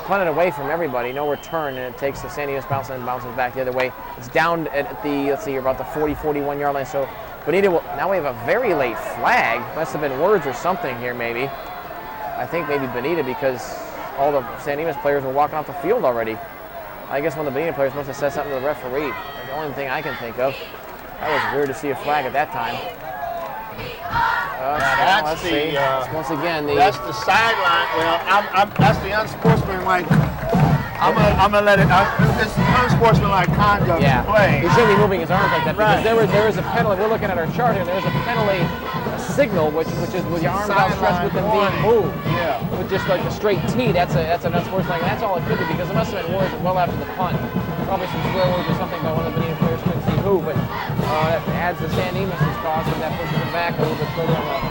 punted away from everybody. No return, and it takes the San Dimas bounce and bounces back the other way. It's down at the, let's see, about the 40, 41 yard line. So Bonita will, now we have a very late flag. Must have been words or something here, maybe. I think maybe Bonita, because all the San Dimas players were walking off the field already. I guess one of the Bonita players must have said something to the referee. The only thing I can think of. That was weird to see a flag at that time. That's the once again that's the sideline. Well, that's the unsportsmanlike. I'm gonna let it. It's unsportsmanlike conduct to play. He shouldn't be moving his arms like that because there is a penalty. We're looking at our chart here. There's a penalty, a signal, which is with your arms outstretched with them being moved. Yeah. With just like a straight T. That's an unsportsmanlike. That's all it could be because it must have been words well after the punt. Probably some swear words or something by one of the Bonita players. Couldn't see who, but that adds to San Dimas' cause and that pushes them back a little bit further on.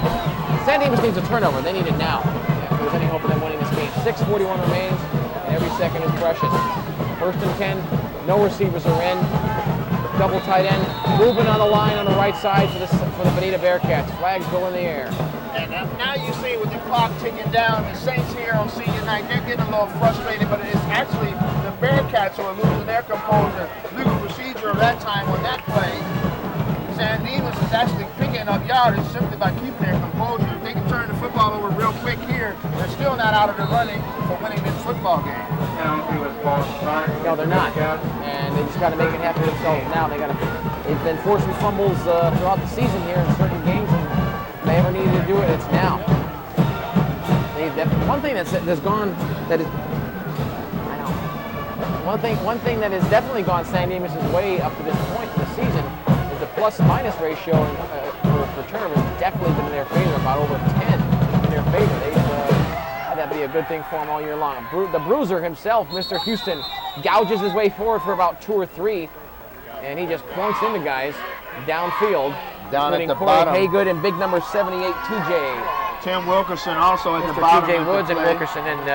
San Dimas needs a turnover. They need it now. If there's any hope of them winning this game. 6 6:41 remains, and every second is precious. 1st and 10, no receivers are in. Double tight end, moving on the line on the right side for the Bonita Bearcats. Flags go in the air. And now you see with the clock ticking down, the Saints here on senior night, they're getting a little frustrated, but it's actually the Bearcats who are losing their composure. Legal procedure of that time on that play. Dimas is actually picking up yardage simply by keeping their composure. If they can turn the football over real quick here, they're still not out of the running for winning this football game. No, they're not. And they just got to make it happen themselves now. They've been forcing fumbles throughout the season here in certain games, and if they ever needed to do it, it's now. One thing that has definitely gone San Dimas' way up to this point in the season is the plus-minus ratio for turnovers definitely been in their favor, about over 10 in their favor. That'd be a good thing for him all year long. The bruiser himself, Mr. Houston, gouges his way forward for about 2 or 3, and he just plunks into guys downfield. Down at the Corey bottom. Haygood and big number 78, TJ. Tim Wilkerson also at Mr. the bottom. TJ of the Woods and play. Wilkerson, and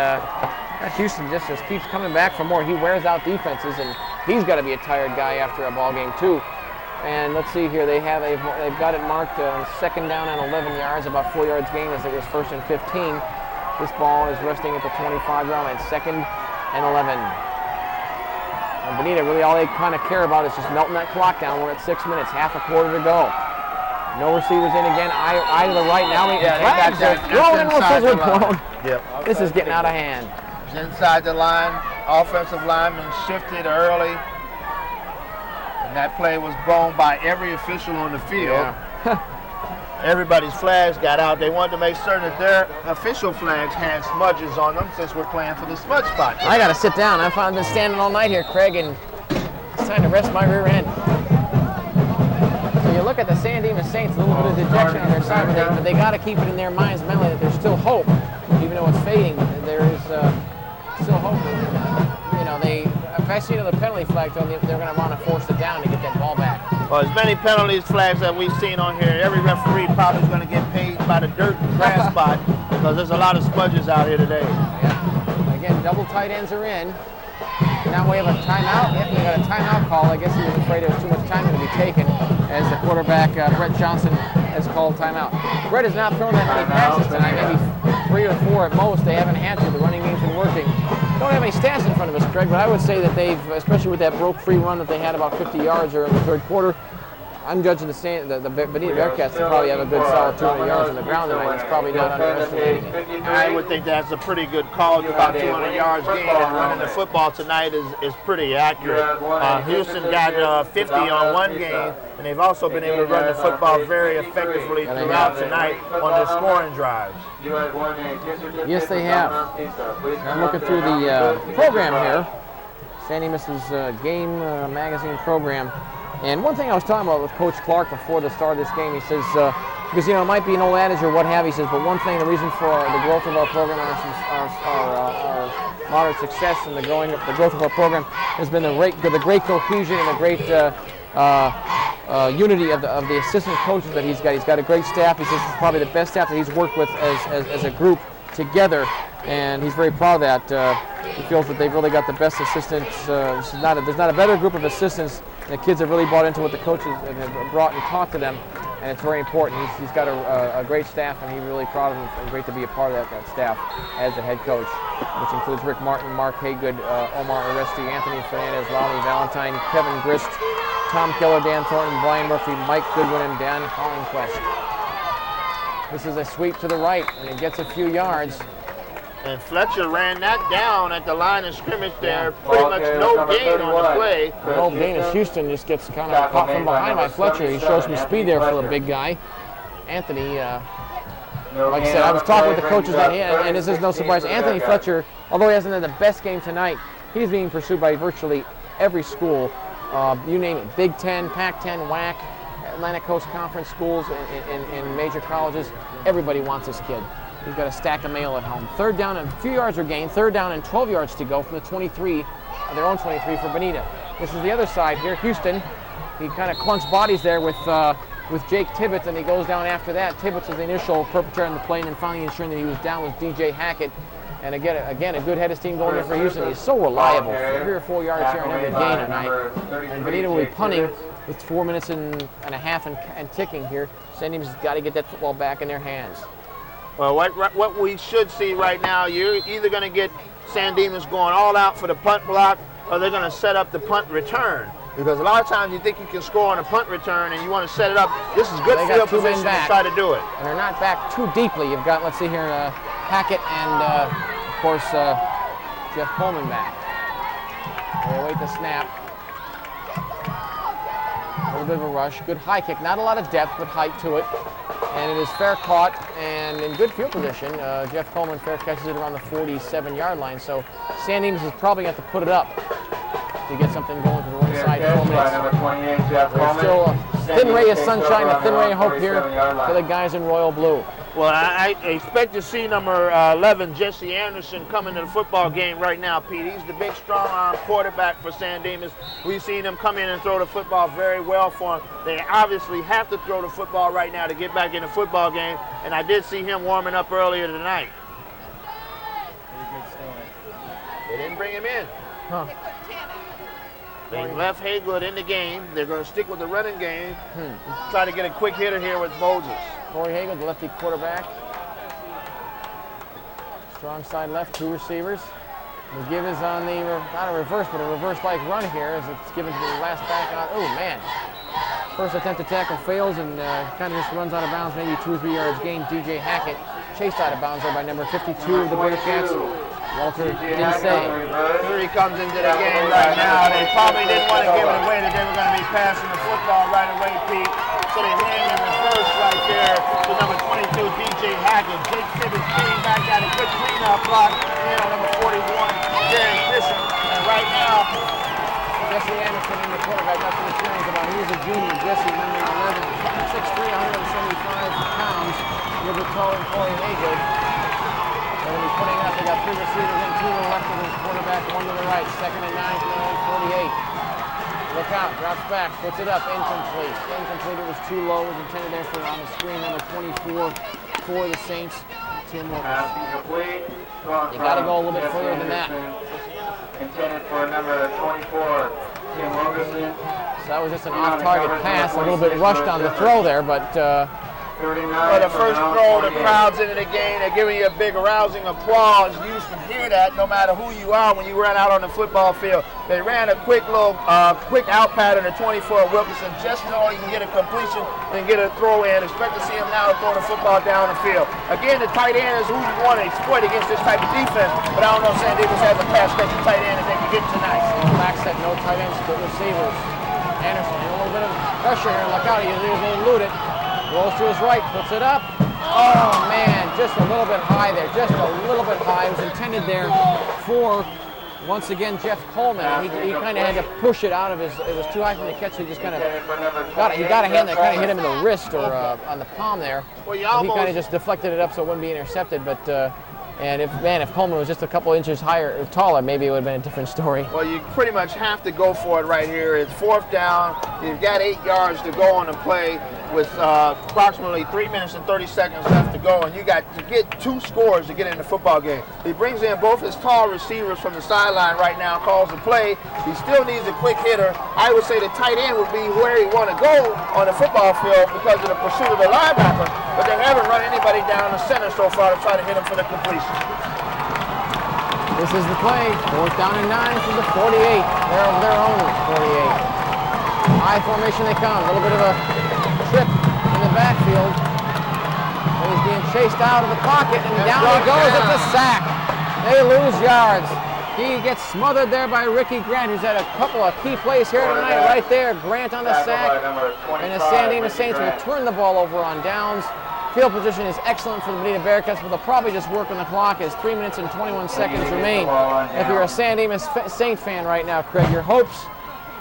Houston just keeps coming back for more. He wears out defenses, and he's got to be a tired guy after a ball game too. And let's see here, they've got it marked 2nd down and 11 yards, about 4 yards gain as it was 1st and 15. This ball is resting at the 25-yard line, 2nd and 11. And Bonita, really all they kind of care about is just melting that clock down. We're at 6 minutes, half a quarter to go. No receivers in again, eye to the right now. Flags are thrown and whistles are blown. Yep. This is getting out of hand. It's inside the line, offensive lineman shifted early. And that play was blown by every official on the field. Yeah. Everybody's flags got out. They wanted to make certain that their official flags had smudges on them since we're playing for the SmudgePot. I got to sit down. I've been standing all night here, Craig, and it's time to rest my rear end. So you look at the San Dimas Saints, a little bit of dejection on their side, but they got to keep it in their minds mentally that there's still hope, even though it's fading. There is still hope. If I see another penalty flag, they're going to want to force it down to get that ball back. Well, as many penalties flags that we've seen on here, every referee probably is going to get paid by the dirt and grass spot because there's a lot of smudges out here today. Yeah. Again, double tight ends are in. Now we have a timeout. Yep, we got a timeout call. I guess he was afraid there was too much time going to be taken as the quarterback, Brett Johnson, has called timeout. Brett has not thrown that many passes tonight, maybe 3 or 4 at most. They haven't had to. The running game's been working. Don't have any stats in front of us, Craig, but I would say that they've, especially with that broke-free run that they had about 50 yards or in the 3rd quarter, I'm judging the Bonita Bearcats to probably have a good solid 200 yards on the ground tonight. It's probably not underestimating it. I would think that's a pretty good call. About 200 yards gained, and running the football tonight is pretty accurate. Houston got 50 on one game, and they've also been able to run the football very effectively throughout tonight on their scoring drives. Yes, they have. I'm looking through the program here, San Dimas' game magazine program. And one thing I was talking about with Coach Clark before the start of this game, he says, because it might be an old adage or what have you, he says, but one thing, the reason for the growth of our program, our moderate success and the growth of our program has been the great cohesion and the great unity of the assistant coaches that he's got. He's got a great staff. He says it's probably the best staff that he's worked with as a group together, and he's very proud of that. He feels that they've really got the best assistants. There's not a better group of assistants. The kids have really bought into what the coaches have brought and taught to them, and it's very important. He's got a great staff, and he's really proud of them. It's great to be a part of that staff as the head coach, which includes Rick Martin, Mark Haygood, Omar Aresti, Anthony Fernandez, Lonnie Valentine, Kevin Grist, Tom Keller, Dan Thornton, Brian Murphy, Mike Goodwin, and Dan Hollingquist. This is a sweep to the right, and it gets a few yards. And Fletcher ran that down at the line of scrimmage there. Pretty much no gain on the play. No gain as Houston just gets kind of caught from behind by Fletcher. He shows some speed there for a big guy. Anthony, like I said, I was talking with the coaches, and this is no surprise. Anthony Fletcher, although he hasn't had the best game tonight, he's being pursued by virtually every school. You name it, Big Ten, Pac-10, WAC, Atlantic Coast Conference schools, and major colleges. Everybody wants this kid. He's got a stack of mail at home. 3rd down and a few yards are gained. 3rd down and 12 yards to go from the 23, their own 23 for Bonita. This is the other side here. Houston, he kind of clunks bodies there with Jake Tibbetts, and he goes down after that. Tibbetts was the initial perpetrator on the play, and then finally ensuring that he was down with DJ Hackett. And again, a good head of steam going there for Houston. He's so reliable, 3 or 4 yards here on every gain tonight. And Bonita will be punting with 4 minutes and a half and ticking here. St. Dimas has got to get that football back in their hands. Well, what we should see right now, you're either going to get St. Dimas going all out for the punt block, or they're going to set up the punt return. Because a lot of times you think you can score on a punt return and you want to set it up. This is good field position to try to do it. And they're not back too deeply. You've got, let's see here, Hackett and, of course, Jeff Coleman back. They await the snap. A little bit of a rush. Good high kick. Not a lot of depth, but height to it. And it is fair caught and in good field position. Jeff Coleman fair catches it around the 47-yard line. So St. Dimas is probably going to have to put it up to get something going to the one side. 4 minutes. There's still a thin ray of sunshine, a thin ray of hope here for the guys in royal blue. Well, I expect to see number 11, Jesse Anderson, coming to the football game right now, Pete. He's the big, strong-arm quarterback for St. Dimas. We've seen him come in and throw the football very well for him. They obviously have to throw the football right now to get back in the football game, and I did see him warming up earlier tonight. They didn't bring him in. Huh. They left Haygood in the game. They're going to stick with the running game. Try to get a quick hitter here with Moses. Corey Haygood, the lefty quarterback. Strong side left, 2 receivers. McGibb is on the, not a reverse, but a reverse-like run here as it's given to the last back on. Oh, man. First attempt to tackle fails and kind of just runs out of bounds, maybe 2 or 3 yards gain. DJ Hackett chased out of bounds there by number 52 of the Bearcats. Walter didn't say. Here he comes into the game right now. They probably didn't want to give it away that they were going to be passing the football right away, Pete. So they ran in the first right there to number 22, DJ Hackett. Jake Simmons came back, got a good cleanup block. And on number 41, Darren Bishop. And right now, Jesse Anderson in the quarterback. That's what it's hearing about. He's a junior. Jesse, number 11, 6'3", 175 pounds. A little bit taller than Corey Haygood. They're going to be putting up. They got 3 receivers in, 2 to the left of his quarterback, 1 to the right. 2nd and 9 from their own 48. Look out, drops back, puts it up, incomplete. Incomplete, it was too low. It was intended there for on the screen, number 24 for the Saints, Tim Wilkerson. You got to go a little bit further than that. Intended for number 24, Tim Wilkerson. So that was just an off-target pass, a little bit rushed on the throw there, but well, the first throw, the crowd's into the game. They're giving you a big rousing applause. You used to hear that no matter who you are when you ran out on the football field. They ran a quick little, quick out pattern to 24 Wilkerson just so he can get a completion and get a throw in. Expect to see him now throw the football down the field. Again, the tight end is who you want to exploit against this type of defense, but I don't know if St. Dimas has a pass-catching tight end that they can get tonight. Back set, no tight ends, good receivers. Anderson, a little bit of pressure here. Look out, he's going to elude it. Rolls to his right, puts it up. Oh, man, just a little bit high there. Just a little bit high. It was intended there for, once again, Jeff Coleman. He kind of had to push it out of his, it was too high for him to catch, so he just kind of he got a hand that kind of hit him in the wrist or on the palm there. Well, he kind of just deflected it up so it wouldn't be intercepted, but and if Coleman was just a couple inches higher or taller, maybe it would have been a different story. Well, you pretty much have to go for it right here. It's 4th down. You've got 8 yards to go on the play with approximately 3 minutes and 30 seconds left to go, and you got to get 2 scores to get in the football game. He brings in both his tall receivers from the sideline right now, calls the play. He still needs a quick hitter. I would say the tight end would be where he want to go on the football field because of the pursuit of the linebacker, but they haven't run anybody down the center so far to try to hit him for the completion. This is the play. 4th down and 9 from the 48. They're of their own 48. High formation they come. A little bit of a trip in the backfield. And he's being chased out of the pocket, and down he goes. It's a sack. They lose yards. He gets smothered there by Ricky Grant, who's had a couple of key plays here tonight. Right there, Grant on the sack. And the St. Dimas Saints will turn the ball over on downs. Field position is excellent for the Bonita Bearcats, but they'll probably just work on the clock as 3 minutes and 21 seconds remain. If you're a St. Dimas Saint fan right now, Craig, your hopes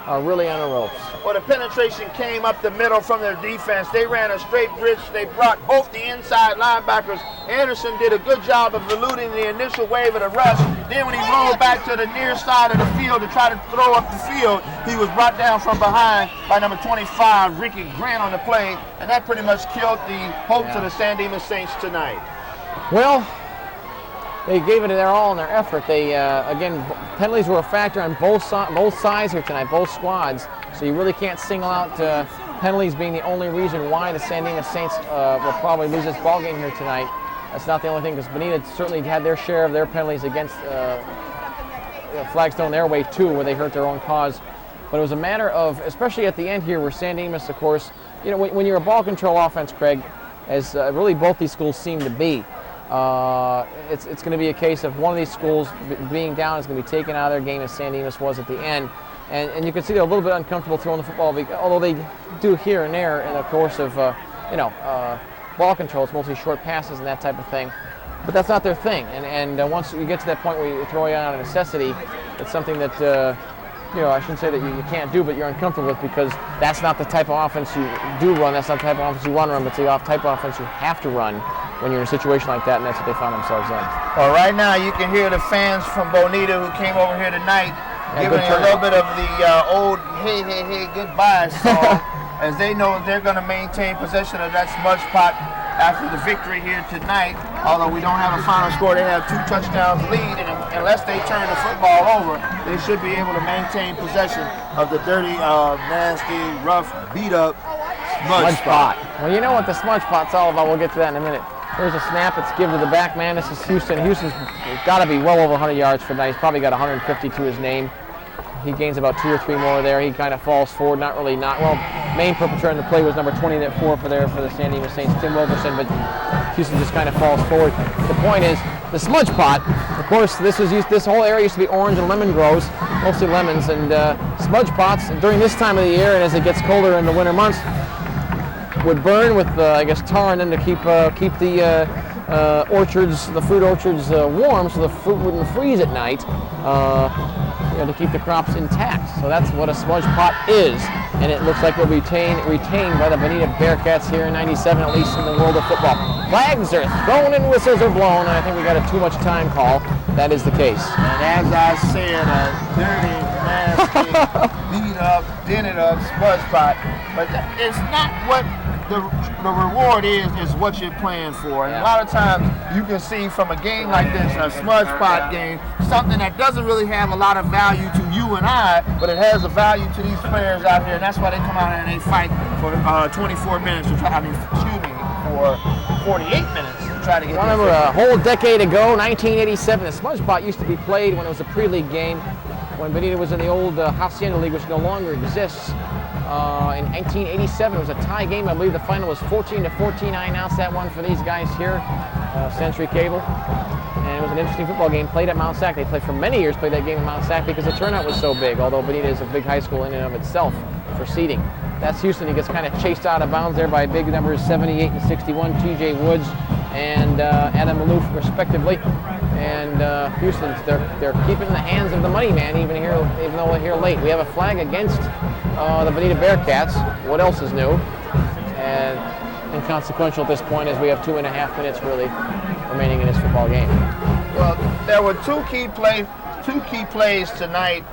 are really on the ropes. Well, the penetration came up the middle from their defense. They ran a straight bridge. They brought both the inside linebackers. Anderson did a good job of eluding the initial wave of the rush. Then when he rolled back to the near side of the field to try to throw up the field, he was brought down from behind by number 25, Ricky Grant, on the play, and that pretty much killed the hopes of the St. Dimas Saints tonight. Well, they gave it their all in their effort. They again, penalties were a factor on both sides here tonight, both squads. So you really can't single out penalties being the only reason why the San Dimas Saints will probably lose this ball game here tonight. That's not the only thing, because Bonita certainly had their share of their penalties against Flagstone their way too, where they hurt their own cause. But it was a matter of, especially at the end here, where San Dimas, of course, you know, when you're a ball control offense, Craig, as really both these schools seem to be, it's going to be a case of one of these schools being down is going to be taken out of their game, as San Dimas was at the end. And you can see they're a little bit uncomfortable throwing the football, although they do here and there in the course of, ball control. It's mostly short passes and that type of thing. But that's not their thing. And once you get to that point where you throw it out of necessity, it's something that, I shouldn't say that you can't do, but you're uncomfortable with, because that's not the type of offense you do run. That's not the type of offense you want to run, but it's the type of offense you have to run when you're in a situation like that, and that's what they found themselves in. Well, right now you can hear the fans from Bonita who came over here tonight giving a little bit of the old hey, hey, hey, goodbye song, as they know they're going to maintain possession of that SmudgePot after the victory here tonight. Although we don't have a final score, they have 2 touchdowns lead, and unless they turn the football over, they should be able to maintain possession of the dirty, nasty, rough, beat-up SmudgePot. Well, you know what the SmudgePot's all about. We'll get to that in a minute. Here's a snap. It's given to the back man. This is Houston. Houston's got to be well over 100 yards for tonight. He's probably got 150 to his name. He gains about 2 or 3 more there. He kind of falls forward. Main perpetrator in the play was number 24 for the San Dimas Saints, Tim Wilkerson, but Houston just kind of falls forward. The point is, the SmudgePot, of course, this whole area used to be orange and lemon groves, mostly lemons, and SmudgePots during this time of the year, and as it gets colder in the winter months, would burn with, tar in them to keep the orchards, the fruit orchards warm, so the fruit wouldn't freeze at night, to keep the crops intact. So that's what a SmudgePot is, and it looks like it will be retained by the Bonita Bearcats here in '97, at least in the world of football. Flags are thrown and whistles are blown, and I think we got a too much time call. That is the case. And as I said, a dirty, nasty, beat up, dented up SmudgePot, but it's not what the reward is what you're playing for. And a lot of times you can see from a game like this, a SmudgePot game, something that doesn't really have a lot of value to you and I, but it has a value to these players out here, and that's why they come out here and they fight for 24 minutes to try, for 48 minutes to try to get. I remember a whole decade ago, 1987, the SmudgePot used to be played when it was a pre-league game, when Bonita was in the old Hacienda League, which no longer exists. In 1987, it was a tie game. I believe the final was 14-14. I announced that one for these guys here, Century Cable. And it was an interesting football game played at Mount Sac. They played for many years, played that game at Mount Sac because the turnout was so big, although Bonita is a big high school in and of itself for seating. That's Houston. He gets kind of chased out of bounds there by big numbers 78 and 61, TJ Woods and Adam Maloof, respectively. And Houston, they're keeping the hands of the money man, even though we're here late. We have a flag against the Bonita Bearcats. What else is new? And inconsequential at this point, as we have 2.5 minutes really remaining in this football game. Well, there were two key plays tonight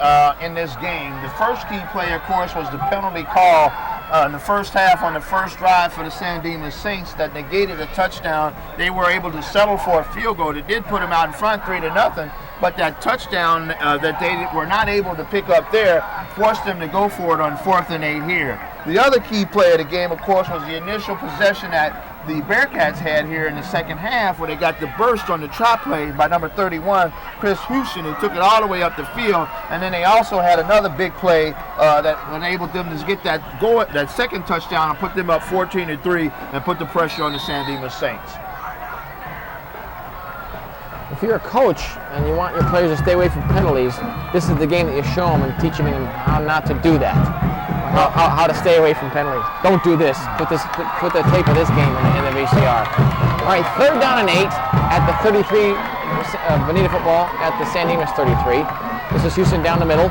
in this game. The first key play, of course, was the penalty call in the first half on the first drive for the San Dimas Saints that negated a touchdown. They were able to settle for a field goal. It did put them out in front 3-0, but that touchdown that they were not able to pick up there forced them to go for it on 4th and 8 here. The other key play of the game, of course, was the initial possession that the Bearcats had here in the second half, where they got the burst on the trap play by number 31, Chris Houston, who took it all the way up the field. And then they also had another big play that enabled them to get that second touchdown and put them up 14-3 and put the pressure on the San Dimas Saints. If you're a coach and you want your players to stay away from penalties, this is the game that you show them and teach them how not to do that. How to stay away from penalties. Don't do this. Put the tape of this game in the VCR. All right, 3rd down and 8 at the 33, Bonita football at the San Dimas 33. This is Houston down the middle.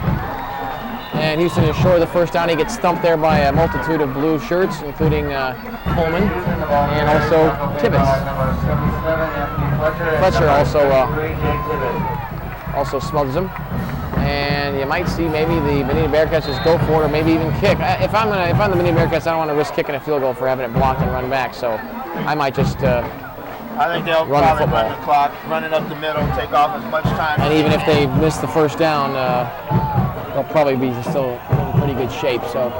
And Houston is short of the first down. He gets stumped there by a multitude of blue shirts, including Coleman and also Tibbetts. Fletcher also smugs him. And you might see maybe the Bonita Bearcats just go for it, or maybe even kick. If I'm the Bonita Bearcats, I don't want to risk kicking a field goal for having it blocked and run back. So I might just I think they'll run the probably football. run the clock, run it up the middle, take off as much time. And even if they miss the first down, they'll probably be still in pretty good shape. So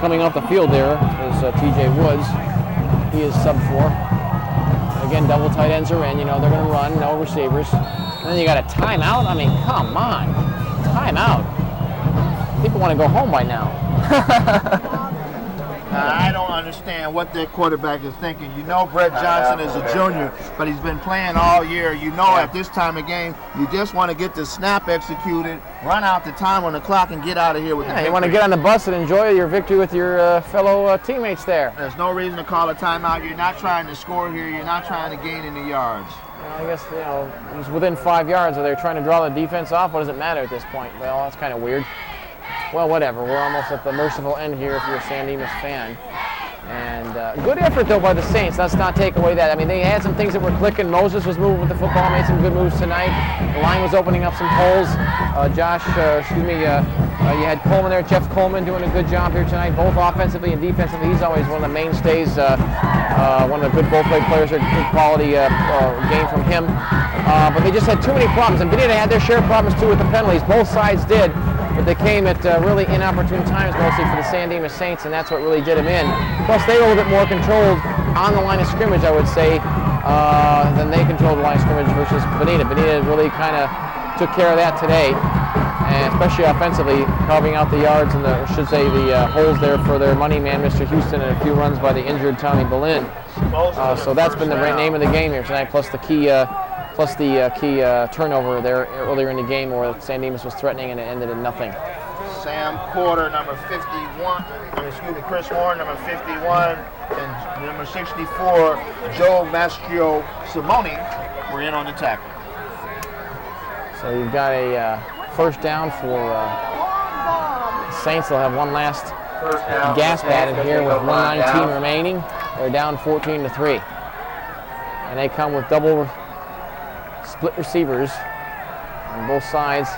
coming off the field there is TJ Woods. He is sub 4. Again, double tight ends are in. You know, they're going to run, no receivers. And then you got a timeout? I mean, come on. Timeout. People want to go home by now. I don't understand what their quarterback is thinking. You know Brett Johnson is a junior, but he's been playing all year. You know at this time of game, you just want to get the snap executed, run out the time on the clock, and get out of here with the victory. You want to get on the bus and enjoy your victory with your fellow teammates there. There's no reason to call a timeout. You're not trying to score here. You're not trying to gain any yards. I guess, you know, it was within 5 yards. Are they trying to draw the defense off? What does it matter at this point? Well, that's kind of weird. Well, whatever. We're almost at the merciful end here if you're a San Dimas fan. And good effort, though, by the Saints. Let's not take away that. I mean, they had some things that were clicking. Moses was moving with the football, made some good moves tonight. The line was opening up some holes. You had Coleman there, Jeff Coleman doing a good job here tonight, both offensively and defensively. He's always one of the mainstays, one of the good ball play players, a good quality game from him. But they just had too many problems. And Bonita had their share of problems, too, with the penalties. Both sides did. But they came at really inopportune times, mostly for the San Dimas Saints, and that's what really did them in. Plus, they were a little bit more controlled on the line of scrimmage, I would say, than they controlled the line of scrimmage versus Bonita. Bonita really kind of took care of that today, and especially offensively, carving out the yards and the holes there for their money man, Mr. Houston, and a few runs by the injured Tommy Boleyn. So that's been the name of the game here tonight, plus the key turnover there earlier in the game where San Dimas was threatening and it ended in nothing. Sam Porter, number 51, Chris Warren, number 51, and number 64, Joe Mastro Simone were in on the tackle. So you've got a first down for Saints. They'll have one last gasp at it here with 1:19 remaining. They're down 14-3. And they come with double split receivers on both sides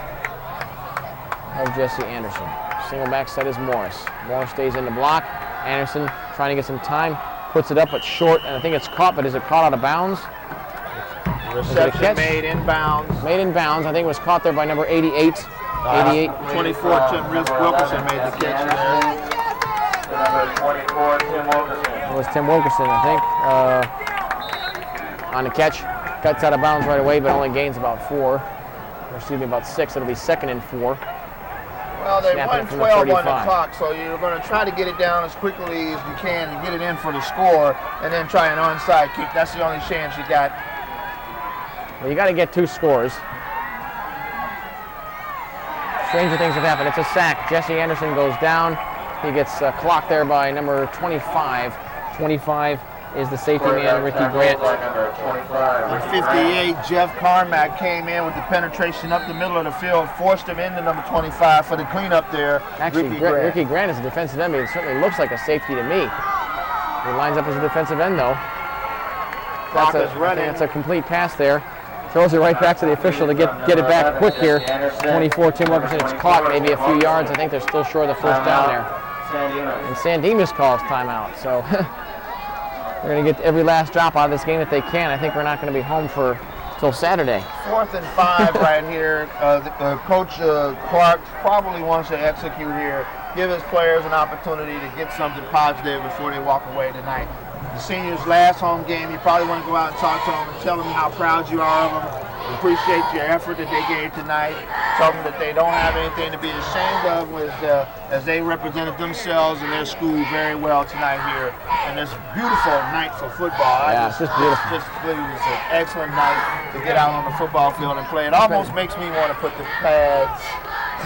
of Jesse Anderson. Single back set is Morris. Morris stays in the block. Anderson trying to get some time, puts it up but short, and I think it's caught, but is it caught out of bounds? Reception made inbounds. Made inbounds. I think it was caught there by number 88. 24, Tim Wilkerson made the catch there. Number 24, Tim Wilkerson. It was Tim Wilkerson, I think, on the catch. Cuts out of bounds right away, but only gains about 4. Or excuse me, about 6. It'll be 2nd and 4. Well, they won 12 on the clock, so you're going to try to get it down as quickly as you can and get it in for the score, and then try an onside kick. That's the only chance you got. Well, you got to get 2 scores. Stranger things have happened. It's a sack. Jesse Anderson goes down. He gets clocked there by number 25. 25 is the safety man, Ricky Grant. And 58, Jeff Carmack came in with the penetration up the middle of the field, forced him into number 25 for the cleanup there. Actually, Ricky Grant is a defensive end, but it certainly looks like a safety to me. He lines up as a defensive end, though. Clock is running. That's a complete pass there. Throws it right back to the official to get it back quick here. 24, Tim Wilkerson. It's caught maybe a few yards. I think they're still short of the first down there. And San Dimas calls timeout. So they're going to get every last drop out of this game that they can. I think we're not going to be home till Saturday. 4th and 5 right here. Coach Clark probably wants to execute here. Give his players an opportunity to get something positive before they walk away tonight. The seniors' last home game, you probably want to go out and talk to them and tell them how proud you are of them. Appreciate your effort that they gave tonight. Tell them that they don't have anything to be ashamed of as they represented themselves and their school very well tonight here. And this beautiful night for football. Yeah, it's just beautiful. It was an excellent night to get out on the football field and play. It almost makes me want to put the pads,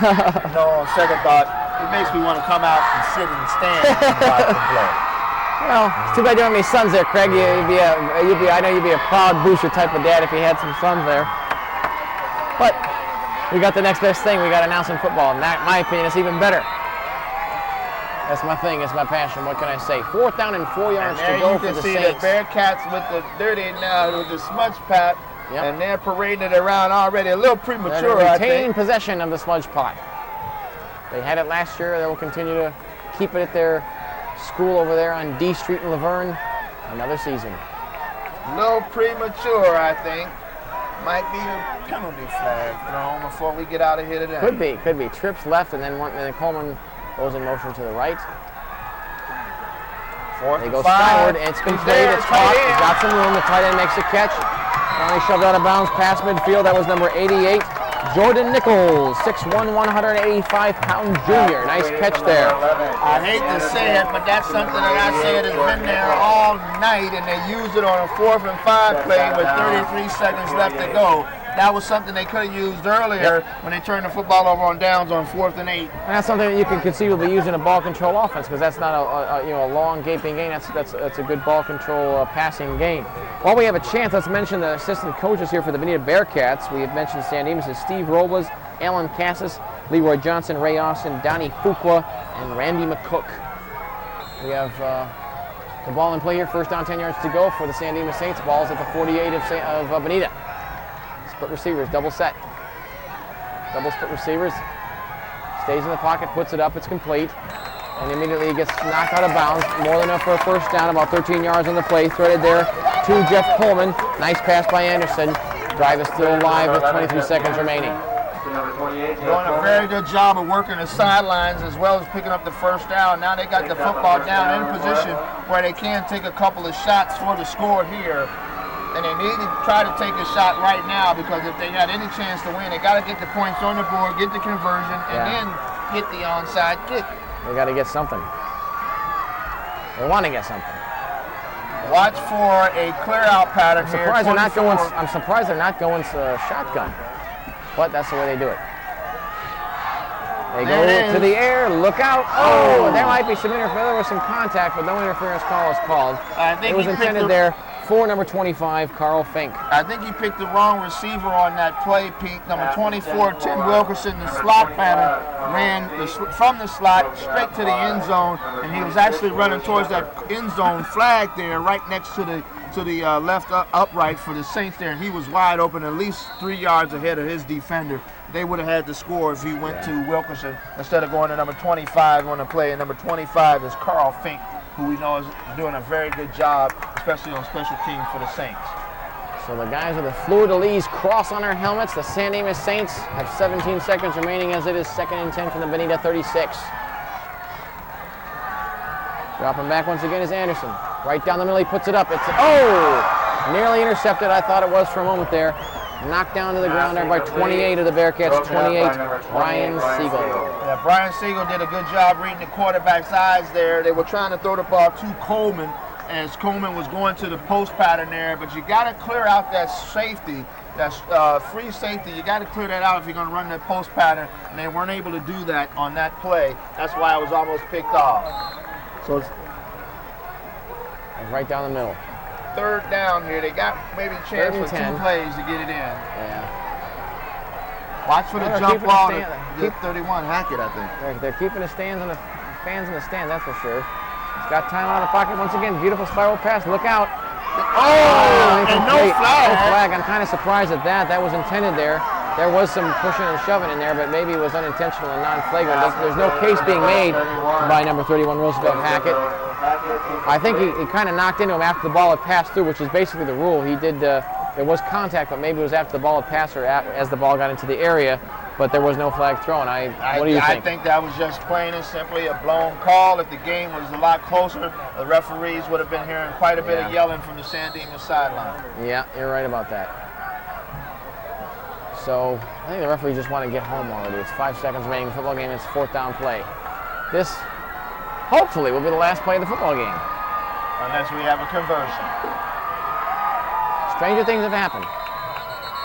on second thought, it makes me want to come out and sit and stand and watch them play. Well, it's too bad you don't have any sons there, Craig. I know you'd be a proud Booster type of dad if you had some sons there. But we got the next best thing. We got announcing football, and that, in my opinion, is even better. That's my thing. It's my passion. What can I say? 4th down and 4 yards to go for the Saints. You can see the Bearcats with the dirty now with the SmudgePot, and they're parading it around already. A little premature, I think. Retain possession of the SmudgePot. They had it last year. They will continue to keep it at their school over there on D Street in Laverne another season. A little premature, I think. Might be a penalty flag thrown before we get out of here today. Could be. Trips left, and then Coleman goes in motion to the right. He goes skyward, and it's complete. It's caught. He's got some room. The tight end makes a catch. Finally shoved out of bounds past midfield. That was number 88, Jordan Nichols, 6'1", 185-pound junior. Nice catch there. I hate to say it, but that's something that I said has been there all night, and they used it on a 4th and 5 play with 33 seconds left to go. That was something they could have used earlier when they turned the football over on downs on 4th and 8. And that's something that you can conceivably use in a ball control offense, because that's not a long gaping game. That's a good ball control passing game. While we have a chance, let's mention the assistant coaches here for the Bonita Bearcats. We have mentioned San Dimas as Steve Robles, Alan Cassis, Leroy Johnson, Ray Austin, Donnie Fuqua, and Randy McCook. We have the ball in play here. First down, 10 yards to go for the San Dimas Saints. Ball's at the 48 of Bonita. Split receivers, double set. Double split receivers. Stays in the pocket, puts it up, it's complete. And immediately he gets knocked out of bounds. More than enough for a first down, about 13 yards on the play. Threaded there to Jeff Coleman. Nice pass by Anderson. Drive is still alive with 23 seconds remaining. Doing a very good job of working the sidelines as well as picking up the first down. Now they got the football down in position where they can take a couple of shots for the score here. And they need to try to take a shot right now, because if they got any chance to win, they got to get the points on the board, get the conversion, and then get the onside kick. They got to get something. They want to get something. Watch for a clear-out pattern here. I'm surprised they're not going shotgun, but that's the way they do it. They go to the air. Look out! Oh, there might be some interference. There was some contact, but no interference call is called. I think it was intended there for number 25, Carl Fink. I think he picked the wrong receiver on that play, Pete. Number 24, Tim Wilkerson, the slot pattern, ran from the slot straight to the end zone, and he was actually running towards that end zone flag there, right next to the left upright for the Saints there, and he was wide open, at least 3 yards ahead of his defender. They would have had the score if he went to Wilkerson instead of going to number 25 on the play, and number 25 is Carl Fink, who we know is doing a very good job, especially on special teams for the Saints. So the guys with the fleur-de-lis cross on their helmets. The San Dimas Saints have 17 seconds remaining as it is 2nd and 10 from the Bonita 36. Dropping back once again is Anderson. Right down the middle, he puts it up. It's nearly intercepted. I thought it was for a moment there. Knocked down to the ground there by 28 of the Bearcats, 28, Brian Siegel. Yeah, Brian Siegel did a good job reading the quarterback's eyes there. They were trying to throw the ball to Coleman as Coleman was going to the post pattern there, but you got to clear out that safety, that free safety. You got to clear that out if you're going to run that post pattern, and they weren't able to do that on that play. That's why it was almost picked off. So it's right down the middle. 3rd down here. They got maybe a chance for 2 plays to get it in. Yeah. Watch for the jump ball to 31 Hackett, I think. They're keeping the fans in the stand, that's for sure. He's got time out of the pocket once again. Beautiful spiral pass. Look out. And no flag. No flag. I'm kind of surprised at that. That was intended there. There was some pushing and shoving in there, but maybe it was unintentional and non-flagrant. There's no case being made by number 31 Roosevelt Hackett. I think he kind of knocked into him after the ball had passed through, which is basically the rule. He did. There was contact, but maybe it was after the ball had passed or as the ball got into the area. But there was no flag thrown. What do you think? I think that was just plain and simply a blown call. If the game was a lot closer, the referees would have been hearing quite a bit of yelling from the San Dimas sideline. Yeah, you're right about that. So I think the referees just want to get home already. It's 5 seconds remaining in the football game. It's 4th down play. This hopefully will be the last play of the football game. Unless we have a conversion. Stranger things have happened.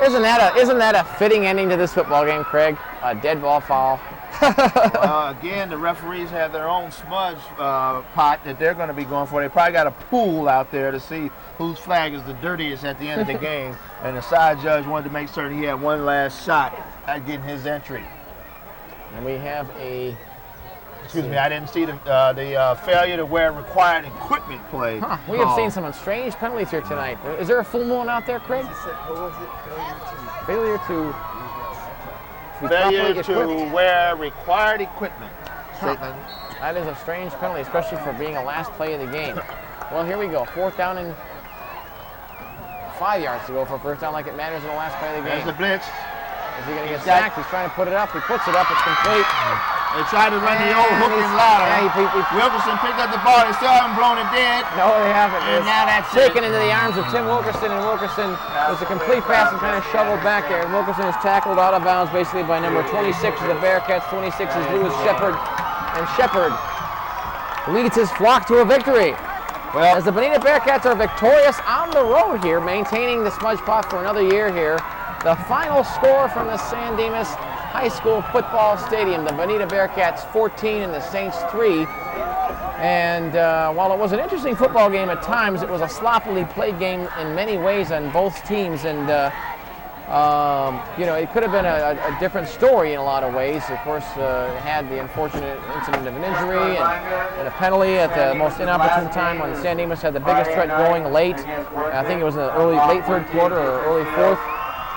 Isn't that a fitting ending to this football game, Craig? A dead ball foul. Again, the referees have their own smudge pot that they're going to be going for. They probably got a pool out there to see whose flag is the dirtiest at the end of the game. And the side judge wanted to make certain he had one last shot at getting his entry. And we have a... Excuse me, I didn't see the failure to wear required equipment play. We have seen some strange penalties here tonight. Is there a full moon out there, Craig? Failure to wear required equipment. That is a strange penalty, especially for being a last play of the game. Well, here we go. 4th down and 5 yards to go for a first down like it matters in the last play of the game. There's the blitz. Is he going to get sacked? He's trying to put it up. He puts it up. It's complete. They tried to run the old hook and ladder. Yeah, Wilkerson picked up the ball. They still haven't blown it dead. No, they haven't. And now that's taken into the arms of Tim Wilkerson, and Wilkerson was a complete pass and kind of shoveled back there. And Wilkerson is tackled out of bounds basically by number 26 of the Bearcats. 26 is Lewis Shepard. And Shepard leads his flock to a victory. Well, as the Bonita Bearcats are victorious on the road here, maintaining the SmudgePot for another year here. The final score from the San Dimas High School Football Stadium, the Bonita Bearcats 14 and the Saints 3. And while it was an interesting football game at times, it was a sloppily played game in many ways on both teams. And you know, it could have been a different story in a lot of ways. Of course, it had the unfortunate incident of an injury and a penalty at the most inopportune time when San Dimas had the biggest threat going late. I think it was in the late third quarter or early fourth.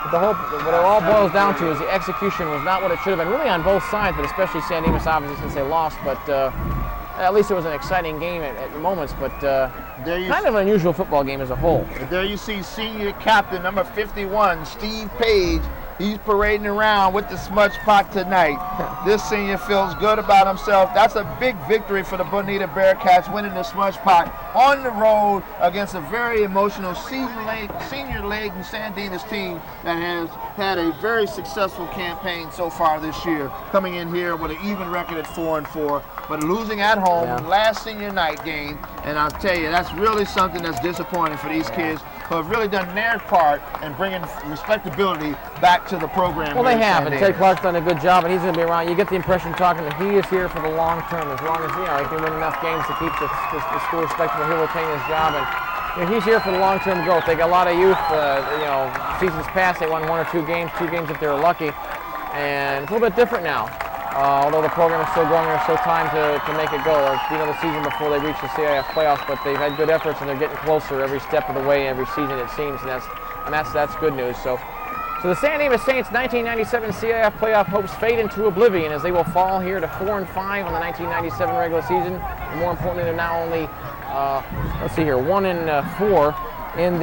What it all boils down to is the execution was not what it should have been, really on both sides, but especially San Dimas, obviously, since they lost. But at least it was an exciting game at moments, but kind of an unusual football game as a whole. There you see senior captain number 51, Steve Page. He's parading around with the SmudgePot tonight. This senior feels good about himself. That's a big victory for the Bonita Bearcats, winning the SmudgePot on the road against a very emotional senior-laden San Dimas team that has had a very successful campaign so far this year, coming in here with an even record at 4-4, but losing at home last senior night game. And I'll tell you, that's really something that's disappointing for these kids who have really done their part in bringing respectability back to the program. Well, they have, and Ted Clark's done a good job, and he's going to be around. You get the impression talking that he is here for the long term. As long as, you know, he can win enough games to keep the school respectable, he'll retain his job. And you know, he's here for the long-term growth. They got a lot of youth. You know, seasons past, they won 1 or 2 games if they were lucky. And it's a little bit different now. Although the program is still growing, there's still time to make it go. It'll be another season before they reach the CIF playoffs, but they've had good efforts and they're getting closer every step of the way, every season it seems, and that's good news. So the San Dimas Saints 1997 CIF playoff hopes fade into oblivion as they will fall here to 4-5 in the 1997 regular season. And more importantly, they're now only 1-4 in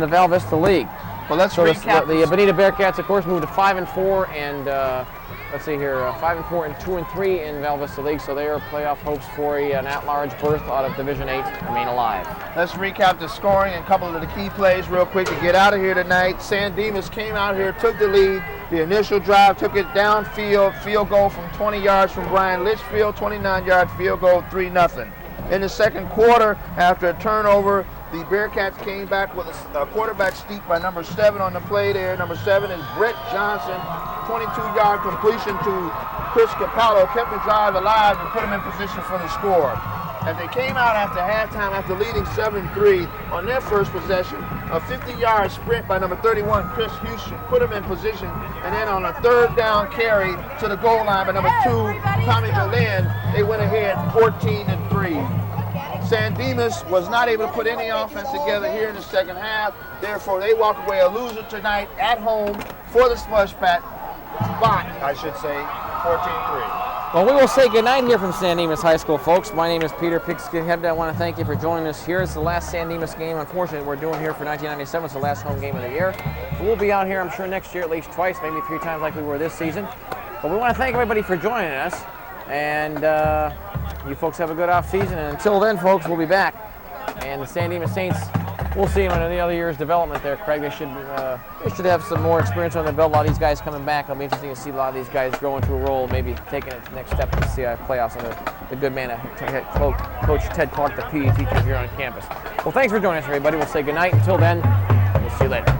the Val Vista League. Well, let's recap. The Bonita Bearcats, of course, moved to 5-4 and 5-4 and 2-3 in Val Vista League, so their playoff hopes for an at-large berth out of Division 8 remain alive. Let's recap the scoring and a couple of the key plays real quick to get out of here tonight. San Dimas came out here, took the lead. The initial drive took it downfield, field goal from 20 yards from Brian Litchfield, 29-yard field goal, 3-0. In the second quarter, after a turnover, the Bearcats came back with a quarterback sneak by number 7 on the play there. Number 7 is Brett Johnson. 22-yard completion to Chris Capello, kept the drive alive and put him in position for the score. As they came out after halftime, after leading 7-3 on their first possession, a 50-yard sprint by number 31, Chris Houston, put him in position. And then on a third down carry to the goal line by number 2, Tommy Berlin, they went ahead 14-3. San Dimas was not able to put any offense together here in the second half. Therefore, they walk away a loser tonight at home for the SmudgePot spot, I should say, 14-3. Well, we will say goodnight here from San Dimas High School, folks. My name is Peter Pigskin. I want to thank you for joining us here. It's the last San Dimas game, unfortunately, we're doing here for 1997. It's the last home game of the year. So we'll be out here, I'm sure, next year at least twice, maybe 3 times like we were this season. But we want to thank everybody for joining us. And you folks have a good off season. And until then, folks, we'll be back. And the San Dimas Saints, we'll see them in the other year's development there, Craig. They should have some more experience on their belt. A lot of these guys coming back. It'll be interesting to see a lot of these guys grow into a role, maybe taking it to the next step in the CI playoffs under the good man, Coach Ted Clark, the PE teacher here on campus. Well, thanks for joining us, everybody. We'll say goodnight. Until then, we'll see you later.